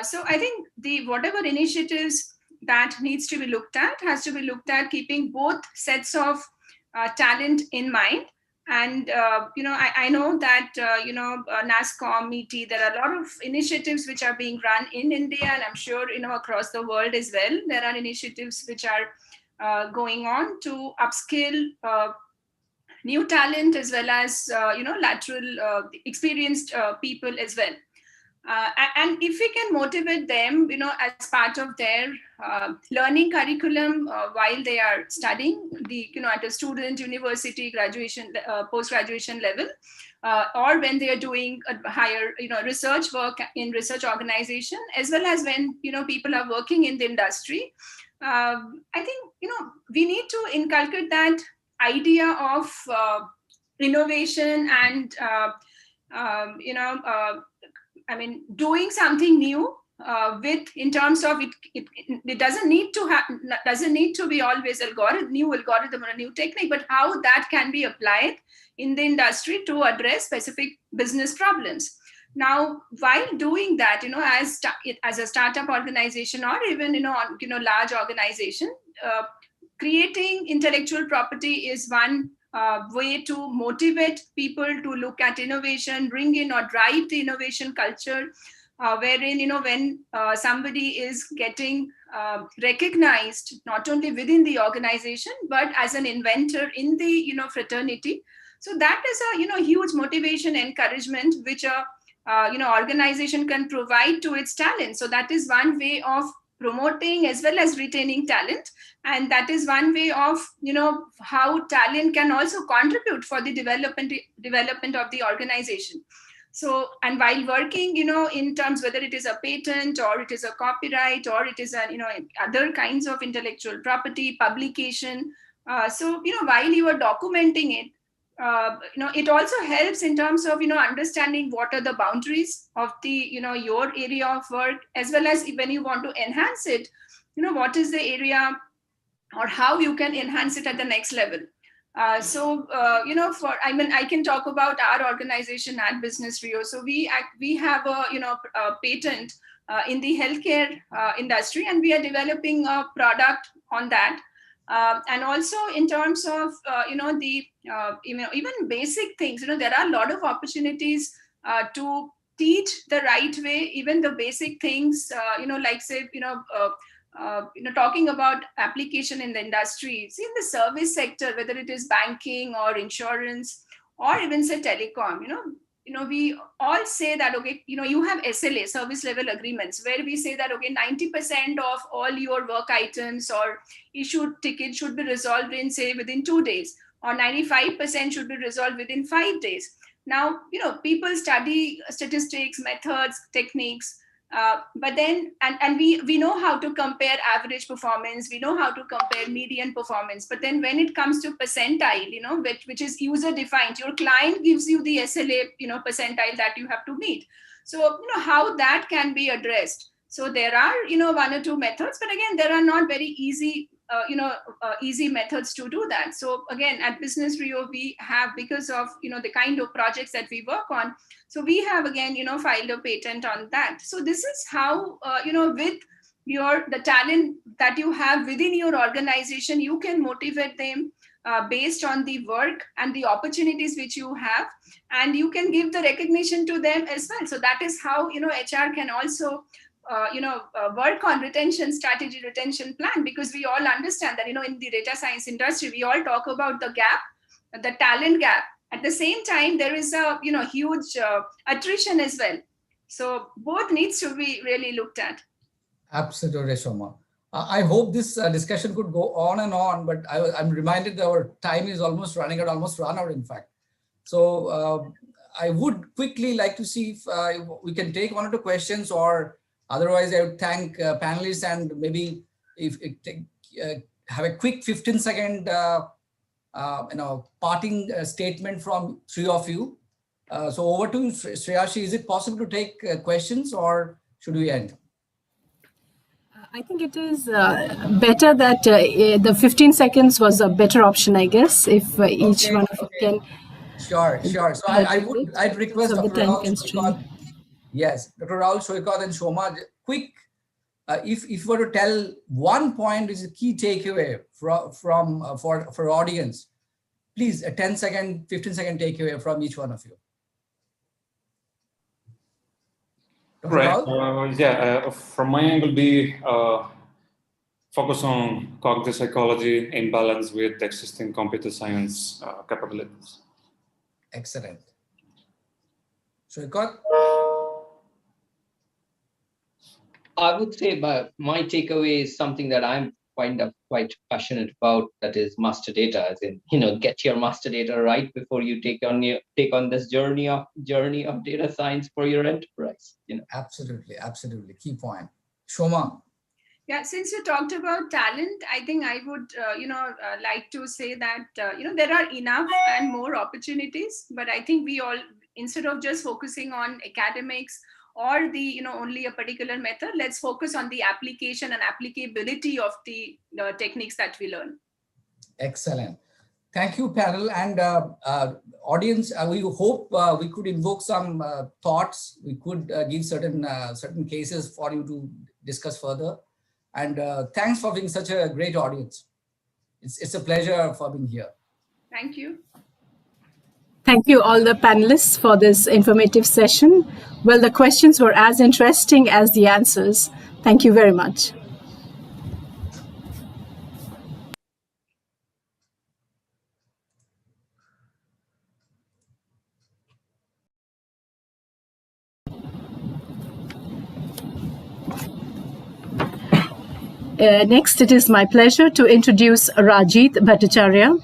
So I think whatever initiatives that needs to be looked at has to be looked at keeping both sets of talent in mind. And, I know that, NASSCOM, METI, there are a lot of initiatives which are being run in India, and I'm sure, across the world as well. There are initiatives which are going on to upskill new talent as well as, lateral experienced people as well. And if we can motivate them, as part of their learning curriculum while they are studying at a student, university, graduation, post-graduation level, or when they are doing a higher, research work in research organization, as well as when, people are working in the industry, I think, we need to inculcate that idea of innovation and, doing something new in terms of it doesn't need to be always new algorithm or a new technique, but how that can be applied in the industry to address specific business problems. Now, while doing that, as a startup organization or even large organization, creating intellectual property is one way to motivate people to look at innovation, bring in or drive the innovation culture, wherein, when somebody is getting recognized, not only within the organization, but as an inventor in the, fraternity. So that is a, huge motivation, encouragement, which a, organization can provide to its talent. So that is one way of promoting as well as retaining talent. And that is one way of, how talent can also contribute for the development of the organization. So, and while working, in terms, whether it is a patent or it is a copyright or it is a, other kinds of intellectual property, publication. So, while you are documenting it, it also helps in terms of, understanding what are the boundaries of the, your area of work, as well as when you want to enhance it, what is the area or how you can enhance it at the next level. I can talk about our organization at Business Rio. So we have a, a patent in the healthcare industry, and we are developing a product on that. And also in terms of, even basic things, there are a lot of opportunities to teach the right way, even the basic things, like say, talking about application in the industry, see in the service sector, whether it is banking or insurance or even say telecom, we all say that, okay, you have SLA, service level agreements, where we say that, okay, 90% of all your work items or issued tickets should be resolved in, say, within 2 days, or 95% should be resolved within 5 days. Now, people study statistics, methods, techniques, but then, and we know how to compare average performance, we know how to compare median performance, but then when it comes to percentile, which is user defined, your client gives you the SLA, percentile that you have to meet. So, how that can be addressed. So there are, 1 or 2 methods, but again, there are not very easy, easy methods to do that. So again, at Business Rio, we have, because of, the kind of projects that we work on, so we have again, filed a patent on that. So this is how, with the talent that you have within your organization, you can motivate them based on the work and the opportunities which you have, and you can give the recognition to them as well. So that is how, HR can also work on retention strategy, retention plan, because we all understand that, in the data science industry, we all talk about the gap, the talent gap. At the same time, there is a, huge attrition as well. So both needs to be really looked at. Absolutely, Shoma. I hope this discussion could go on and on, but I'm reminded that our time is almost running out, almost run out, in fact. So I would quickly like to see if we can take 1 or 2 questions, or otherwise I would thank panelists, and maybe if have a quick 15-second parting statement from 3 of you. So over to you, Shreyashi. Is it possible to take questions, or should we end? I think it is better that the 15 seconds was a better option, I guess, if each one of you can. Sure. So I'd request Dr. Rahul Shoykot. Yes, Dr. Rahul Shoykot and Shoma, quick, if you were to tell 1 point is a key takeaway for audience, please, a 10-second, 15-second takeaway from each one of you. Dr. Right. From my angle, be focus on cognitive psychology in balance with existing computer science capabilities. Excellent. Shoykot? I would say my takeaway is something that I'm quite passionate about, that is master data, as in, get your master data right before you take on this journey of data science for your enterprise. Absolutely. Key point. Shoma? Yeah, since you talked about talent, I think I would, like to say that, there are enough and more opportunities, but I think we all, instead of just focusing on academics or the, only a particular method, let's focus on the application and applicability of the techniques that we learn. Excellent. Thank you, panel and audience. We hope we could invoke some thoughts. We could give certain cases for you to discuss further. And thanks for being such a great audience. It's a pleasure for being here. Thank you. Thank you all the panelists for this informative session. Well, the questions were as interesting as the answers. Thank you very much. Next, it is my pleasure to introduce Rajit Bhattacharya.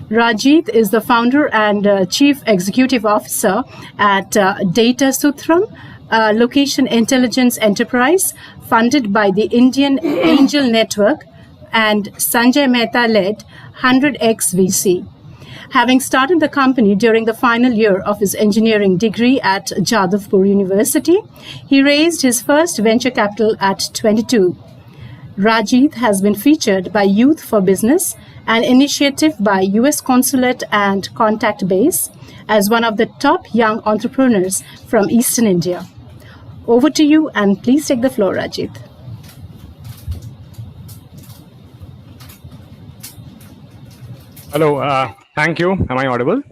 Rajit is the founder and Chief Executive Officer at Data Sutram, a location intelligence enterprise funded by the Indian Angel Network and Sanjay Mehta-led 100X VC. Having started the company during the final year of his engineering degree at Jadavpur University, he raised his first venture capital at 22. Rajit has been featured by Youth for Business, an initiative by US Consulate and Contact Base, as one of the top young entrepreneurs from Eastern India. Over to you, and please take the floor, Rajit. Hello, thank you. Am I audible?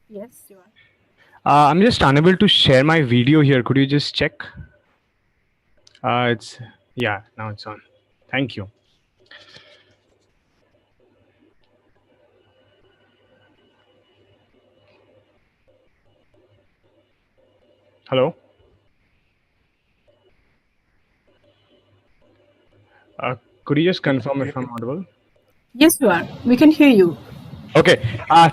Yes, you are. I'm just unable to share my video here. Could you just check? Now it's on. Thank you. Hello? Could you just confirm if I'm audible? Yes, you are. We can hear you. Okay.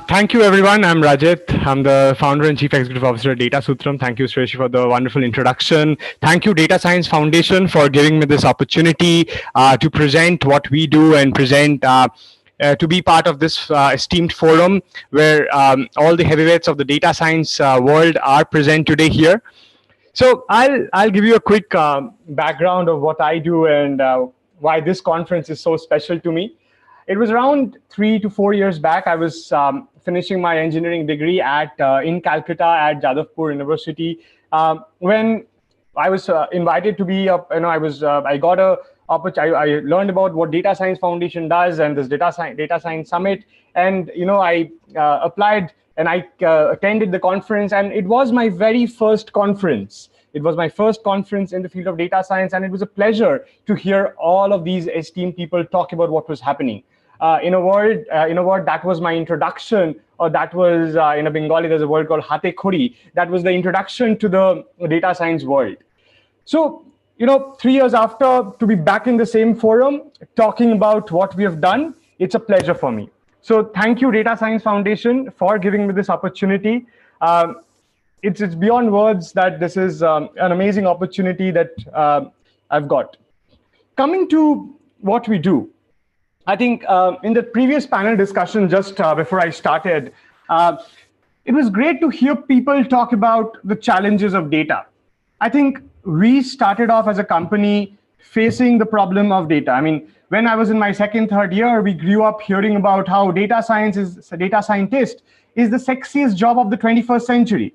Thank you, everyone. I'm Rajit. I'm the founder and chief executive officer at Data Sutram. Thank you, Sreshi, for the wonderful introduction. Thank you, Data Science Foundation, for giving me this opportunity to present what we do and present to be part of this esteemed forum where all the heavyweights of the data science world are present today here. So I'll give you a quick background of what I do and why this conference is so special to me. It was around 3 to 4 years back. I was finishing my engineering degree in Calcutta at Jadavpur University when I was invited to be I got a opportunity. I learned about what Data Science Foundation does and this Data Science Summit, and I applied and I attended the conference, and it was my very first conference. It was my first conference in the field of data science, and it was a pleasure to hear all of these esteemed people talk about what was happening. In a word, that was my introduction, or that was, in a Bengali, there's a word called Hate Khori. That was the introduction to the data science world. So, 3 years after, to be back in the same forum, talking about what we have done, it's a pleasure for me. So thank you, Data Science Foundation, for giving me this opportunity. It's beyond words that this is an amazing opportunity that I've got. Coming to what we do, I think in the previous panel discussion, just before I started, it was great to hear people talk about the challenges of data. I think we started off as a company facing the problem of data. I mean, when I was in my second, third year, we grew up hearing about how data scientist is the sexiest job of the 21st century.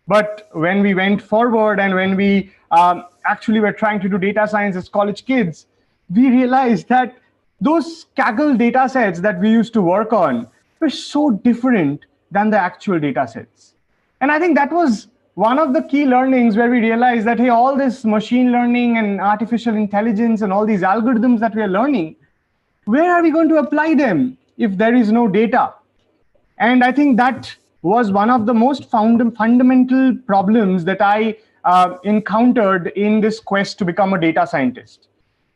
But when we went forward and when we actually were trying to do data science as college kids, we realized that those Kaggle data sets that we used to work on were so different than the actual data sets. And I think that was one of the key learnings where we realized that, hey, all this machine learning and artificial intelligence and all these algorithms that we are learning, where are we going to apply them if there is no data? And I think that was one of the most fundamental problems that I encountered in this quest to become a data scientist.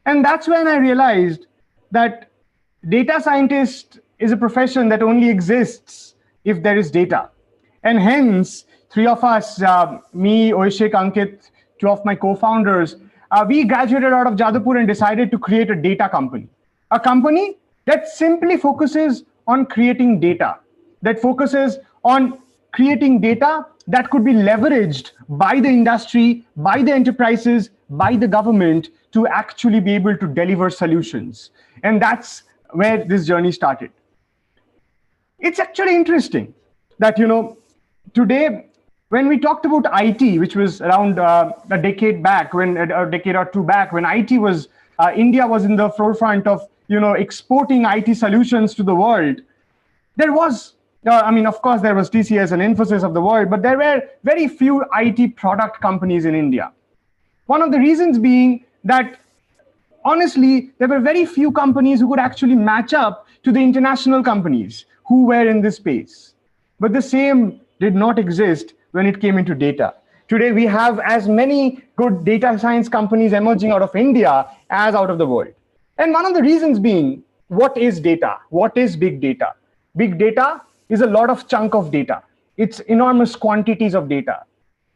And that's when I realized that data scientist is a profession that only exists if there is data. And hence, three of us, me, Oishik, Ankit, two of my co-founders, we graduated out of Jadavpur and decided to create a data company. A company that simply focuses on creating data, that focuses on creating data that could be leveraged by the industry, by the enterprises, by the government to actually be able to deliver solutions. And that's where this journey started. It's actually interesting that, today, when we talked about IT, which was around a decade back, a decade or two back, when IT was, India was in the forefront of, exporting IT solutions to the world, there was, of course, there was TCS and Infosys of the world, but there were very few IT product companies in India. One of the reasons being that, honestly, there were very few companies who could actually match up to the international companies who were in this space. But the same did not exist when it came into data. Today, we have as many good data science companies emerging out of India as out of the world. And one of the reasons being, what is data? What is big data? Big data is a lot of chunk of data. It's enormous quantities of data.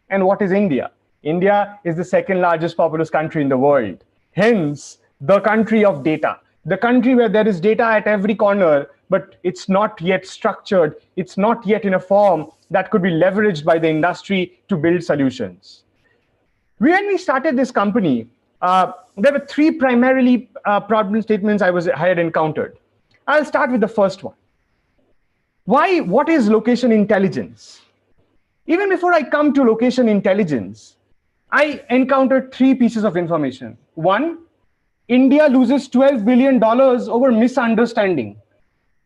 And what is India? India is the second largest populous country in the world. Hence, the country of data. The country where there is data at every corner, but it's not yet structured. It's not yet in a form that could be leveraged by the industry to build solutions. When we started this company, there were three primarily problem statements I had encountered. I'll start with the first one. What is location intelligence? Even before I come to location intelligence, I encountered three pieces of information. One, India loses $12 billion over misunderstanding.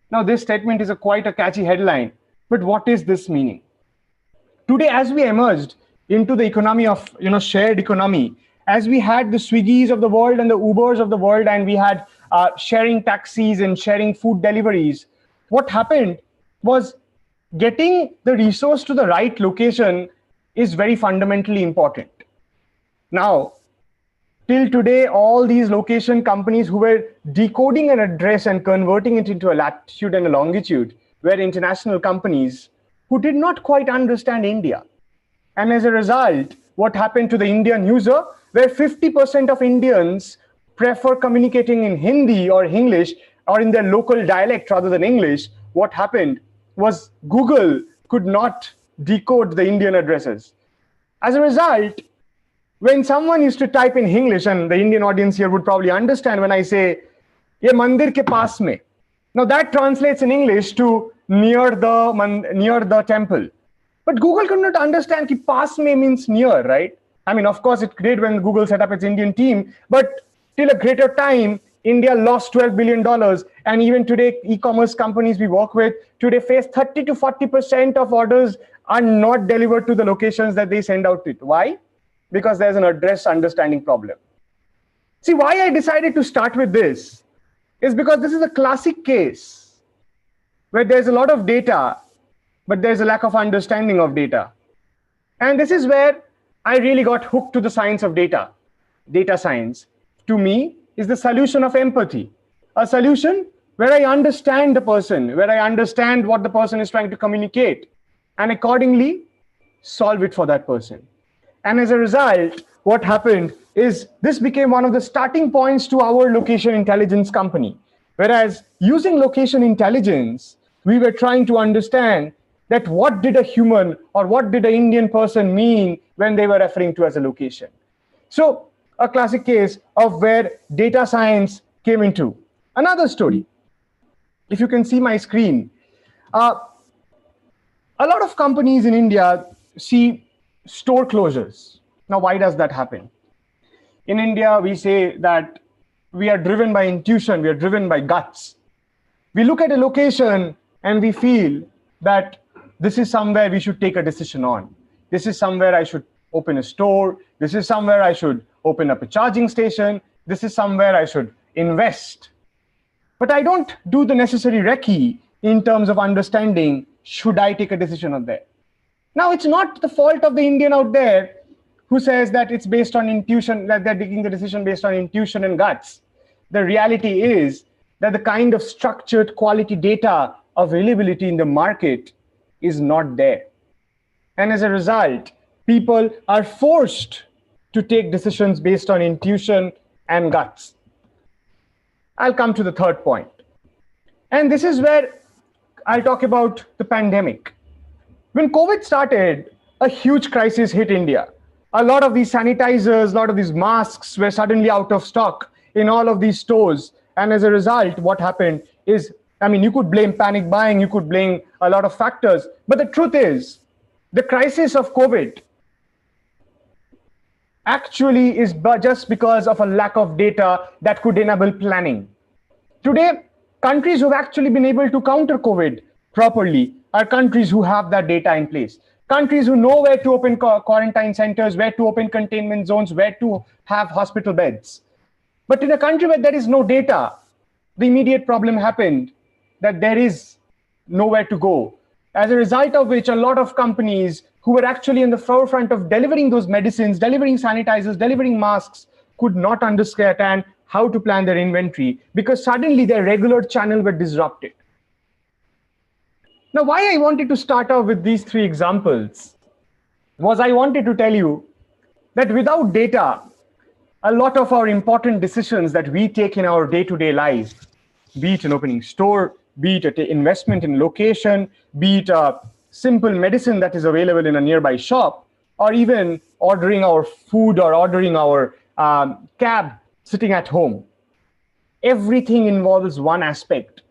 Now, this statement is quite a catchy headline, but what is this meaning? Today, as we emerged into the economy of shared economy, as we had the Swiggies of the world and the Ubers of the world, and we had sharing taxis and sharing food deliveries, what happened was getting the resource to the right location is very fundamentally important. Now, till today, all these location companies who were decoding an address and converting it into a latitude and a longitude were international companies who did not quite understand India. And as a result, what happened to the Indian user, where 50% of Indians prefer communicating in Hindi or English or in their local dialect rather than English, what happened was Google could not decode the Indian addresses. As a result, when someone used to type in English, and the Indian audience here would probably understand when I say, "Ye mandir ke paas mein." Now that translates in English to near the temple. But Google could not understand that paas mein means near, right? I mean, of course, it did when Google set up its Indian team, but till a greater time, India lost $12 billion. And even today, e-commerce companies we work with today face 30 to 40% of orders are not delivered to the locations that they send out to. Why? Because there's an address understanding problem. See, why I decided to start with this is because this is a classic case where there's a lot of data, but there's a lack of understanding of data. And this is where I really got hooked to the science of data. Data science, to me, is the solution of empathy. A solution where I understand the person, where I understand what the person is trying to communicate, and accordingly solve it for that person. And as a result, what happened is this became one of the starting points to our location intelligence company. Whereas using location intelligence, we were trying to understand that what did a human or what did an Indian person mean when they were referring to as a location. So a classic case of where data science came into. Another story, if you can see my screen, a lot of companies in India see store closures. Now, why does that happen? In India, we say that we are driven by intuition, we are driven by guts. We look at a location and we feel that this is somewhere we should take a decision on. This is somewhere I should open a store. This is somewhere I should open up a charging station. This is somewhere I should invest. But I don't do the necessary recce in terms of understanding, should I take a decision on there? Now, it's not the fault of the Indian out there who says that it's based on intuition, that they're taking the decision based on intuition and guts. The reality is that the kind of structured quality data availability in the market is not there. And as a result, people are forced to take decisions based on intuition and guts. I'll come to the third point. And this is where I'll talk about the pandemic. When COVID started, a huge crisis hit India. A lot of these sanitizers, a lot of these masks were suddenly out of stock in all of these stores. And as a result, what happened is, I mean, you could blame panic buying, you could blame a lot of factors. But the truth is, the crisis of COVID actually is just because of a lack of data that could enable planning. Today, countries who have actually been able to counter COVID properly are countries who have that data in place. Countries who know where to open quarantine centers, where to open containment zones, where to have hospital beds. But in a country where there is no data, the immediate problem happened that there is nowhere to go. As a result of which, a lot of companies who were actually in the forefront of delivering those medicines, delivering sanitizers, delivering masks, could not understand how to plan their inventory because suddenly their regular channel were disrupted. Now, why I wanted to start off with these three examples was I wanted to tell you that without data, a lot of our important decisions that we take in our day-to-day life, be it an opening store, be it an investment in location, be it a simple medicine that is available in a nearby shop, or even ordering our food or ordering our cab sitting at home. Everything involves one aspect,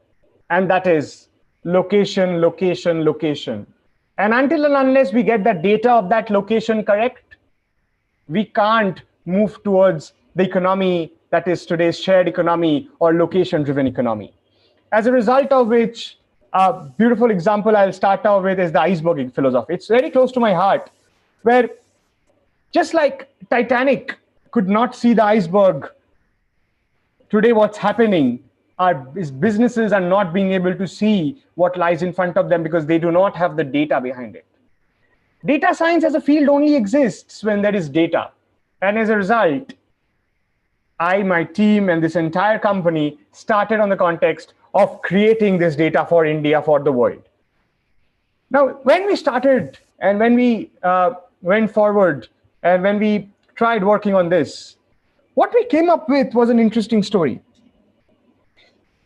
and that is location, location, location. And until and unless we get the data of that location correct, we can't move towards the economy that is today's shared economy or location-driven economy. As a result of which, a beautiful example I'll start off with is the iceberg philosophy. It's very close to my heart, where just like Titanic could not see the iceberg, today what's happening is businesses are not being able to see what lies in front of them because they do not have the data behind it. data science as a field only exists when there is data. And as a result, I, my team, and this entire company started on the context of creating this data for India, for the world. Now, when we started and when we went forward and when we tried working on this, what we came up with was an interesting story.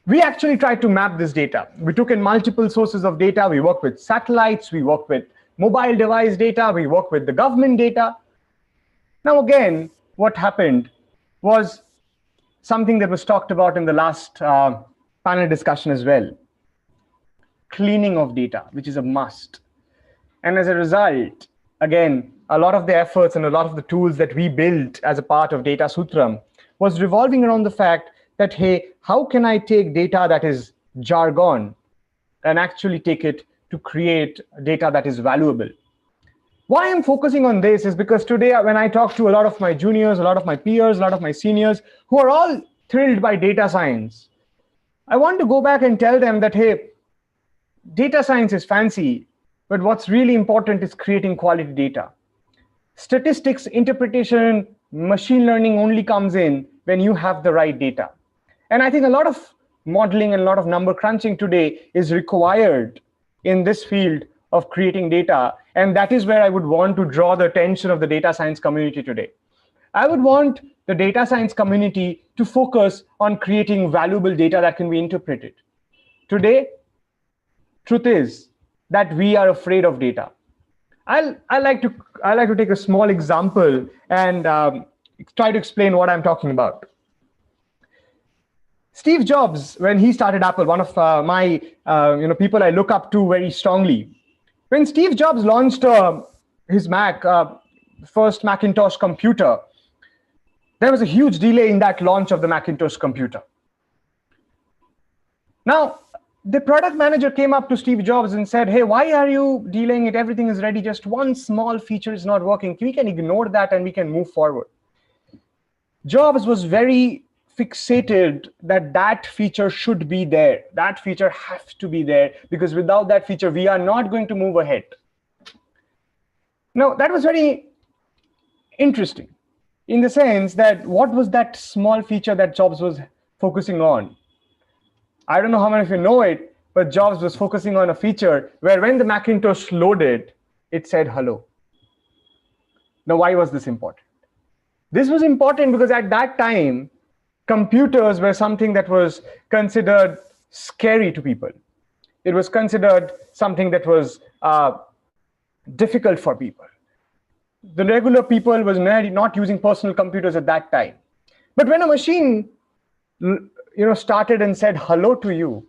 We actually tried to map this data. We took in multiple sources of data. We worked with satellites. We worked with mobile device data. We worked with the government data. Now, again, what happened was something that was talked about in the last panel discussion as well. Cleaning of data, which is a must. And as a result, again, a lot of the efforts and a lot of the tools that we built as a part of Data Sutram was revolving around the fact that, hey, how can I take data that is jargon and actually take it to create data that is valuable? Why I'm focusing on this is because today, when I talk to a lot of my juniors, a lot of my peers, a lot of my seniors, who are all thrilled by data science, I want to go back and tell them that, hey, data science is fancy, but what's really important is creating quality data. Statistics, interpretation, machine learning only comes in when you have the right data. And I think a lot of modeling and a lot of number crunching today is required in this field of creating data. And that is where I would want to draw the attention of the data science community today. I would want the data science community to focus on creating valuable data that can be interpreted. Today, truth is that we are afraid of data. I like to take a small example and try to explain what I'm talking about. Steve Jobs, when he started Apple, one of my people I look up to very strongly. When Steve Jobs launched his Mac, first Macintosh computer, there was a huge delay in that launch of the Macintosh computer. Now, the product manager came up to Steve Jobs and said, hey, why are you delaying it? Everything is ready. Just one small feature is not working. We can ignore that and we can move forward. Jobs was very fixated that that feature should be there. That feature has to be there because without that feature, we are not going to move ahead. Now, that was very interesting in the sense that what was that small feature that Jobs was focusing on? I don't know how many of you know it, but Jobs was focusing on a feature where when the Macintosh loaded, it said hello. Now, why was this important? This was important because at that time, computers were something that was considered scary to people. It was considered something that was difficult for people. The regular people was not using personal computers at that time. But when a machine started and said hello to you,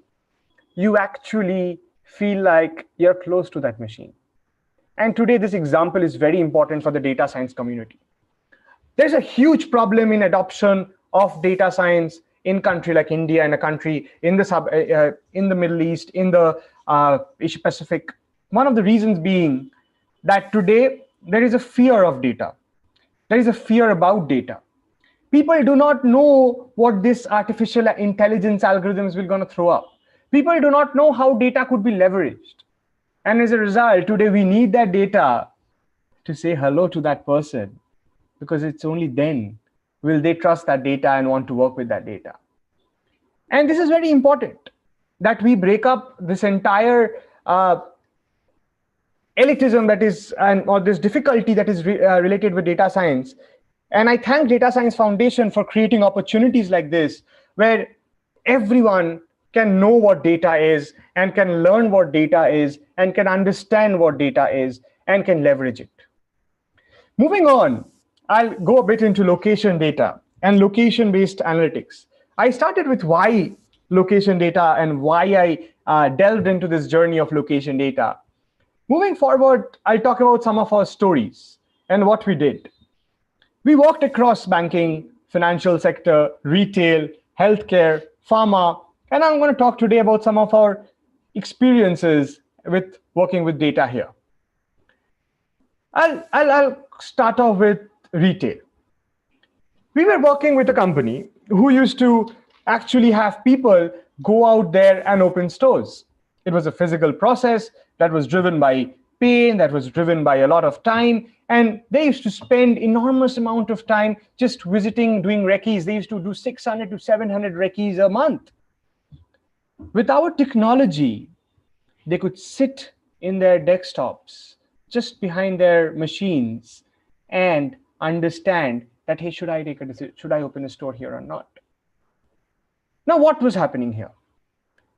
you actually feel like you're close to that machine. And today, this example is very important for the data science community. There's a huge problem in adoption of data science in a country like India, in a country in the Middle East, in the Asia Pacific. One of the reasons being that today there is a fear of data. There is a fear about data. People do not know what this artificial intelligence algorithms will going to throw up. People do not know how data could be leveraged. And as a result, today we need that data to say hello to that person, because it's only then will they trust that data and want to work with that data. And this is very important, that we break up this entire elitism that is, or this difficulty that is related with data science. And I thank Data Science Foundation for creating opportunities like this, where everyone can know what data is and can learn what data is and can understand what data is and can leverage it. Moving on, I'll go a bit into location data and location-based analytics. I started with why location data and why I delved into this journey of location data. Moving forward, I'll talk about some of our stories and what we did. We worked across banking, financial sector, retail, healthcare, pharma, and I'm going to talk today about some of our experiences with working with data here. I'll start off with retail. We were working with a company who used to actually have people go out there and open stores. It was a physical process that was driven by pain, that was driven by a lot of time. And they used to spend enormous amount of time just visiting, doing recce's. They used to do 600 to 700 recce's a month. With our technology, they could sit in their desktops, just behind their machines, and understand that, hey, should I take a decision? Should I open a store here or not? Now, what was happening here?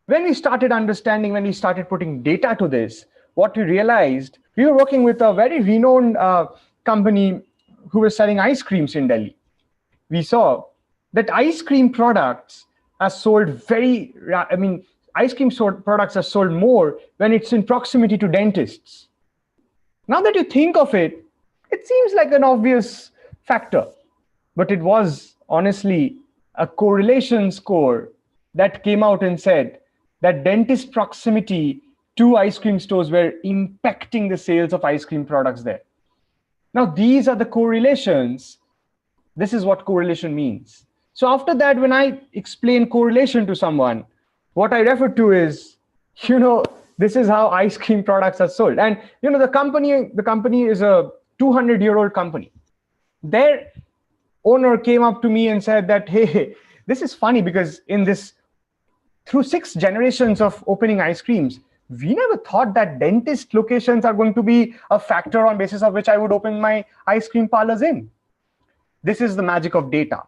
When we started understanding, when we started putting data to this, what we realized, we were working with a very renowned company who was selling ice creams in Delhi. We saw that ice cream products are sold ice cream products are sold more when it's in proximity to dentists. Now that you think of it, it seems like an obvious factor, but it was honestly a correlation score that came out and said that dentist proximity to ice cream stores were impacting the sales of ice cream products there. Now, these are the correlations. This is what correlation means. So after that, when I explain correlation to someone, what I refer to is, this is how ice cream products are sold. And, the company is a 200-year-old company. Their owner came up to me and said that, hey, this is funny because through 6 generations of opening ice creams, we never thought that dentist locations are going to be a factor on basis of which I would open my ice cream parlors in. This is the magic of data.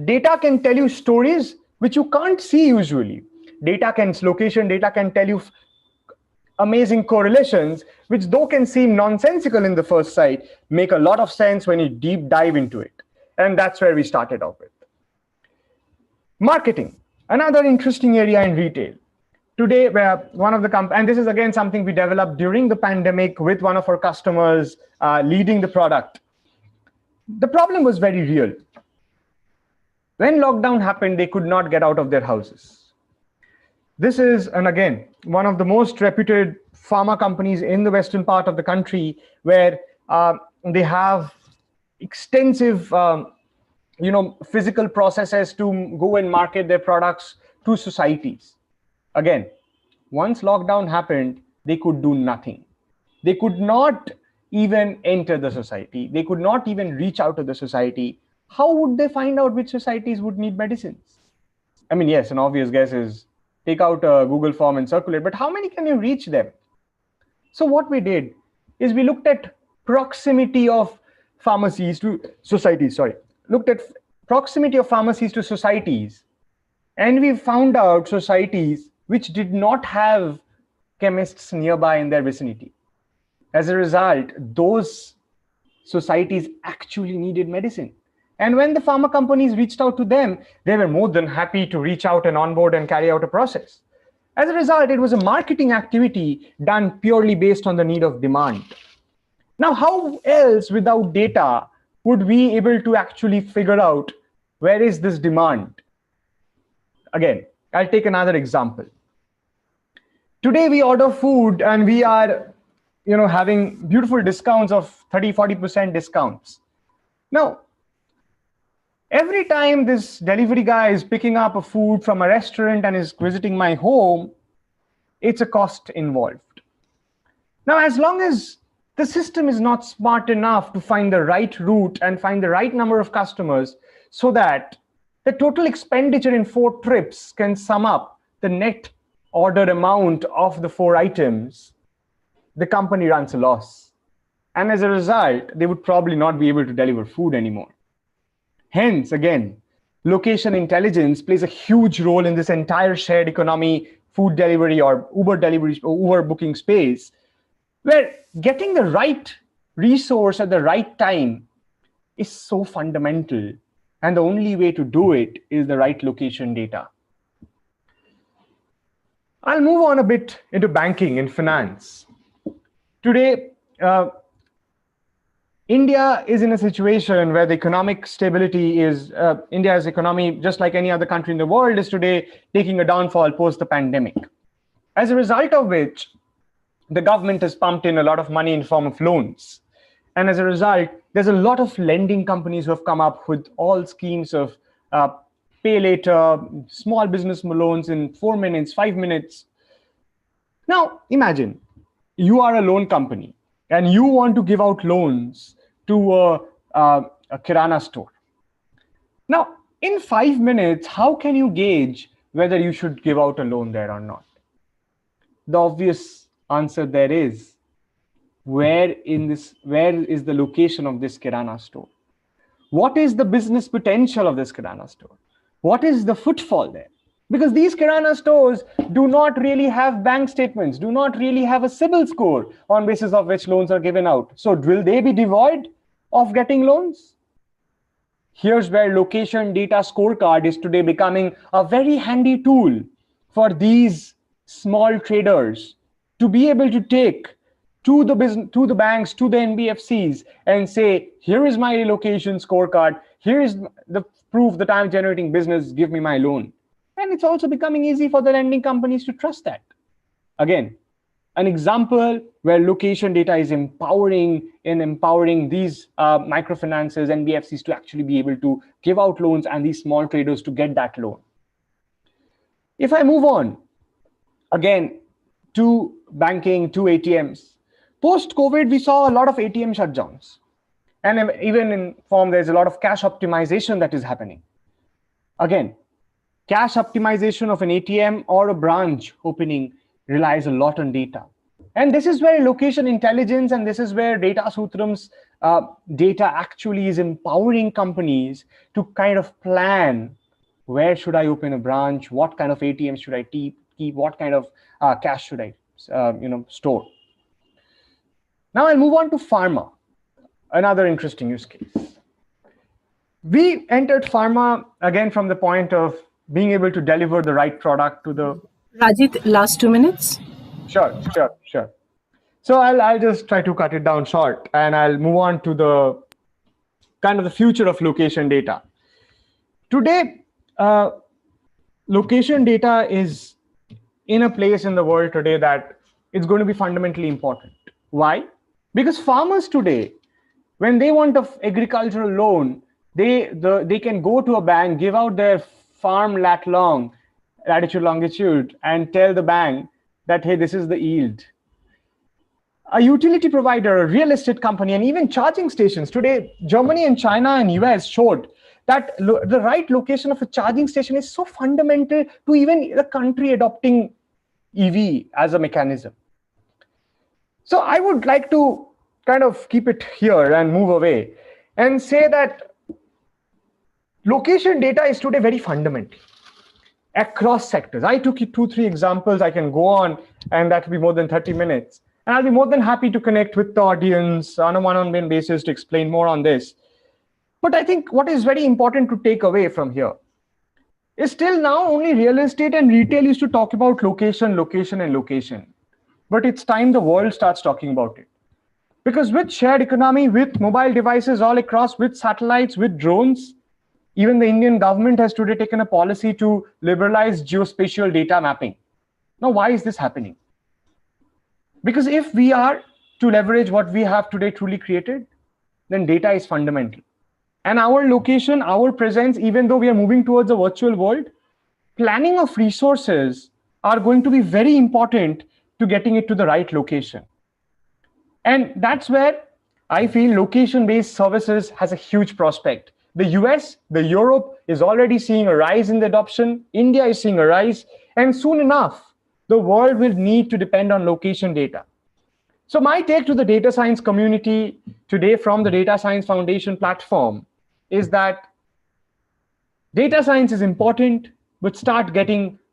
Data can tell you stories which you can't see usually. Location data can tell you amazing correlations, which though can seem nonsensical in the first sight, make a lot of sense when you deep dive into it. And that's where we started off with. Marketing, another interesting area in retail. Today, one of the and this is again something we developed during the pandemic with one of our customers leading the product. The problem was very real. When lockdown happened, they could not get out of their houses. This is, and again, one of the most reputed pharma companies in the western part of the country, where they have extensive physical processes to go and market their products to societies. Again, once lockdown happened, they could do nothing. They could not even enter the society. They could not even reach out to the society. How would they find out which societies would need medicines? I mean, yes, an obvious guess is take out a Google form and circulate, but how many can you reach them? So what we did is we looked at proximity of pharmacies to societies, looked at proximity of pharmacies to societies, and we found out societies which did not have chemists nearby in their vicinity. As a result, those societies actually needed medicine. And when the pharma companies reached out to them, they were more than happy to reach out and onboard and carry out a process. As a result, it was a marketing activity done purely based on the need of demand. Now, how else without data would we be able to actually figure out where is this demand? Again, I'll take another example. Today we order food and we are having beautiful discounts of 30-40% discounts. Now, every time this delivery guy is picking up a food from a restaurant and is visiting my home, it's a cost involved. Now, as long as the system is not smart enough to find the right route and find the right number of customers so that the total expenditure in 4 trips can sum up the net order amount of the 4 items, the company runs a loss. And as a result, they would probably not be able to deliver food anymore. Hence, again, location intelligence plays a huge role in this entire shared economy, food delivery or Uber delivery, or Uber booking space, where getting the right resource at the right time is so fundamental. And the only way to do it is the right location data. I'll move on a bit into banking and finance. Today, India is in a situation where the economic stability is, India's economy, just like any other country in the world, is today taking a downfall post the pandemic. As a result of which, the government has pumped in a lot of money in form of loans. And as a result, there's a lot of lending companies who have come up with all schemes of pay later, small business loans in 4 minutes, 5 minutes. Now, imagine you are a loan company and you want to give out loans to a Kirana store. Now, in 5 minutes, how can you gauge whether you should give out a loan there or not? The obvious answer there is, where is the location of this Kirana store? What is the business potential of this Kirana store? What is the footfall there? Because these Kirana stores do not really have bank statements, do not really have a CIBIL score on basis of which loans are given out. So will they be devoid of getting loans? Here's where location data scorecard is today becoming a very handy tool for these small traders to be able to take to the business, to the banks, to the NBFCs and say, here is my location scorecard. Here is the proof that I'm generating business. Give me my loan. And it's also becoming easy for the lending companies to trust that. Again, an example where location data is empowering these microfinances, NBFCs to actually be able to give out loans and these small traders to get that loan. If I move on, again, to banking, to ATMs. Post-COVID, we saw a lot of ATM shutdowns. And even in form, there's a lot of cash optimization that is happening. Again, cash optimization of an ATM or a branch opening relies a lot on data. And this is where location intelligence and this is where Data Sutram's data actually is empowering companies to kind of plan, where should I open a branch? What kind of ATM should I keep? What kind of cash should I store? Now I'll move on to pharma, another interesting use case. We entered pharma again from the point of being able to deliver the right product to the... Rajit, last 2 minutes. Sure. So I'll just try to cut it down short and I'll move on to the kind of the future of location data. Today, location data is in a place in the world today that it's going to be fundamentally important. Why? Because farmers today, when they want an agricultural loan, they can go to a bank, give out their farm latitude, longitude, and tell the bank that, hey, this is the yield. A utility provider, a real estate company, and even charging stations. Today, Germany and China and US showed that the right location of a charging station is so fundamental to even the country adopting EV as a mechanism. So I would like to kind of keep it here and move away and say that location data is today very fundamental across sectors. I took you 2-3 examples. I can go on and that will be more than 30 minutes. And I'll be more than happy to connect with the audience on a one-on-one basis to explain more on this. But I think what is very important to take away from here is still now only real estate and retail used to talk about location. But it's time the world starts talking about it. Because with shared economy, with mobile devices all across, with satellites, with drones, even the Indian government has today taken a policy to liberalize geospatial data mapping. Now, why is this happening? Because if we are to leverage what we have today truly created, then data is fundamental. And our location, our presence, even though we are moving towards a virtual world, planning of resources are going to be very important to getting it to the right location. And that's where I feel location-based services has a huge prospect. The US, the Europe is already seeing a rise in the adoption. India is seeing a rise. And soon enough, the world will need to depend on location data. So my take to the data science community today from the Data Science Foundation platform is that data science is important, but start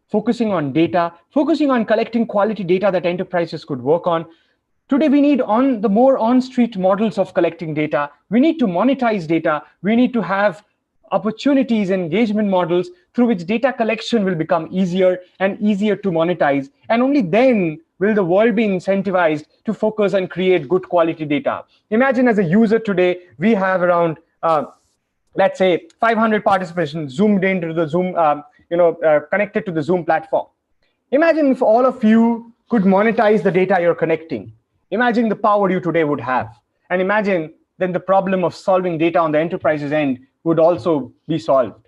focusing on data, focusing on collecting quality data that enterprises could work on. Today, we need the more on-street models of collecting data. We need to monetize data. We need to have opportunities, engagement models through which data collection will become easier and easier to monetize. And only then will the world be incentivized to focus and create good quality data. Imagine as a user today, we have around, let's say 500 participants zoomed into the Zoom, connected to the Zoom platform. Imagine if all of you could monetize the data you're connecting. Imagine the power you today would have. And imagine then the problem of solving data on the enterprise's end would also be solved.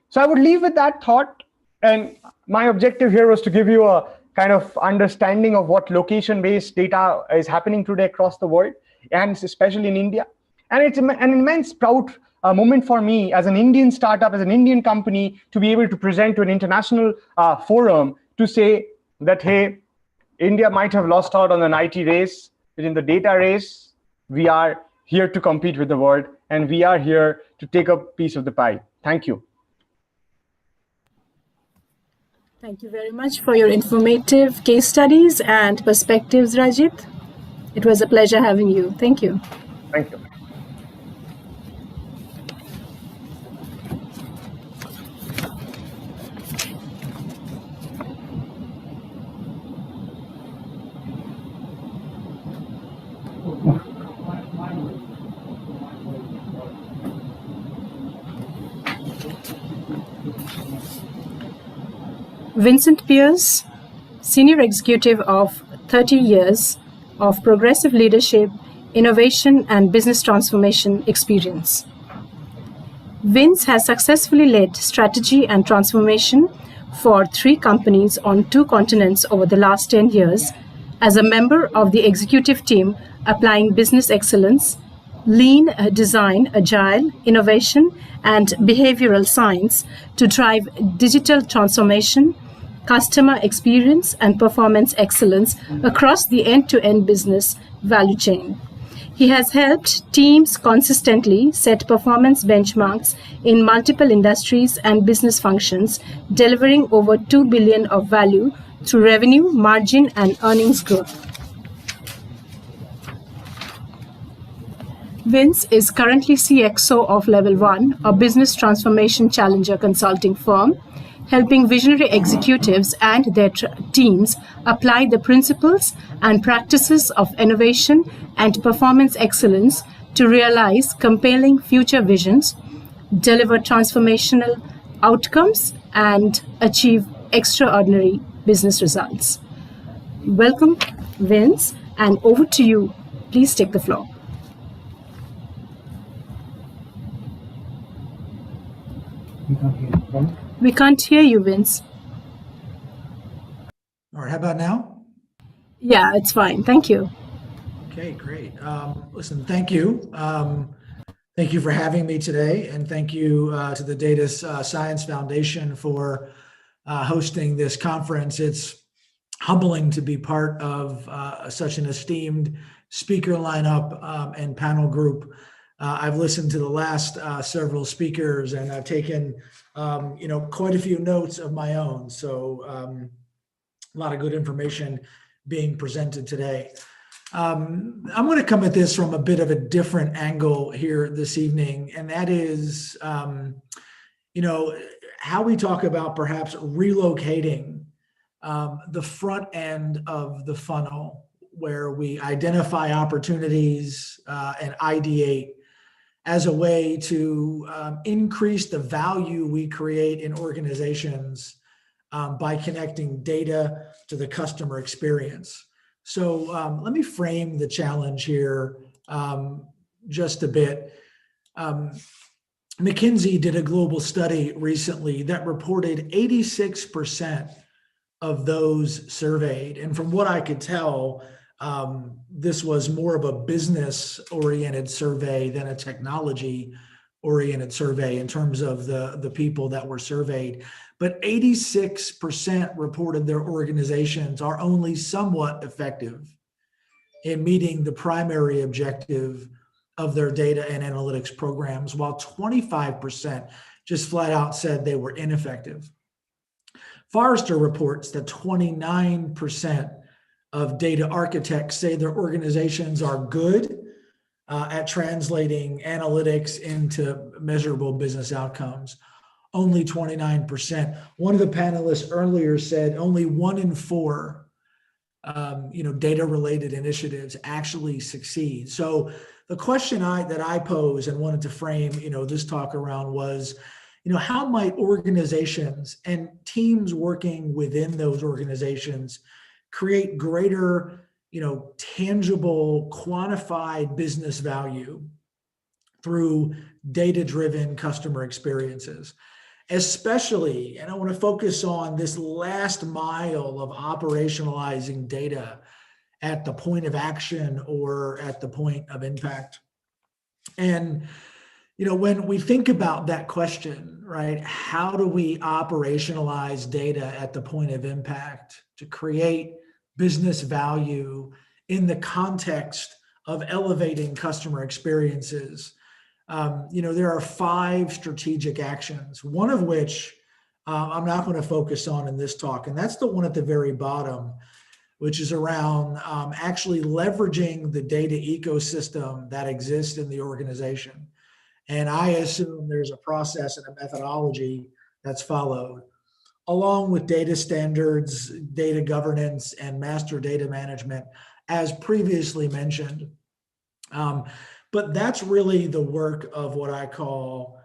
So I would leave with that thought. And my objective here was to give you a kind of understanding of what location-based data is happening today across the world, and especially in India. And it's an immense proud moment for me as an Indian startup, as an Indian company, to be able to present to an international forum to say that, hey, India might have lost out on an IT race, but in the data race, we are here to compete with the world, and we are here to take a piece of the pie. Thank you. Thank you very much for your informative case studies and perspectives, Rajit. It was a pleasure having you. Thank you. Thank you. Vincent Pierce, Senior Executive of 30 years of progressive leadership, innovation, and business transformation experience. Vince has successfully led strategy and transformation for 3 companies on 2 continents over the last 10 years as a member of the executive team applying business excellence, lean design, agile, innovation, and behavioral science to drive digital transformation, customer experience, and performance excellence across the end-to-end business value chain. He has helped teams consistently set performance benchmarks in multiple industries and business functions, delivering over $2 billion of value through revenue, margin, and earnings growth. Vince is currently CXO of Level 1, a business transformation challenger consulting firm, helping visionary executives and their teams apply the principles and practices of innovation and performance excellence to realize compelling future visions, deliver transformational outcomes, and achieve extraordinary business results. Welcome, Vince, and over to you. Please take the floor. We can't hear you, Vince. All right, how about now? Yeah, it's fine. Thank you. Okay, great. Listen, thank you. Thank you for having me today, and thank you to the Data Science Foundation for hosting this conference. It's humbling to be part of such an esteemed speaker lineup and panel group. I've listened to the last several speakers, and I've taken quite a few notes of my own. So a lot of good information being presented today. I'm going to come at this from a bit of a different angle here this evening, and that is, how we talk about perhaps relocating the front end of the funnel, where we identify opportunities and ideate as a way to increase the value we create in organizations by connecting data to the customer experience. So let me frame the challenge here just a bit. McKinsey did a global study recently that reported 86% of those surveyed. And from what I could tell, this was more of a business-oriented survey than a technology-oriented survey in terms of the people that were surveyed. But 86% reported their organizations are only somewhat effective in meeting the primary objective of their data and analytics programs, while 25% just flat out said they were ineffective. Forrester reports that 29% of data architects say their organizations are good at translating analytics into measurable business outcomes. Only 29%. One of the panelists earlier said only 1 in 4 data-related initiatives actually succeed. So the question that I posed and wanted to frame this talk around was, how might organizations and teams working within those organizations create greater, tangible, quantified business value through data-driven customer experiences? especially, and I want to focus on this last mile of operationalizing data at the point of action or at the point of impact. And, you know, when we think about that question, right, how do we operationalize data at the point of impact to create business value in the context of elevating customer experiences? You know, there are 5 strategic actions, one of which I'm not going to focus on in this talk, and that's the one at the very bottom, which is around actually leveraging the data ecosystem that exists in the organization. And I assume there's a process and a methodology that's followed, along with data standards, data governance, and master data management, as previously mentioned. But that's really the work of what I call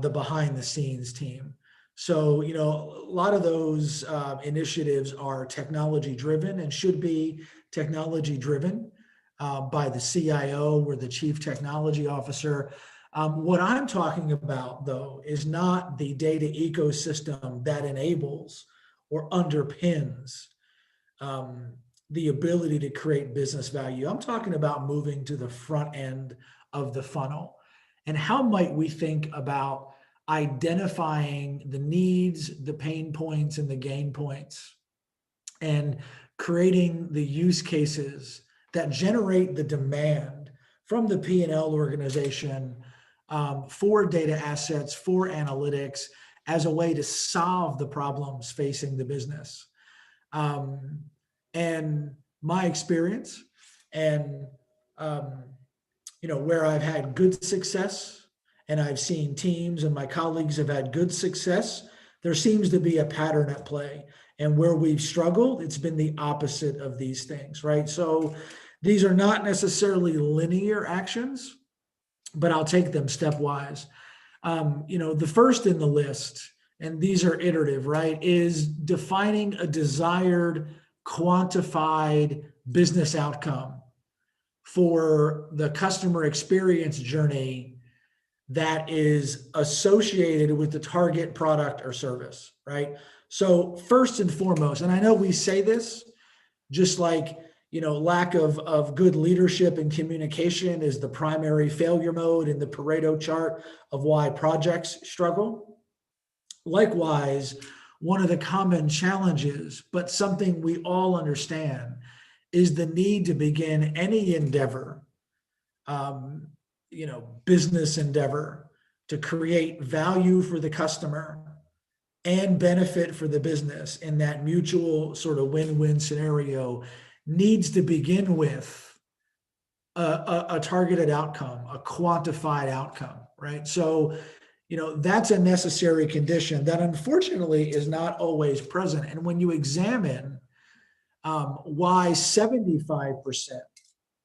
the behind the scenes team. So, you know, a lot of those initiatives are technology driven and should be technology driven by the CIO or the chief technology officer. What I'm talking about, though, is not the data ecosystem that enables or underpins the ability to create business value. I'm talking about moving to the front end of the funnel. And how might we think about identifying the needs, the pain points, and the gain points, and creating the use cases that generate the demand from the P&L organization for data assets, for analytics, as a way to solve the problems facing the business. And my experience and, you know, where I've had good success and I've seen teams and my colleagues have had good success, there seems to be a pattern at play. And where we've struggled, it's been the opposite of these things, right? So these are not necessarily linear actions, but I'll take them stepwise. You know, the first in the list, and these are iterative, right, is defining a desired quantified business outcome for the customer experience journey that is associated with the target product or service, right? So first and foremost, and I know we say this, just like, you know, lack of good leadership and communication is the primary failure mode in the Pareto chart of why projects struggle. Likewise, one of the common challenges, but something we all understand, is the need to begin any endeavor, you know, business endeavor, to create value for the customer and benefit for the business in that mutual sort of win-win scenario needs to begin with a targeted outcome, a quantified outcome, right? So, you know, that's a necessary condition that unfortunately is not always present. And when you examine why 75%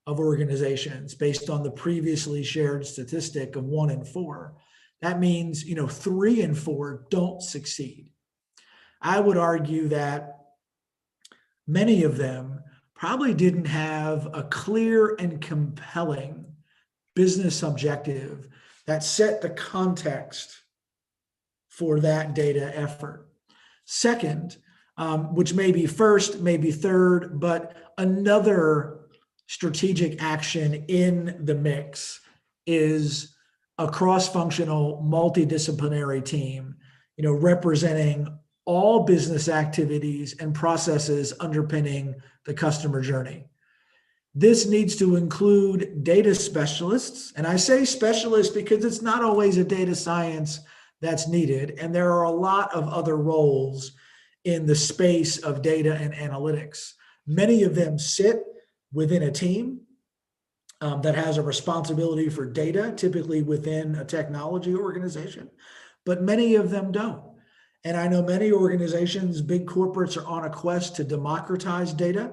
of organizations, based on the previously shared statistic of 1 in 4, that means, you know, 3 in 4 don't succeed. I would argue that many of them probably didn't have a clear and compelling business objective that set the context for that data effort. Second, which may be first, maybe third, but another strategic action in the mix is a cross-functional, multidisciplinary team, you know, representing all business activities and processes underpinning the customer journey. This needs to include data specialists. And I say specialists because it's not always a data science that's needed. And there are a lot of other roles in the space of data and analytics. Many of them sit within a team that has a responsibility for data, typically within a technology organization, but many of them don't. And I know many organizations, big corporates, are on a quest to democratize data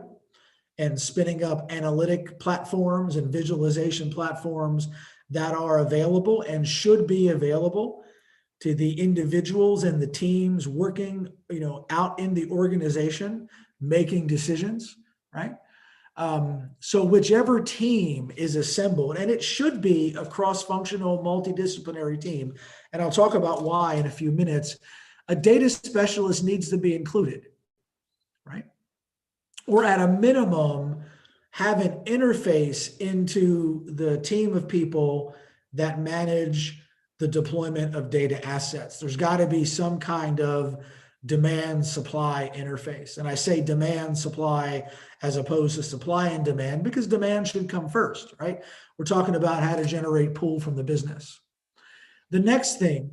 and spinning up analytic platforms and visualization platforms that are available and should be available to the individuals and the teams working, you know, out in the organization, making decisions, right? So whichever team is assembled, and it should be a cross-functional, multidisciplinary team, and I'll talk about why in a few minutes, a data specialist needs to be included, right? Or at a minimum, have an interface into the team of people that manage the deployment of data assets. There's got to be some kind of demand supply interface. And I say demand supply as opposed to supply and demand because demand should come first, right? We're talking about how to generate pull from the business. The next thing,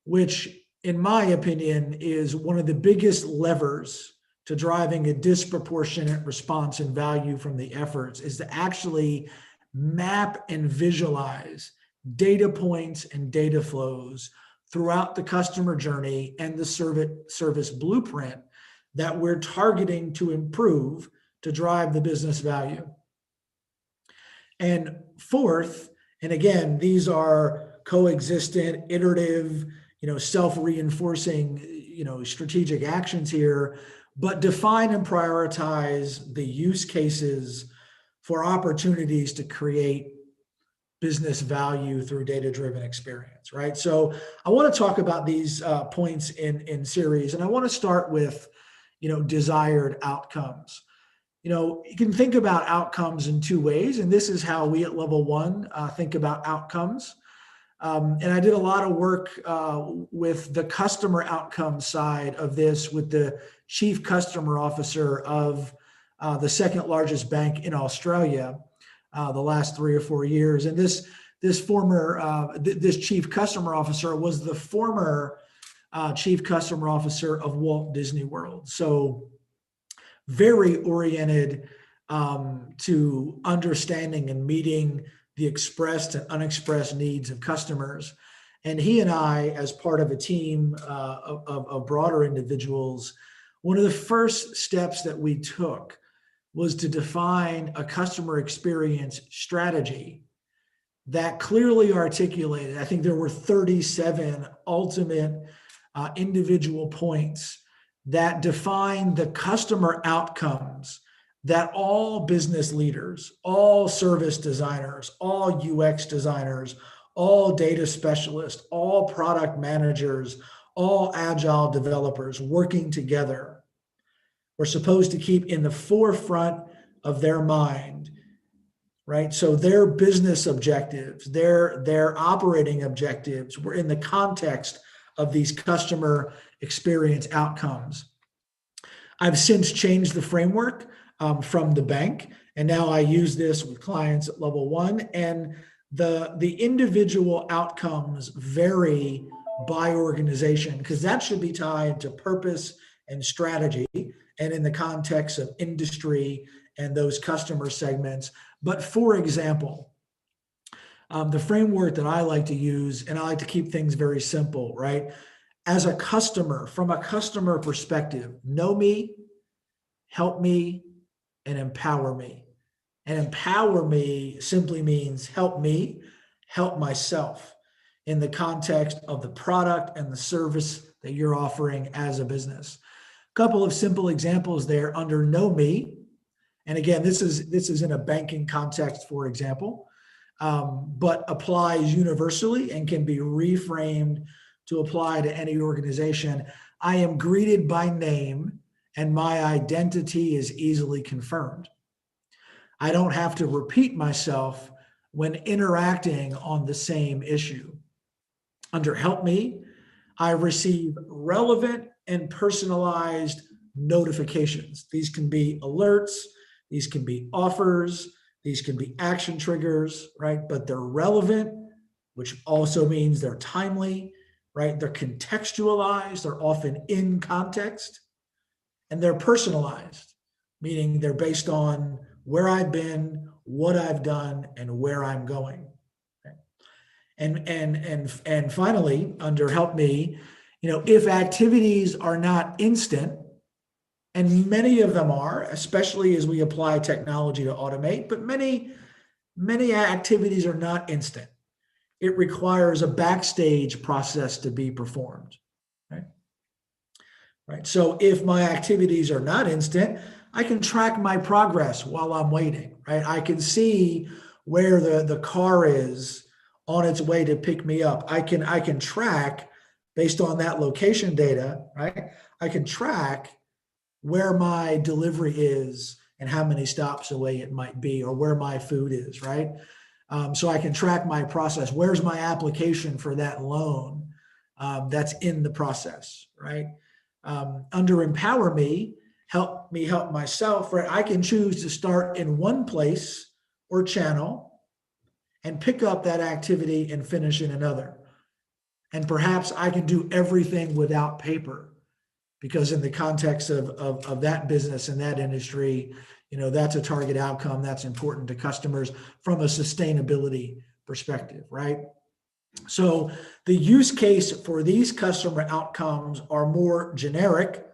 which in my opinion is one of the biggest levers to driving a disproportionate response and value from the efforts, is to actually map and visualize data points and data flows throughout the customer journey and the service blueprint that we're targeting to improve to drive the business value. And fourth, and again, these are coexistent, iterative, self-reinforcing, strategic actions here, but define and prioritize the use cases for opportunities to create business value through data-driven experience, right? So I want to talk about these points in series, and I want to start with, desired outcomes. You can think about outcomes in two ways, and this is how we at Level 1 think about outcomes. And I did a lot of work with the customer outcome side of this with the Chief Customer Officer of the second largest bank in Australia the last 3 or 4 years. And this Chief Customer Officer was the former Chief Customer Officer of Walt Disney World. So very oriented to understanding and meeting the expressed and unexpressed needs of customers. And he and I, as part of a team of broader individuals, one of the first steps that we took was to define a customer experience strategy that clearly articulated, I think there were 37 ultimate individual points that defined the customer outcomes that all business leaders, all service designers, all UX designers, all data specialists, all product managers, all agile developers working together were supposed to keep in the forefront of their mind, right? So their business objectives, their operating objectives were in the context of these customer experience outcomes. I've since changed the framework from the bank, and now I use this with clients at Level 1, and the individual outcomes vary by organization because that should be tied to purpose and strategy and in the context of industry and those customer segments. But for example, the framework that I like to use, and I like to keep things very simple, right? As a customer, from a customer perspective, know me, help me, and empower me. And empower me simply means help me, help myself in the context of the product and the service that you're offering as a business. A couple of simple examples there under know me. And again, this is in a banking context, for example, but applies universally and can be reframed to apply to any organization. I am greeted by name and my identity is easily confirmed. I don't have to repeat myself when interacting on the same issue. Under help me, I receive relevant and personalized notifications. These can be alerts, these can be offers, these can be action triggers, right? But they're relevant, which also means they're timely, right? They're contextualized, they're often in context, and they're personalized, meaning they're based on where I've been, what I've done, and where I'm going. Okay? And finally, under help me, if activities are not instant, and many of them are, especially as we apply technology to automate, but many activities are not instant. It requires a backstage process to be performed. Right? So if my activities are not instant, I can track my progress while I'm waiting, right? I can see where the car is on its way to pick me up. I can track based on that location data, right? I can track where my delivery is and how many stops away it might be, or where my food is, right? So I can track my process. Where's my application for that loan that's in the process, right? Under Empower Me, help me help myself, right? I can choose to start in one place or channel and pick up that activity and finish in another. And perhaps I can do everything without paper, because in the context of that business and that industry, you know, that's a target outcome that's important to customers from a sustainability perspective, right? So the use case for these customer outcomes are more generic,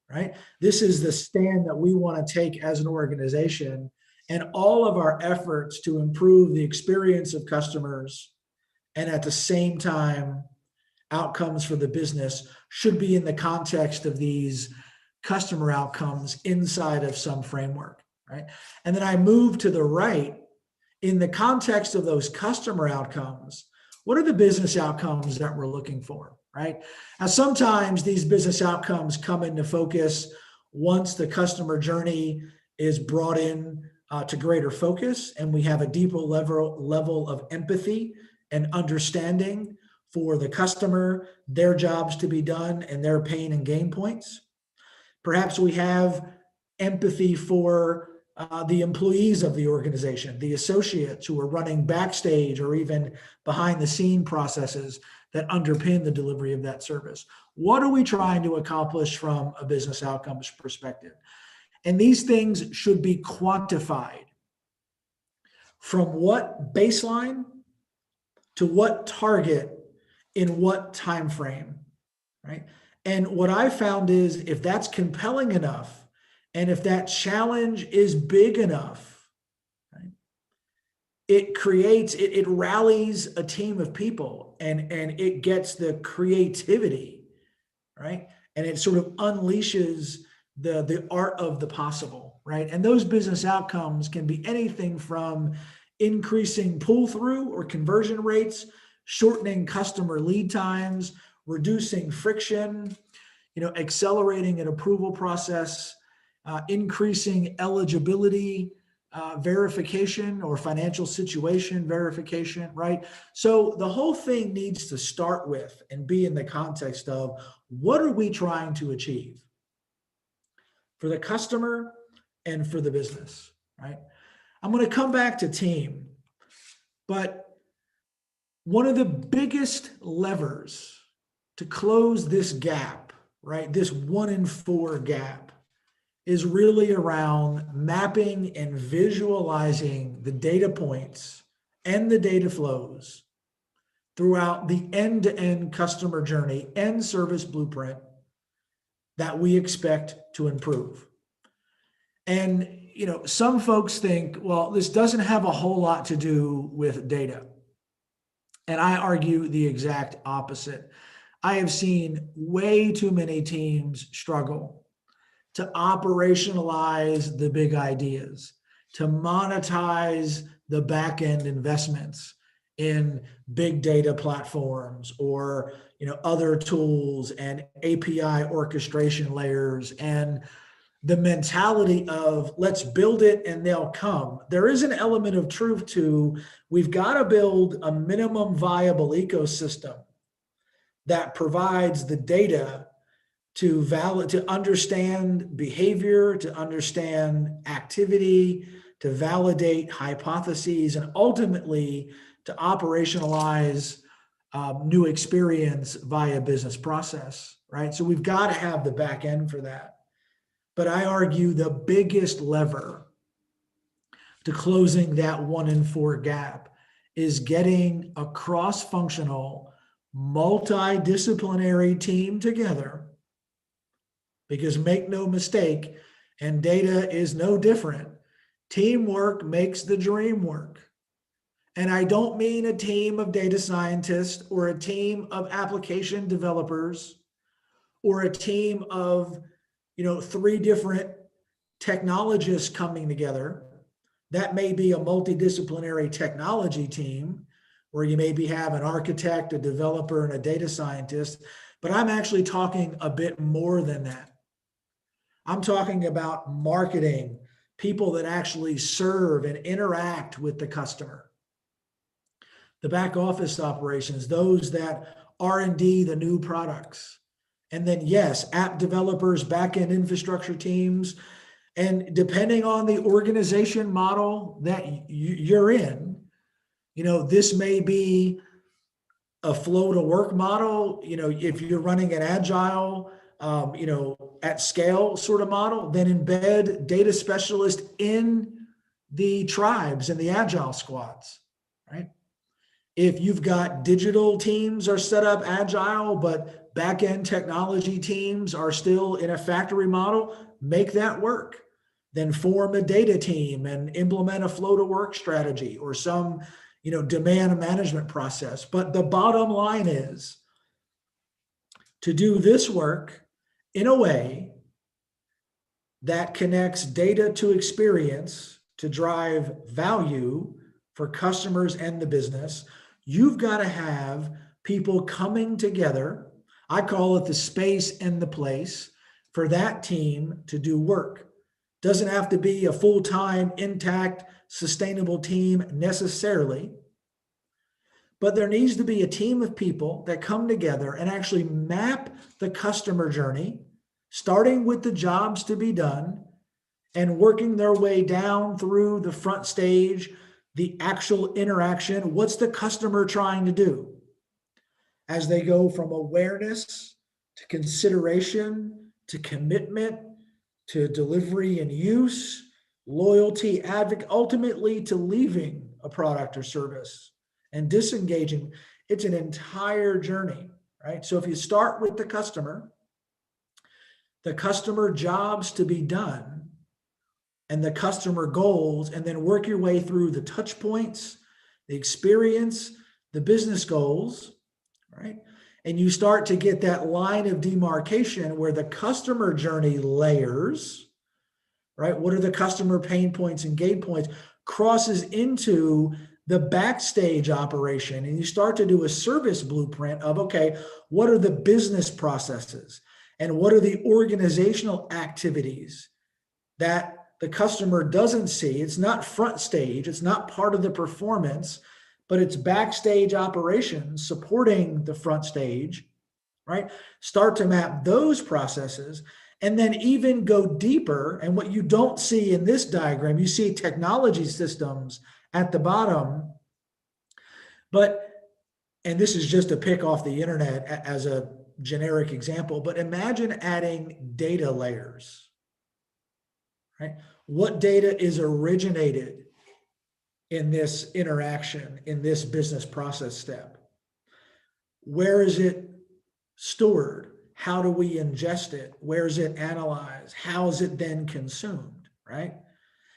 right? This is the stand that we want to take as an organization, and all of our efforts to improve the experience of customers and at the same time outcomes for the business should be in the context of these customer outcomes inside of some framework, right? And then I move to the right. In the context of those customer outcomes, what are the business outcomes that we're looking for, right? Now, sometimes these business outcomes come into focus once the customer journey is brought in to greater focus, and we have a deeper level of empathy and understanding for the customer, their jobs to be done, and their pain and gain points. Perhaps we have empathy for the employees of the organization, the associates who are running backstage or even behind the scene processes that underpin the delivery of that service. What are we trying to accomplish from a business outcomes perspective? And these things should be quantified. From what baseline to what target in what time frame, right? And what I found is, if that's compelling enough, and if that challenge is big enough, right, it rallies a team of people, and it gets the creativity, right? And it sort of unleashes the art of the possible, right? And those business outcomes can be anything from increasing pull-through or conversion rates, shortening customer lead times, reducing friction, you know, accelerating an approval process, increasing eligibility verification or financial situation verification, right? So the whole thing needs to start with and be in the context of, what are we trying to achieve for the customer and for the business, right? I'm going to come back to team, but one of the biggest levers to close this gap, right, this 1 in 4 gap, is really around mapping and visualizing the data points and the data flows throughout the end-to-end customer journey and service blueprint that we expect to improve. And, you know, some folks think, well, this doesn't have a whole lot to do with data. And I argue the exact opposite. I have seen way too many teams struggle to operationalize the big ideas, to monetize the back-end investments in big data platforms, or, you know, other tools and API orchestration layers, and the mentality of, let's build it and they'll come. There is an element of truth to, we've got to build a minimum viable ecosystem that provides the data to understand behavior, to understand activity, to validate hypotheses, and ultimately to operationalize new experience via business process, right? So we've got to have the back end for that. But I argue the biggest lever to closing that 1 in 4 gap is getting a cross-functional, multidisciplinary team together. Because make no mistake, and data is no different, teamwork makes the dream work. And I don't mean a team of data scientists or a team of application developers or a team of, you know, 3 different technologists coming together. That may be a multidisciplinary technology team where you maybe have an architect, a developer, and a data scientist, but I'm actually talking a bit more than that. I'm talking about marketing, people that actually serve and interact with the customer. The back office operations, those that R&D the new products. And then yes, app developers, back-end infrastructure teams, and depending on the organization model that you're in, this may be a flow to work model. If you're running an agile, at scale sort of model, then embed data specialists in the tribes and the agile squads, right? If you've got digital teams are set up agile, but back-end technology teams are still in a factory model, make that work. Then form a data team and implement a flow to work strategy or some, demand management process. But the bottom line is to do this work in a way that connects data to experience to drive value for customers and the business. You've got to have people coming together. I call it the space and the place for that team to do work. Doesn't have to be a full-time, intact, sustainable team necessarily, but there needs to be a team of people that come together and actually map the customer journey, starting with the jobs to be done and working their way down through the front stage, the actual interaction. What's the customer trying to do? As they go from awareness to consideration to commitment to delivery and use, loyalty, advocate, ultimately to leaving a product or service and disengaging. It's an entire journey, right? So if you start with the customer jobs to be done, and the customer goals, and then work your way through the touch points, the experience, the business goals, right? And you start to get that line of demarcation where the customer journey layers, right? What are the customer pain points and gain points? Crosses into the backstage operation. And you start to do a service blueprint of, okay, what are the business processes? And what are the organizational activities that the customer doesn't see? It's not front stage. It's not part of the performance, but it's backstage operations supporting the front stage, right? Start to map those processes and then even go deeper. And what you don't see in this diagram, you see technology systems at the bottom, and this is just a pick off the internet as a generic example, but imagine adding data layers, right? What data is originated in this interaction, in this business process step? Where is it stored? How do we ingest it? Where is it analyzed? How is it then consumed, right?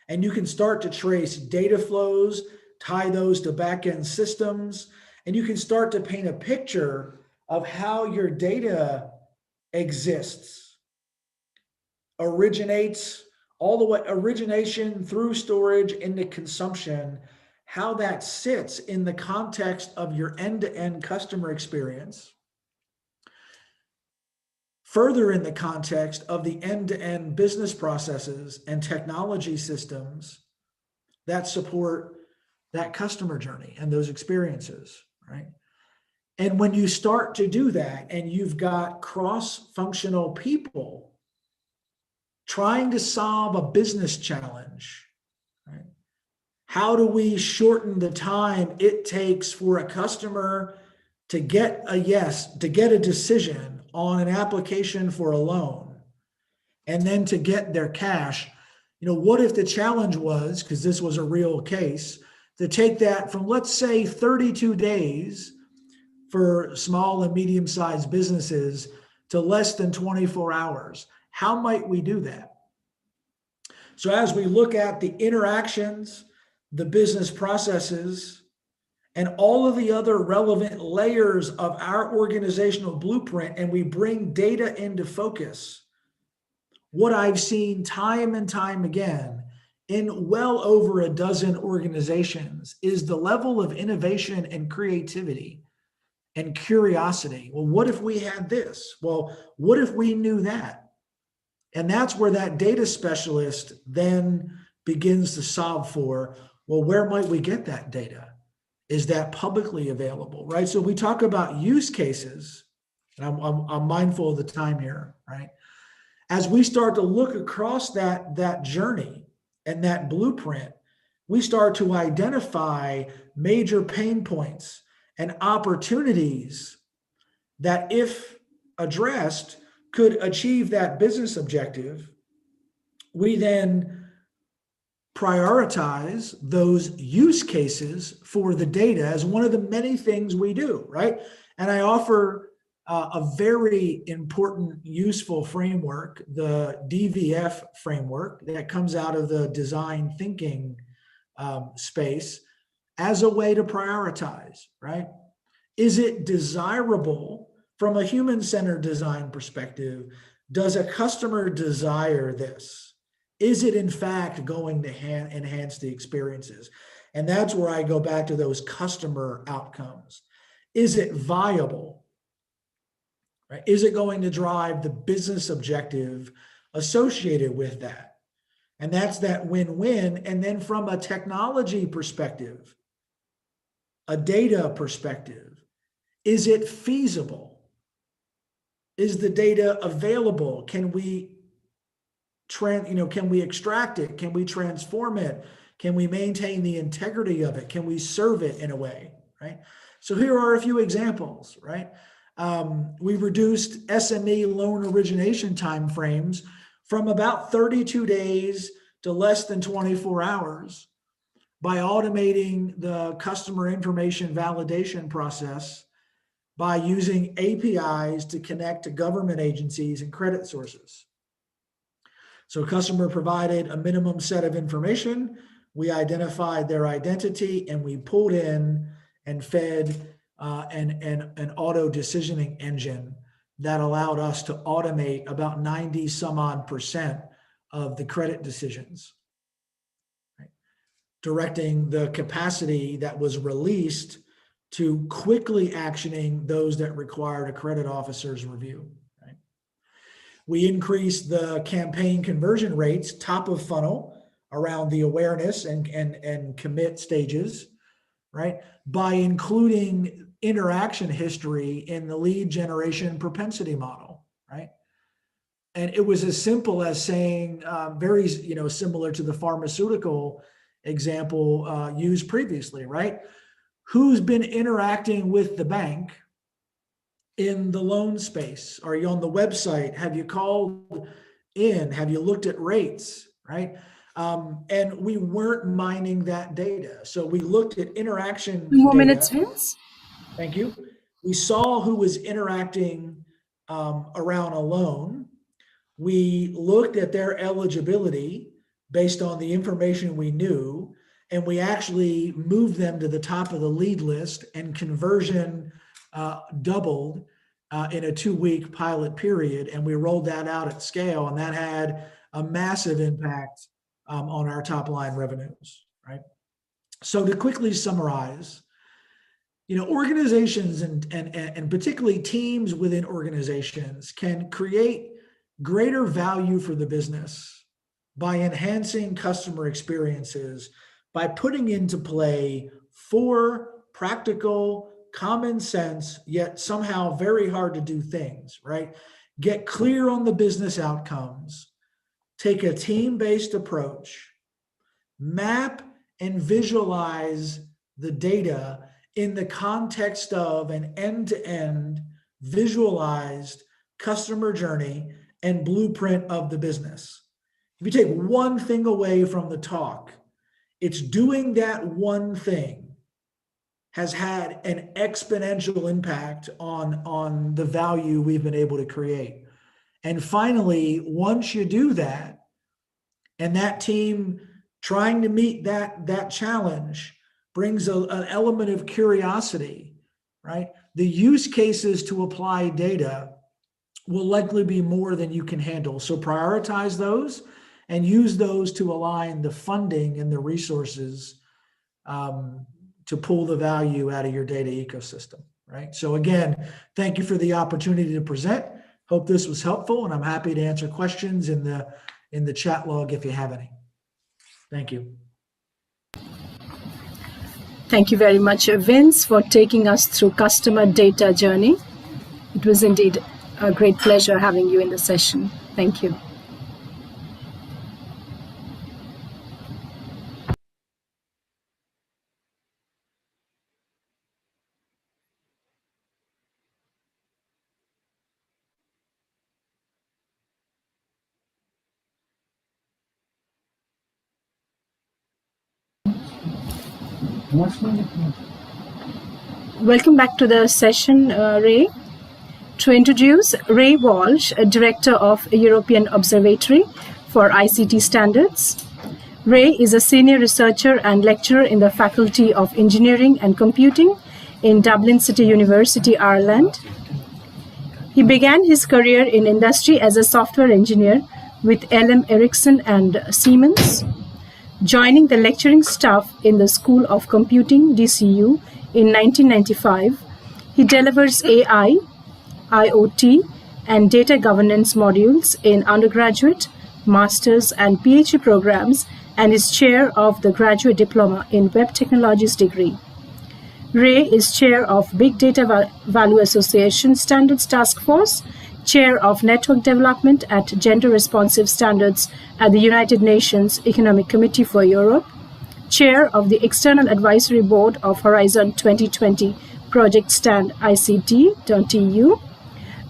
And you can start to trace data flows, tie those to back-end systems, and you can start to paint a picture of how your data exists, originates, all the way origination through storage into consumption, how that sits in the context of your end-to-end customer experience, further in the context of the end-to-end business processes and technology systems that support that customer journey and those experiences, right? And when you start to do that and you've got cross-functional people trying to solve a business challenge, right? How do we shorten the time it takes for a customer to get a yes, to get a decision on an application for a loan, and then to get their cash? What if the challenge was, because this was a real case, to take that from, let's say, 32 days for small and medium-sized businesses to less than 24 hours? How might we do that? So as we look at the interactions, the business processes, and all of the other relevant layers of our organizational blueprint, and we bring data into focus, what I've seen time and time again in well over a dozen organizations is the level of innovation and creativity and curiosity. Well, what if we had this? Well, what if we knew that? And that's where that data specialist then begins to solve for, well, where might we get that data? Is that publicly available, right? So we talk about use cases, and I'm mindful of the time here, right? As we start to look across that journey and that blueprint, we start to identify major pain points and opportunities that, if addressed, could achieve that business objective. We then prioritize those use cases for the data as one of the many things we do, right? And I offer a very important, useful framework, the DVF framework, that comes out of the design thinking space, as a way to prioritize, right? Is it desirable from a human-centered design perspective? Does a customer desire this? Is it in fact going to enhance the experiences? And that's where I go back to those customer outcomes. Is it viable? Right? Is it going to drive the business objective associated with that? And that's that win-win. And then from a technology perspective, a data perspective, is it feasible? Is the data available? Can we extract it? Can we transform it? Can we maintain the integrity of it? Can we serve it in a way, right? So here are a few examples, right? We've reduced SME loan origination timeframes from about 32 days to less than 24 hours by automating the customer information validation process, by using APIs to connect to government agencies and credit sources. So customer provided a minimum set of information, we identified their identity, and we pulled in and fed an auto decisioning engine that allowed us to automate about 90 some odd % of the credit decisions, right? Directing the capacity that was released to quickly actioning those that required a credit officer's review, right? We increased the campaign conversion rates, top of funnel, around the awareness and commit stages, right? By including interaction history in the lead generation propensity model, right? And it was as simple as saying, very similar to the pharmaceutical example used previously, right? Who's been interacting with the bank in the loan space? Are you on the website? Have you called in? Have you looked at rates, right? And we weren't mining that data. So we looked at interaction 2 more data. minutes, Vince. Thank you. We saw who was interacting around a loan. We looked at their eligibility based on the information we knew, and we actually moved them to the top of the lead list, and conversion doubled in a 2-week pilot period. And we rolled that out at scale, and that had a massive impact on our top line revenues, right? So to quickly summarize, organizations and particularly teams within organizations can create greater value for the business by enhancing customer experiences, by putting into play 4 practical, common sense, yet somehow very hard to do things, right? Get clear on the business outcomes, take a team-based approach, map and visualize the data in the context of an end-to-end visualized customer journey and blueprint of the business. If you take one thing away from the talk, it's doing that one thing has had an exponential impact on the value we've been able to create. And finally, once you do that, and that team trying to meet that challenge brings an element of curiosity, right? The use cases to apply data will likely be more than you can handle. So prioritize those and use those to align the funding and the resources to pull the value out of your data ecosystem, right? So again, thank you for the opportunity to present. Hope this was helpful, and I'm happy to answer questions in the chat log if you have any. Thank you. Thank you very much, Vince, for taking us through customer data journey. It was indeed a great pleasure having you in the session. Thank you. Welcome back to the session, Ray. To introduce Ray Walsh, Director of European Observatory for ICT Standards. Ray is a senior researcher and lecturer in the Faculty of Engineering and Computing in Dublin City University, Ireland. He began his career in industry as a software engineer with LM Ericsson and Siemens, joining the lecturing staff in the School of Computing, DCU, in 1995. He delivers AI, IoT, and data governance modules in undergraduate, master's, and PhD programs, and is chair of the Graduate Diploma in Web Technologies degree. Ray is chair of Big Data Value Association Standards Task Force, chair of Network Development at Gender Responsive Standards at the United Nations Economic Committee for Europe, chair of the External Advisory Board of Horizon 2020 Project Stand ICT.eu,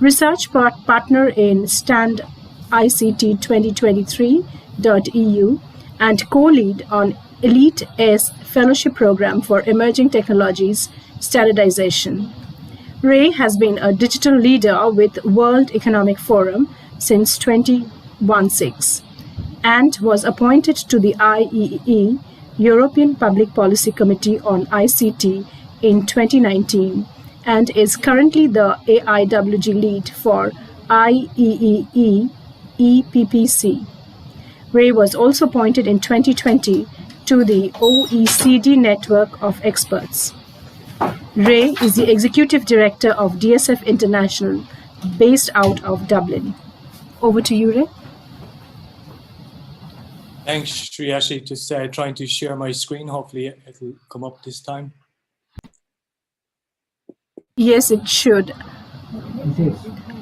research partner in Stand ICT 2023.eu, and co-lead on Elite S Fellowship Program for Emerging Technologies Standardization. Ray has been a digital leader with World Economic Forum since 2016 and was appointed to the IEE European Public Policy Committee on ICT in 2019 and is currently the AIWG lead for IEEE EPPC. Ray was also appointed in 2020 to the OECD Network of Experts. Ray is the Executive Director of DSF International, based out of Dublin. Over to you, Ray. Thanks, Shreyashi. Just trying to share my screen. Hopefully it'll come up this time. Yes, it should.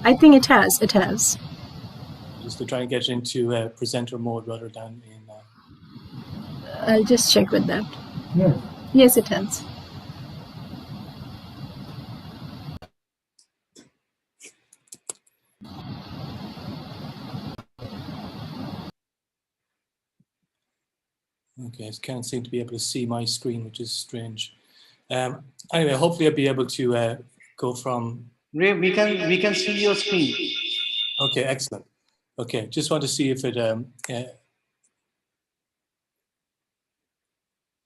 I think it has. It has. Just to try and get into presenter mode rather than in... I'll just check with that. Yes. Yes, it has. Okay, I can't seem to be able to see my screen, which is strange. Anyway, hopefully I'll be able to go from... Ray, we can see your screen. Okay, excellent. Okay, just want to see if it...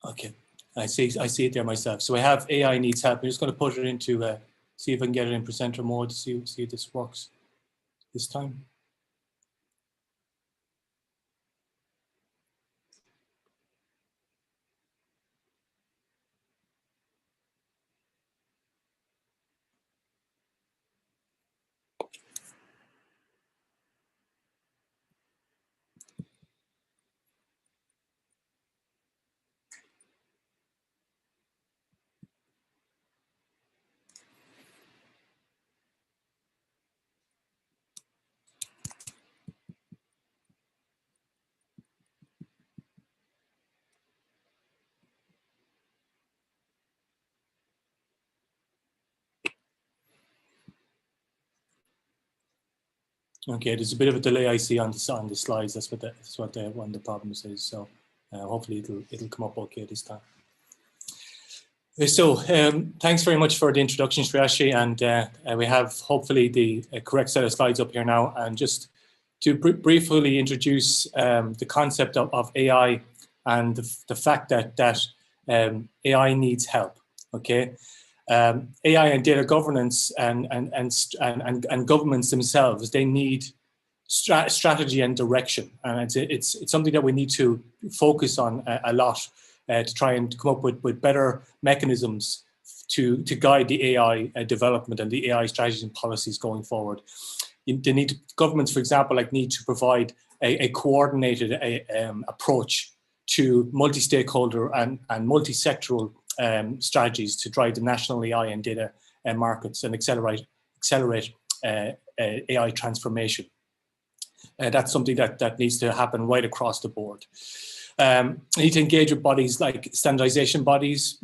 okay, I see it there myself. So I have AI needs help. I'm just going to put it into, see if I can get it in presenter mode to see if this works this time. Okay, there's a bit of a delay I see on the slides. That's what one of the problems is. So hopefully it'll come up okay this time. So thanks very much for the introduction, Shreyashi, and we have hopefully the correct set of slides up here now. And just to briefly introduce the concept of AI and the fact that AI needs help. Okay, AI and data governance and governments themselves, they need strategy and direction, and it's something that we need to focus on a lot to try and come up with better mechanisms to guide the AI development and the AI strategies and policies going forward. Governments, for example, need to provide a coordinated approach to multi-stakeholder and multi-sectoral strategies to drive the national AI and data markets and accelerate AI transformation. That's something that needs to happen right across the board. We need to engage with bodies like standardization bodies,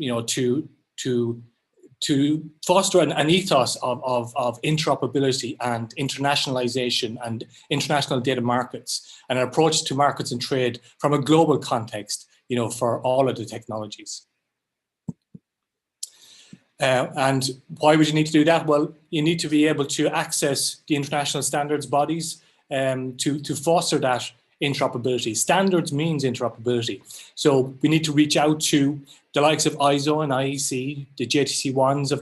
to foster an ethos of interoperability and internationalization and international data markets, and an approach to markets and trade from a global context, for all of the technologies. And why would you need to do that? Well, you need to be able to access the international standards bodies to foster that interoperability. Standards means interoperability. So we need to reach out to the likes of ISO and IEC, the JTC1s of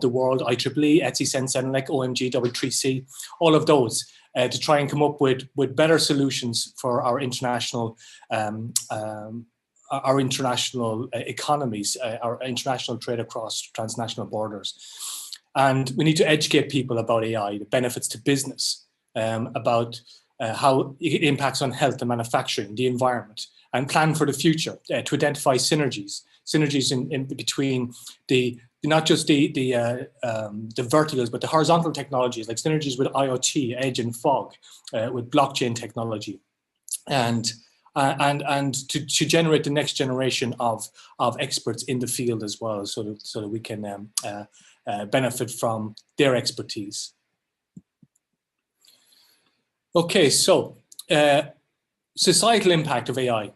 the world, IEEE, ETSI, CENLEC, OMG, W3C, all of those, to try and come up with better solutions for our international economies, our international trade across transnational borders. And we need to educate people about AI, the benefits to business, about how it impacts on health and manufacturing, the environment, and plan for the future to identify synergies in between not just the verticals, but the horizontal technologies, like synergies with IoT, edge and fog, with blockchain technology, and to generate the next generation of experts in the field as well, so that we can benefit from their expertise. Okay, so societal impact of AI.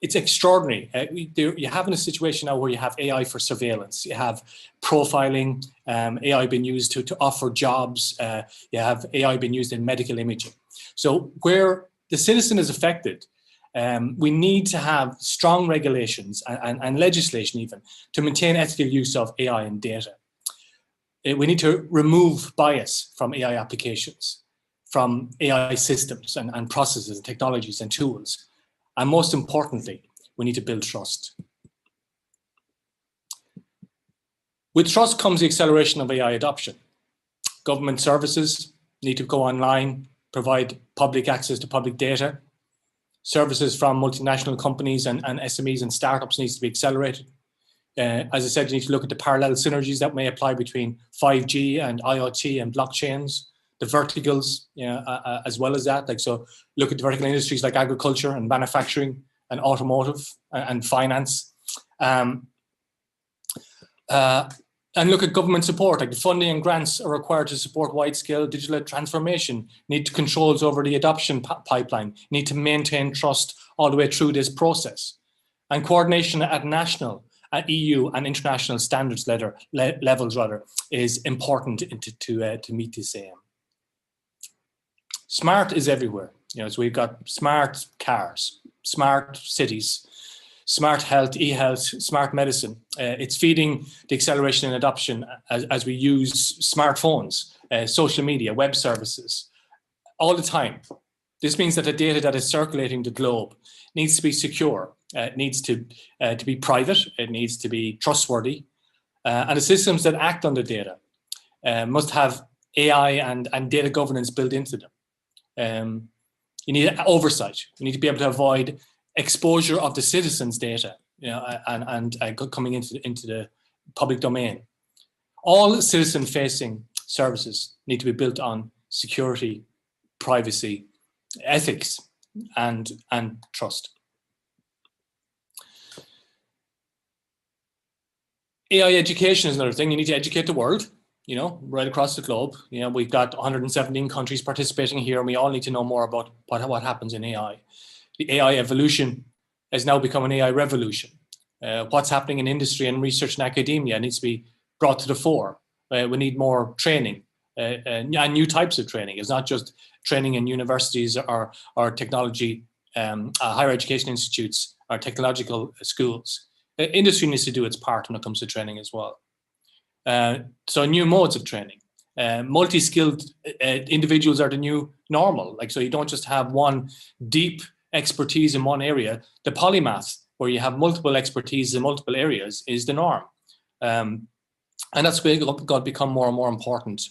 It's extraordinary. You have in a situation now where you have AI for surveillance, you have profiling, AI being used to offer jobs, you have AI being used in medical imaging. So where the citizen is affected, we need to have strong regulations and legislation even to maintain ethical use of AI and data. We need to remove bias from AI applications, from AI systems and processes and technologies and tools. And most importantly, we need to build trust. With trust comes the acceleration of AI adoption. Government services need to go online, provide public access to public data. Services from multinational companies and SMEs and startups needs to be accelerated. As I said, you need to look at the parallel synergies that may apply between 5G and IoT and blockchains, the verticals, as well as that. So look at the vertical industries like agriculture and manufacturing and automotive and finance. And look at government support, like the funding and grants are required to support wide-scale digital transformation. Need controls over the adoption pipeline. Need to maintain trust all the way through this process. And coordination at national, at EU and international standards levels is important to meet this aim. Smart is everywhere. So we've got smart cars, smart cities, smart health, e-health, smart medicine. It's feeding the acceleration and adoption as we use smartphones, social media, web services, all the time. This means that the data that is circulating the globe needs to be secure. It needs to be private. It needs to be trustworthy. And the systems that act on the data must have AI and data governance built into them. You need oversight. You need to be able to avoid exposure of the citizens' data, and coming into the public domain. All citizen-facing services need to be built on security, privacy, ethics, and trust. AI education is another thing. You need to educate the world, right across the globe. We've got 117 countries participating here, and we all need to know more about what happens in AI. The AI evolution has now become an AI revolution. What's happening in industry and research and academia needs to be brought to the fore. We need more training and new types of training. It's not just training in universities or technology, higher education institutes or technological schools. industry needs to do its part when it comes to training as well. So new modes of training. Multi-skilled individuals are the new normal. Like, so you don't just have one deep expertise in one area. The polymath, where you have multiple expertise in multiple areas, is the norm. And that's going to become more and more important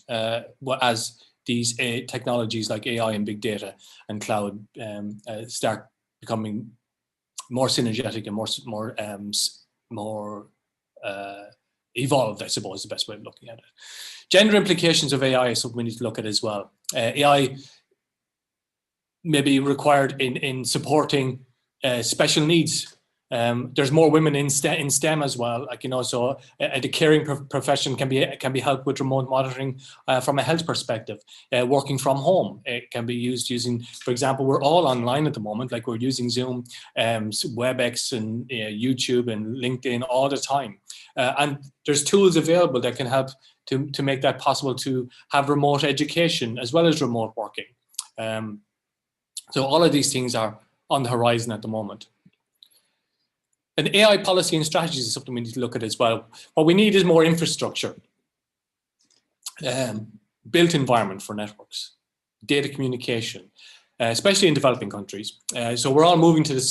as these technologies like AI and big data and cloud start becoming more synergetic and more evolved, I suppose, is the best way of looking at it. Gender implications of AI is something we need to look at as well. AI may be required in supporting special needs. There's more women in STEM as well, like, you know, so the caring profession can be helped with remote monitoring from a health perspective. Working from home, it can be used using, for example, we're all online at the moment, like we're using Zoom, WebEx and YouTube and LinkedIn all the time. And there's tools available that can help to make that possible, to have remote education as well as remote working. So all of these things are on the horizon at the moment. And AI policy and strategies is something we need to look at as well. What we need is more infrastructure, built environment for networks, data communication, especially in developing countries. So we're all moving to the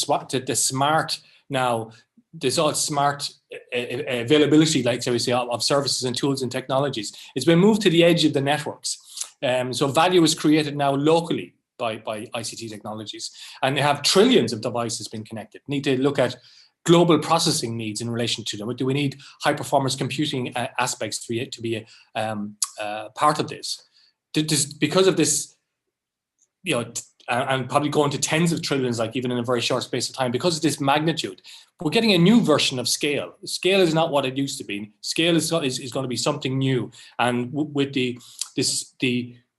smart now. There's all smart availability, like so we say, of services and tools and technologies. It's been moved to the edge of the networks. So value is created now locally by ICT technologies, and they have trillions of devices being connected. Need to look at global processing needs in relation to them. Do we need high performance computing aspects to be part of this? Because of this, you know, and probably going to tens of trillions, like even in a very short space of time, because of this magnitude, we're getting a new version of scale. Scale is not what it used to be. Scale is going to be something new, and with the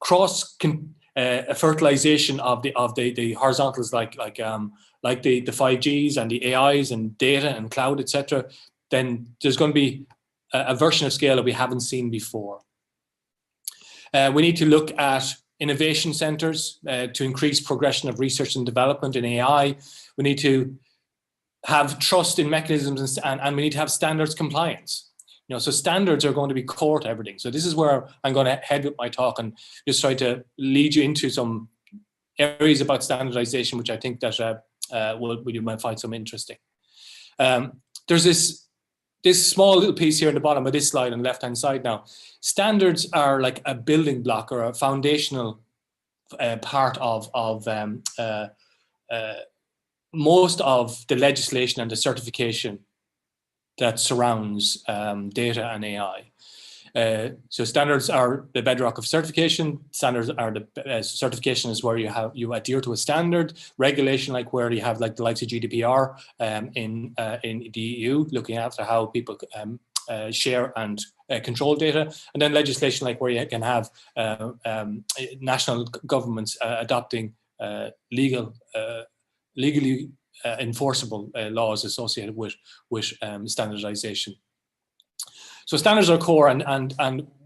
cross fertilization of the horizontals, like the 5Gs and the AIs and data and cloud, etc., then there's going to be a version of scale that we haven't seen before. We need to look at innovation centers to increase progression of research and development in AI. We need to have trust in mechanisms, and we need to have standards compliance. You know, so standards are going to be core to everything. So this is where I'm going to head with my talk, and just try to lead you into some areas about standardization, which I think that you might find some interesting. There's this small little piece here in the bottom of this slide on the left-hand side now. Standards are like a building block or a foundational part of most of the legislation and the certification that surrounds data and AI. So standards are the bedrock of certification. Standards are the certification is where you adhere to a standard. Regulation, like where you have like the likes of GDPR in the EU, looking after how people share and control data, and then legislation like where you can have national governments adopting legally enforceable laws associated with standardization. So standards are core, and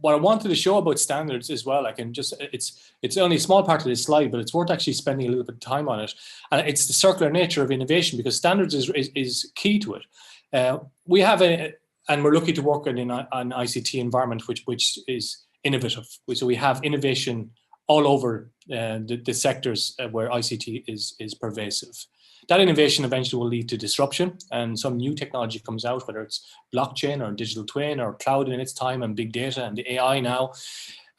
what I wanted to show about standards as well, I can just, it's only a small part of this slide, but it's worth actually spending a little bit of time on it. And it's the circular nature of innovation, because standards is key to it. We have and we're lucky to work in an ICT environment which is innovative. So we have innovation all over the sectors where ICT is pervasive. That innovation eventually will lead to disruption, and some new technology comes out, whether it's blockchain or digital twin or cloud in its time and big data and the AI now.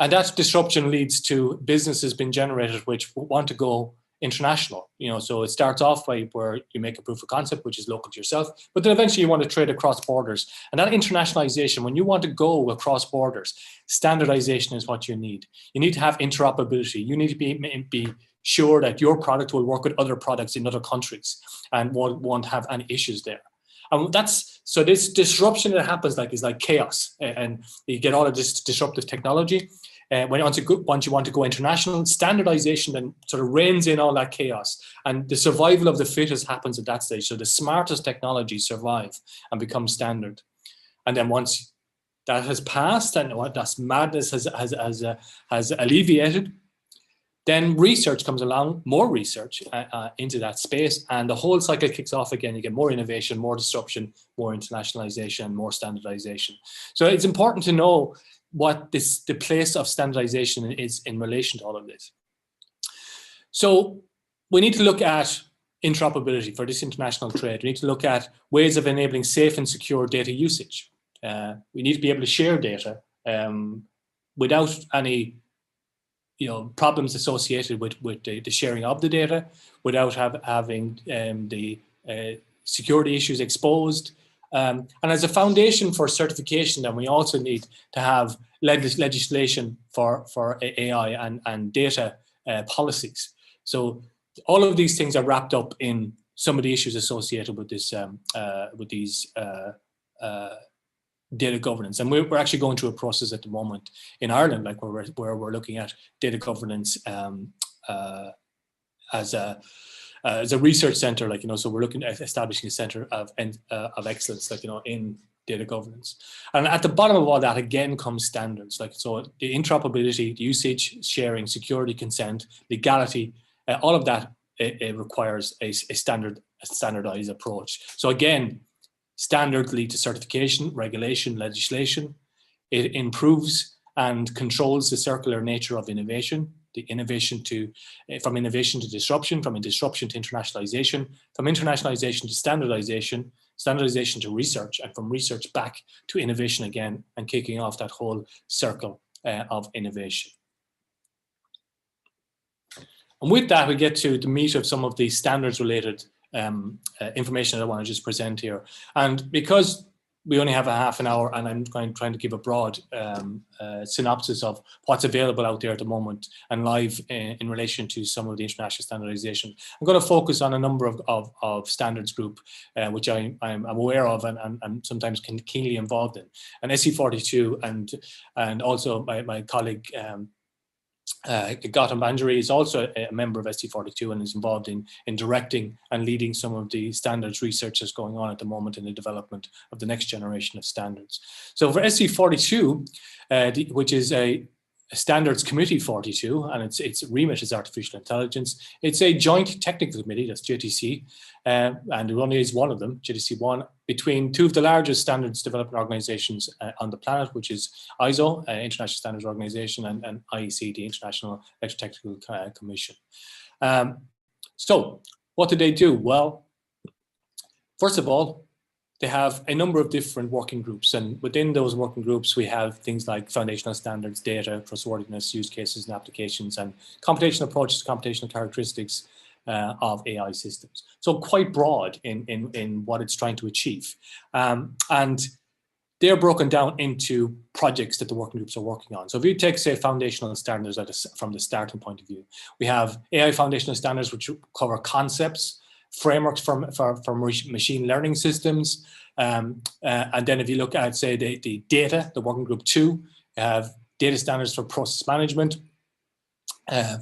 And that disruption leads to businesses being generated which want to go international. You know, so it starts off by where you make a proof of concept, which is local to yourself, but then eventually you want to trade across borders. And that internationalization, when you want to go across borders, standardization is what you need. You need to have interoperability. You need to be sure that your product will work with other products in other countries and won't have any issues there. And so this disruption that happens is like chaos, and you get all of this disruptive technology. Once you want to go international, standardization then sort of reins in all that chaos, and the survival of the fittest happens at that stage. So the smartest technologies survive and become standard. And then once that has passed and that madness has alleviated, Then research comes along, more research into that space, and the whole cycle kicks off again. You get more innovation, more disruption, more internationalization, more standardization. So it's important to know what the place of standardization is in relation to all of this. So we need to look at interoperability for this international trade. We need to look at ways of enabling safe and secure data usage. We need to be able to share data without any problems associated with the sharing of the data, without having the security issues exposed. And as a foundation for certification, then we also need to have legislation for AI and data policies. So all of these things are wrapped up in some of the issues associated with this, with these data governance. And we're actually going through a process at the moment in Ireland, like where we're looking at data governance as a research center, like, so we're looking at establishing a center of excellence, like, in data governance. And at the bottom of all that, again, comes standards. Like, so the interoperability, the usage, sharing, security, consent, legality, all of that, it requires a standardized approach. So again, standards lead to certification, regulation, legislation. It improves and controls the circular nature of innovation, the innovation from innovation to disruption, from disruption to internationalization, from internationalization to standardization, standardization to research, and from research back to innovation again, and kicking off that whole circle of innovation. And with that, we get to the meat of some of the standards related information that I want to just present here. And because we only have a half an hour, and I'm trying to give a broad synopsis of what's available out there at the moment and live in relation to some of the international standardization, I'm going to focus on a number of standards group, which I'm aware of and sometimes keenly involved in. And SC42 and also my colleague, Gautam Banjari is also a member of SC42 and is involved in directing and leading some of the standards research that's going on at the moment in the development of the next generation of standards. So for SC42, which is a Standards Committee 42, and its remit is artificial intelligence. It's a joint technical committee, that's JTC, and there only is one of them, JTC1, between two of the largest standards development organizations on the planet, which is ISO, International Standards Organization, and IEC, the International Electrotechnical Commission. So what did they do? Well, first of all, they have a number of different working groups, and within those working groups, we have things like foundational standards, data, trustworthiness, use cases and applications, and computational approaches, computational characteristics of AI systems. So quite broad in what it's trying to achieve. And they're broken down into projects that the working groups are working on. So if you take, say, foundational standards from the starting point of view, we have AI foundational standards, which cover concepts, frameworks for machine learning systems. And then if you look at, say, the data, the working group 2, you have data standards for process management,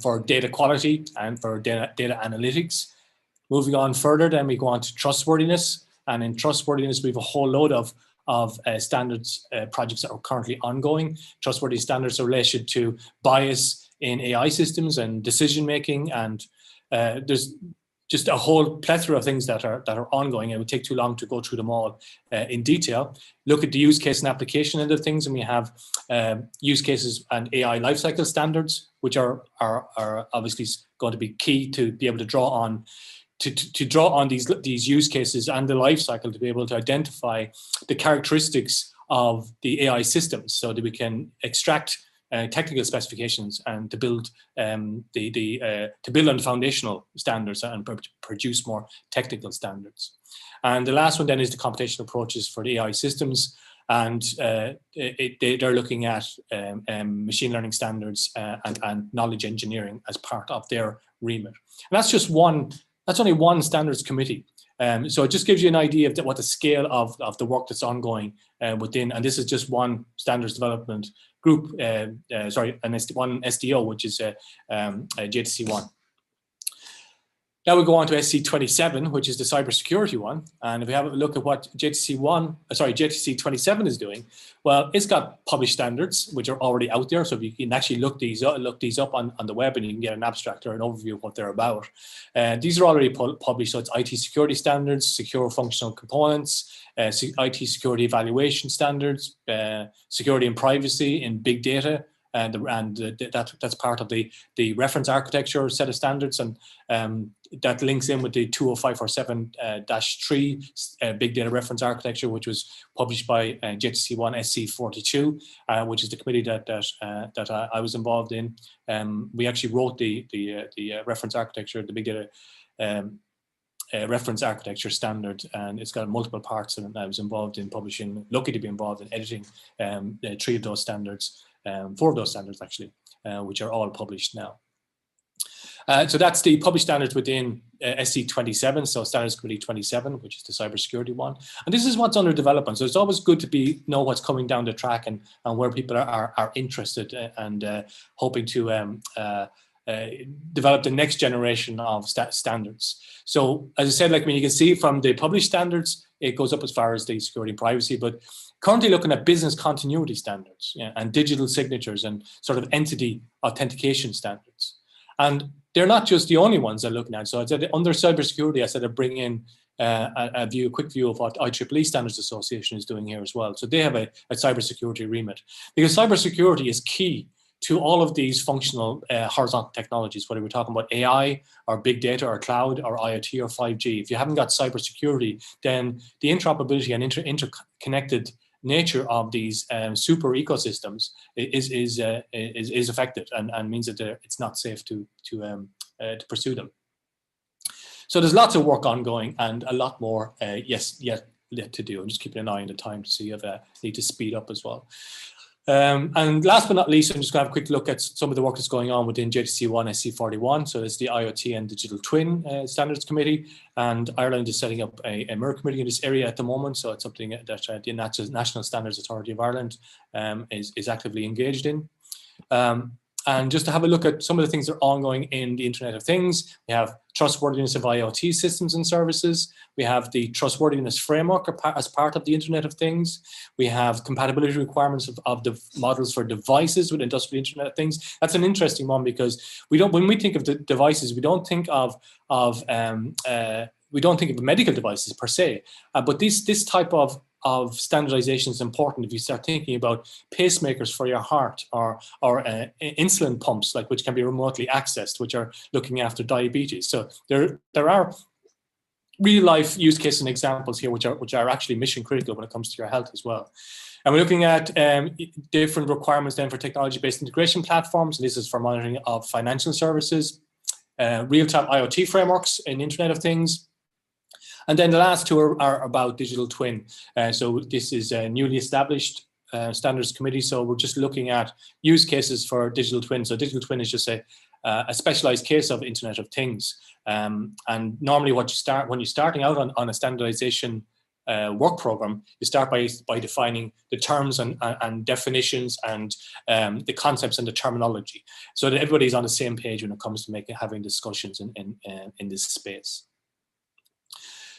for data quality, and for data analytics. Moving on further, then we go on to trustworthiness. And in trustworthiness, we have a whole load of standards projects that are currently ongoing. Trustworthy standards are related to bias in AI systems and decision-making. And there's just a whole plethora of things that are ongoing. It would take too long to go through them all in detail. Look at the use case and application end of things, and we have use cases and AI lifecycle standards, which are obviously going to be key to be able to draw on these use cases and the lifecycle to be able to identify the characteristics of the AI systems, so that we can extract technical specifications and to build on the foundational standards and produce more technical standards. And the last one then is the computational approaches for the AI systems, and they're looking at machine learning standards and knowledge engineering as part of their remit. And that's just one. That's only one standards committee. So it just gives you an idea of what the scale of the work that's ongoing within, and this is just one standards development group, one SDO, which is JTC1. Now we go on to SC27, which is the cybersecurity one. And if we have a look at what JTC 27 is doing, well, it's got published standards, which are already out there. So you can actually look these up on the web, and you can get an abstract or an overview of what they're about. These are already published. So it's IT security standards, secure functional components, IT security evaluation standards, security and privacy in big data. That's part of the reference architecture set of standards, and that links in with the 20547-3 big data reference architecture, which was published by JTC1 SC42, which is the committee that I was involved in. We actually wrote the reference architecture, the big data reference architecture standard, and it's got multiple parts, and I was involved in publishing, lucky to be involved in editing 3 of those standards. 4 of those standards actually, which are all published now. So that's the published standards within SC27, so Standards Committee 27, which is the cybersecurity one. And this is what's under development. So it's always good to know what's coming down the track and where people are interested and hoping to develop the next generation of standards. So as I said, like, you can see from the published standards, it goes up as far as the security and privacy, but currently looking at business continuity standards, and digital signatures and sort of entity authentication standards. And they're not just the only ones they're looking at. So I said under cybersecurity, I said I'd bring in a quick view of what IEEE Standards Association is doing here as well. So they have a cybersecurity remit, because cybersecurity is key to all of these functional horizontal technologies, whether we're talking about AI or big data or cloud or IoT or 5G. If you haven't got cybersecurity, then the interoperability and interconnected nature of these super ecosystems is affected, and means that it's not safe to pursue them. So there's lots of work ongoing and a lot more yet to do. I'm just keeping an eye on the time to see if I need to speed up as well. And last but not least, I'm just going to have a quick look at some of the work that's going on within JTC1 SC41. So it's the IoT and Digital Twin Standards Committee, and Ireland is setting up a MER committee in this area at the moment. So it's something that the National Standards Authority of Ireland is actively engaged in. And just to have a look at some of the things that are ongoing in the Internet of Things, we have trustworthiness of IoT systems and services. We have the trustworthiness framework as part of the Internet of Things. We have compatibility requirements of the models for devices with industrial Internet of Things. That's an interesting one, because when we think of the devices, we don't think of medical devices per se, but this type of standardization is important if you start thinking about pacemakers for your heart, or insulin pumps, like, which can be remotely accessed, which are looking after diabetes. So there are real life use cases and examples here which are actually mission critical when it comes to your health as well. And we're looking at different requirements then for technology-based integration platforms. This is for monitoring of financial services, real-time IoT frameworks in Internet of Things. And then the last 2 are about digital twin. So this is a newly established standards committee. So we're just looking at use cases for digital twin. So digital twin is just a specialized case of Internet of Things. And normally when you're starting out on a standardization work program, you start by defining the terms and definitions and the concepts and the terminology, so that everybody's on the same page when it comes to having discussions in this space.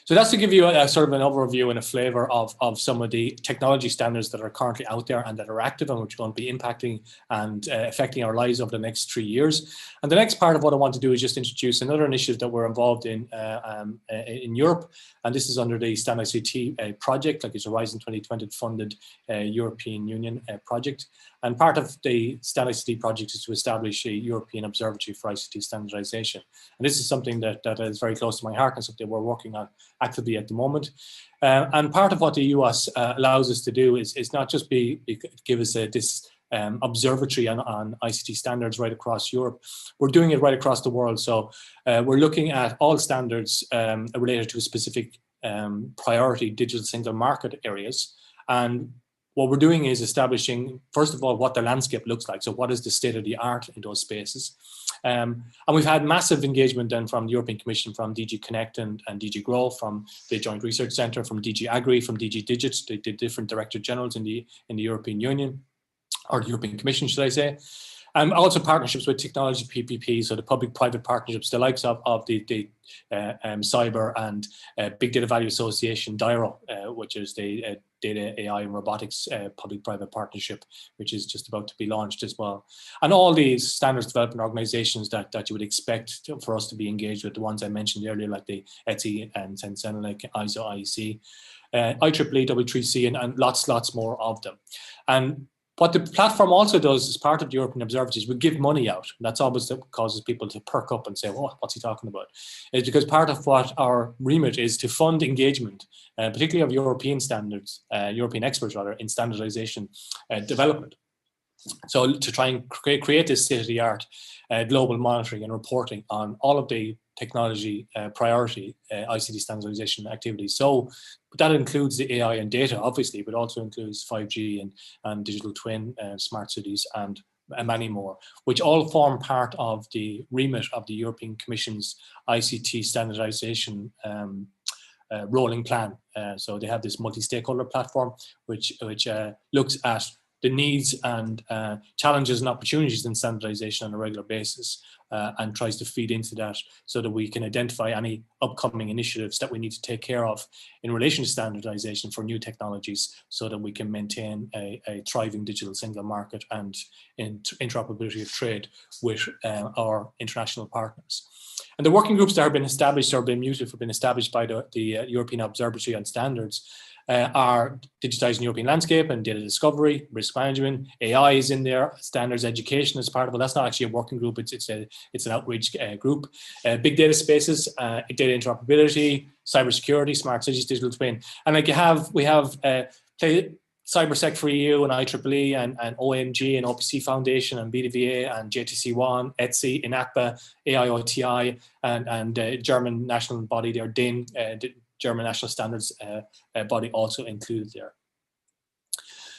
So that's to give you a sort of an overview and a flavor of some of the technology standards that are currently out there and that are active and which are going to be impacting and affecting our lives over the next 3 years. And the next part of what I want to do is just introduce another initiative that we're involved in Europe. And this is under the Stand ICT project, like it's a Horizon 2020 funded European Union project. And part of the Stand ICT project is to establish a European Observatory for ICT standardization. And this is something that is very close to my heart and something we're working on actively at the moment. And part of what the US allows us to do is not just give us this observatory on ICT standards right across Europe. We're doing it right across the world. So we're looking at all standards related to specific priority digital single market areas. And what we're doing is establishing, first of all, what the landscape looks like. So what is the state of the art in those spaces? And we've had massive engagement then from the European Commission, from DG Connect and DG Grow, from the Joint Research Centre, from DG Agri, from DG Digit, the different Director Generals in the European Union, or the European Commission, should I say. And also partnerships with technology PPP, so the public-private partnerships, the likes of the Cyber and Big Data Value Association, DIRO, which is the Data, AI and Robotics public-private partnership, which is just about to be launched as well. And all these standards development organizations that you would expect for us to be engaged with, the ones I mentioned earlier, like the ETSI and Sensenelec, ISO, IEC, IEEE, W3C, and lots more of them. And what the platform also does as part of the European Observatories, we give money out. And that's always what causes people to perk up and say, well, what's he talking about? It's because part of what our remit is to fund engagement, particularly of European standards, European experts rather, in standardization development. So to try and create this state-of-the-art global monitoring and reporting on all of the technology priority ICT standardization activities. So that includes the AI and data, obviously, but also includes 5G and digital twin, smart cities, and many more, which all form part of the remit of the European Commission's ICT standardization rolling plan. So they have this multi-stakeholder platform, which looks at the needs and challenges and opportunities in standardization on a regular basis, and tries to feed into that so that we can identify any upcoming initiatives that we need to take care of in relation to standardization for new technologies, so that we can maintain a thriving digital single market and interoperability of trade with our international partners. And the working groups that have been established or been established by the European Observatory on Standards are digitizing European landscape and data discovery, risk management. AI is in there, standards education is part of it. That's not actually a working group, it's an outreach group. Big data spaces, data interoperability, cybersecurity, smart cities, digital twin. And like we have CyberSec for EU and IEEE and OMG and OPC Foundation and BDVA and JTC1, ETSI, INACPA, AIOTI and German national body there, DIN, German National Standards body also included there.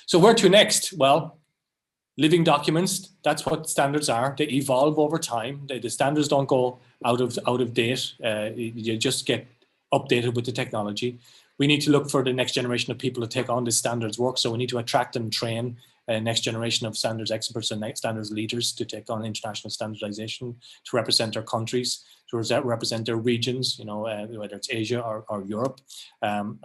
So where to next? Well, living documents, that's what standards are. They evolve over time. The standards don't go out of date. You just get updated with the technology. We need to look for the next generation of people to take on this standards work. So we need to attract and train a next generation of standards experts and standards leaders to take on international standardization, to represent their countries, to represent their regions, you know, whether it's Asia or Europe, on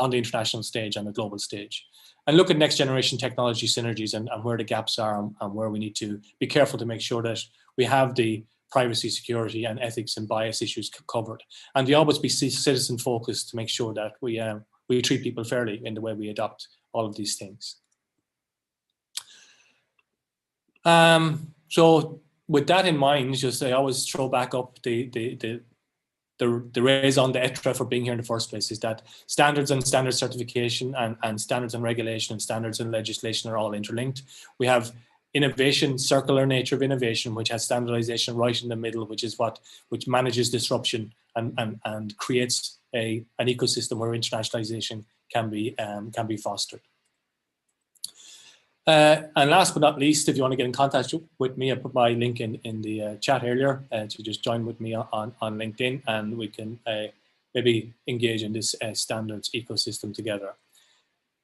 the international stage and the global stage. And look at next generation technology synergies and where the gaps are and where we need to be careful to make sure that we have the privacy, security, and ethics and bias issues covered. And we always be citizen focused to make sure that we treat people fairly in the way we adopt all of these things. So with that in mind, just I always throw back up the raison d'etre for being here in the first place is that standards and standard certification and standards and regulation and standards and legislation are all interlinked. We have innovation, circular nature of innovation, which has standardization right in the middle, which manages disruption and creates an ecosystem where internationalization can be fostered. And last but not least, if you want to get in contact with me, I put my link in the chat earlier to just join with me on LinkedIn, and we can maybe engage in this standards ecosystem together.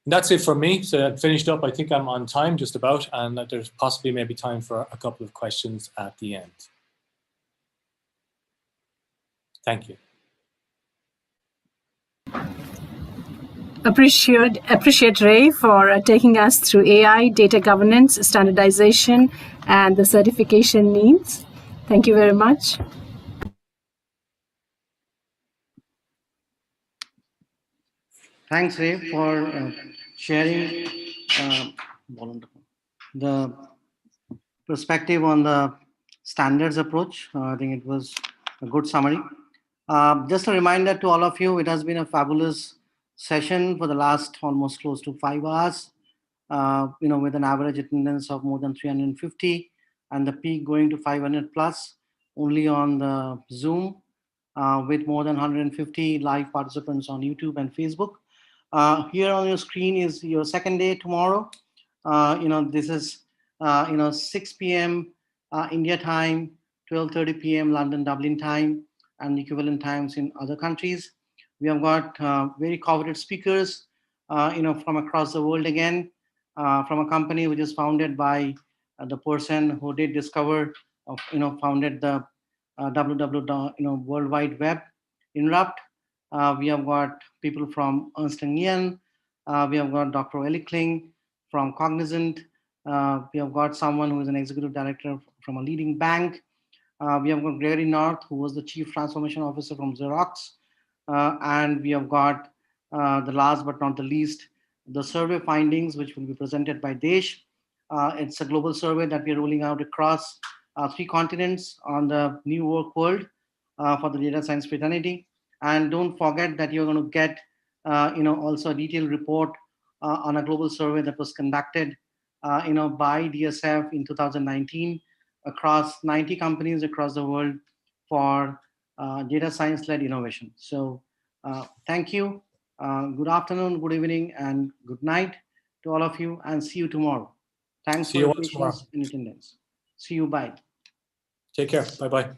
And that's it for me. So I've finished up. I think I'm on time just about, and there's possibly maybe time for a couple of questions at the end. Thank you. Appreciate Ray for taking us through AI, data governance, standardization, and the certification needs. Thank you very much. Thanks, Ray, for sharing the perspective on the standards approach. I think it was a good summary. Just a reminder to all of you, it has been a fabulous session for the last almost close to 5 hours, with an average attendance of more than 350 and the peak going to 500 plus only on the Zoom, with more than 150 live participants on YouTube and Facebook. Here on your screen is your second day tomorrow. This is 6 p.m. India time, 12:30 p.m. London, Dublin time, and equivalent times in other countries. We have got very coveted speakers, from across the world again, from a company which is founded by the person who did discover, founded the www. World Wide Web, Inrupt. We have got people from Ernst & Young. We have got Dr. Ellie Kling from Cognizant. We have got someone who is an executive director from a leading bank. We have got Gregory North, who was the chief transformation officer from Xerox. And we have got the last but not the least, the survey findings, which will be presented by Desh. It's a global survey that we are rolling out across 3 continents on the new work world for the data science fraternity. And don't forget that you're going to get, also a detailed report on a global survey that was conducted, by DSF in 2019 across 90 companies across the world for data science-led innovation. So thank you. Good afternoon, good evening, and good night to all of you, and see you tomorrow. Thanks for your patience and attendance. See you. Bye. Take care. Bye-bye.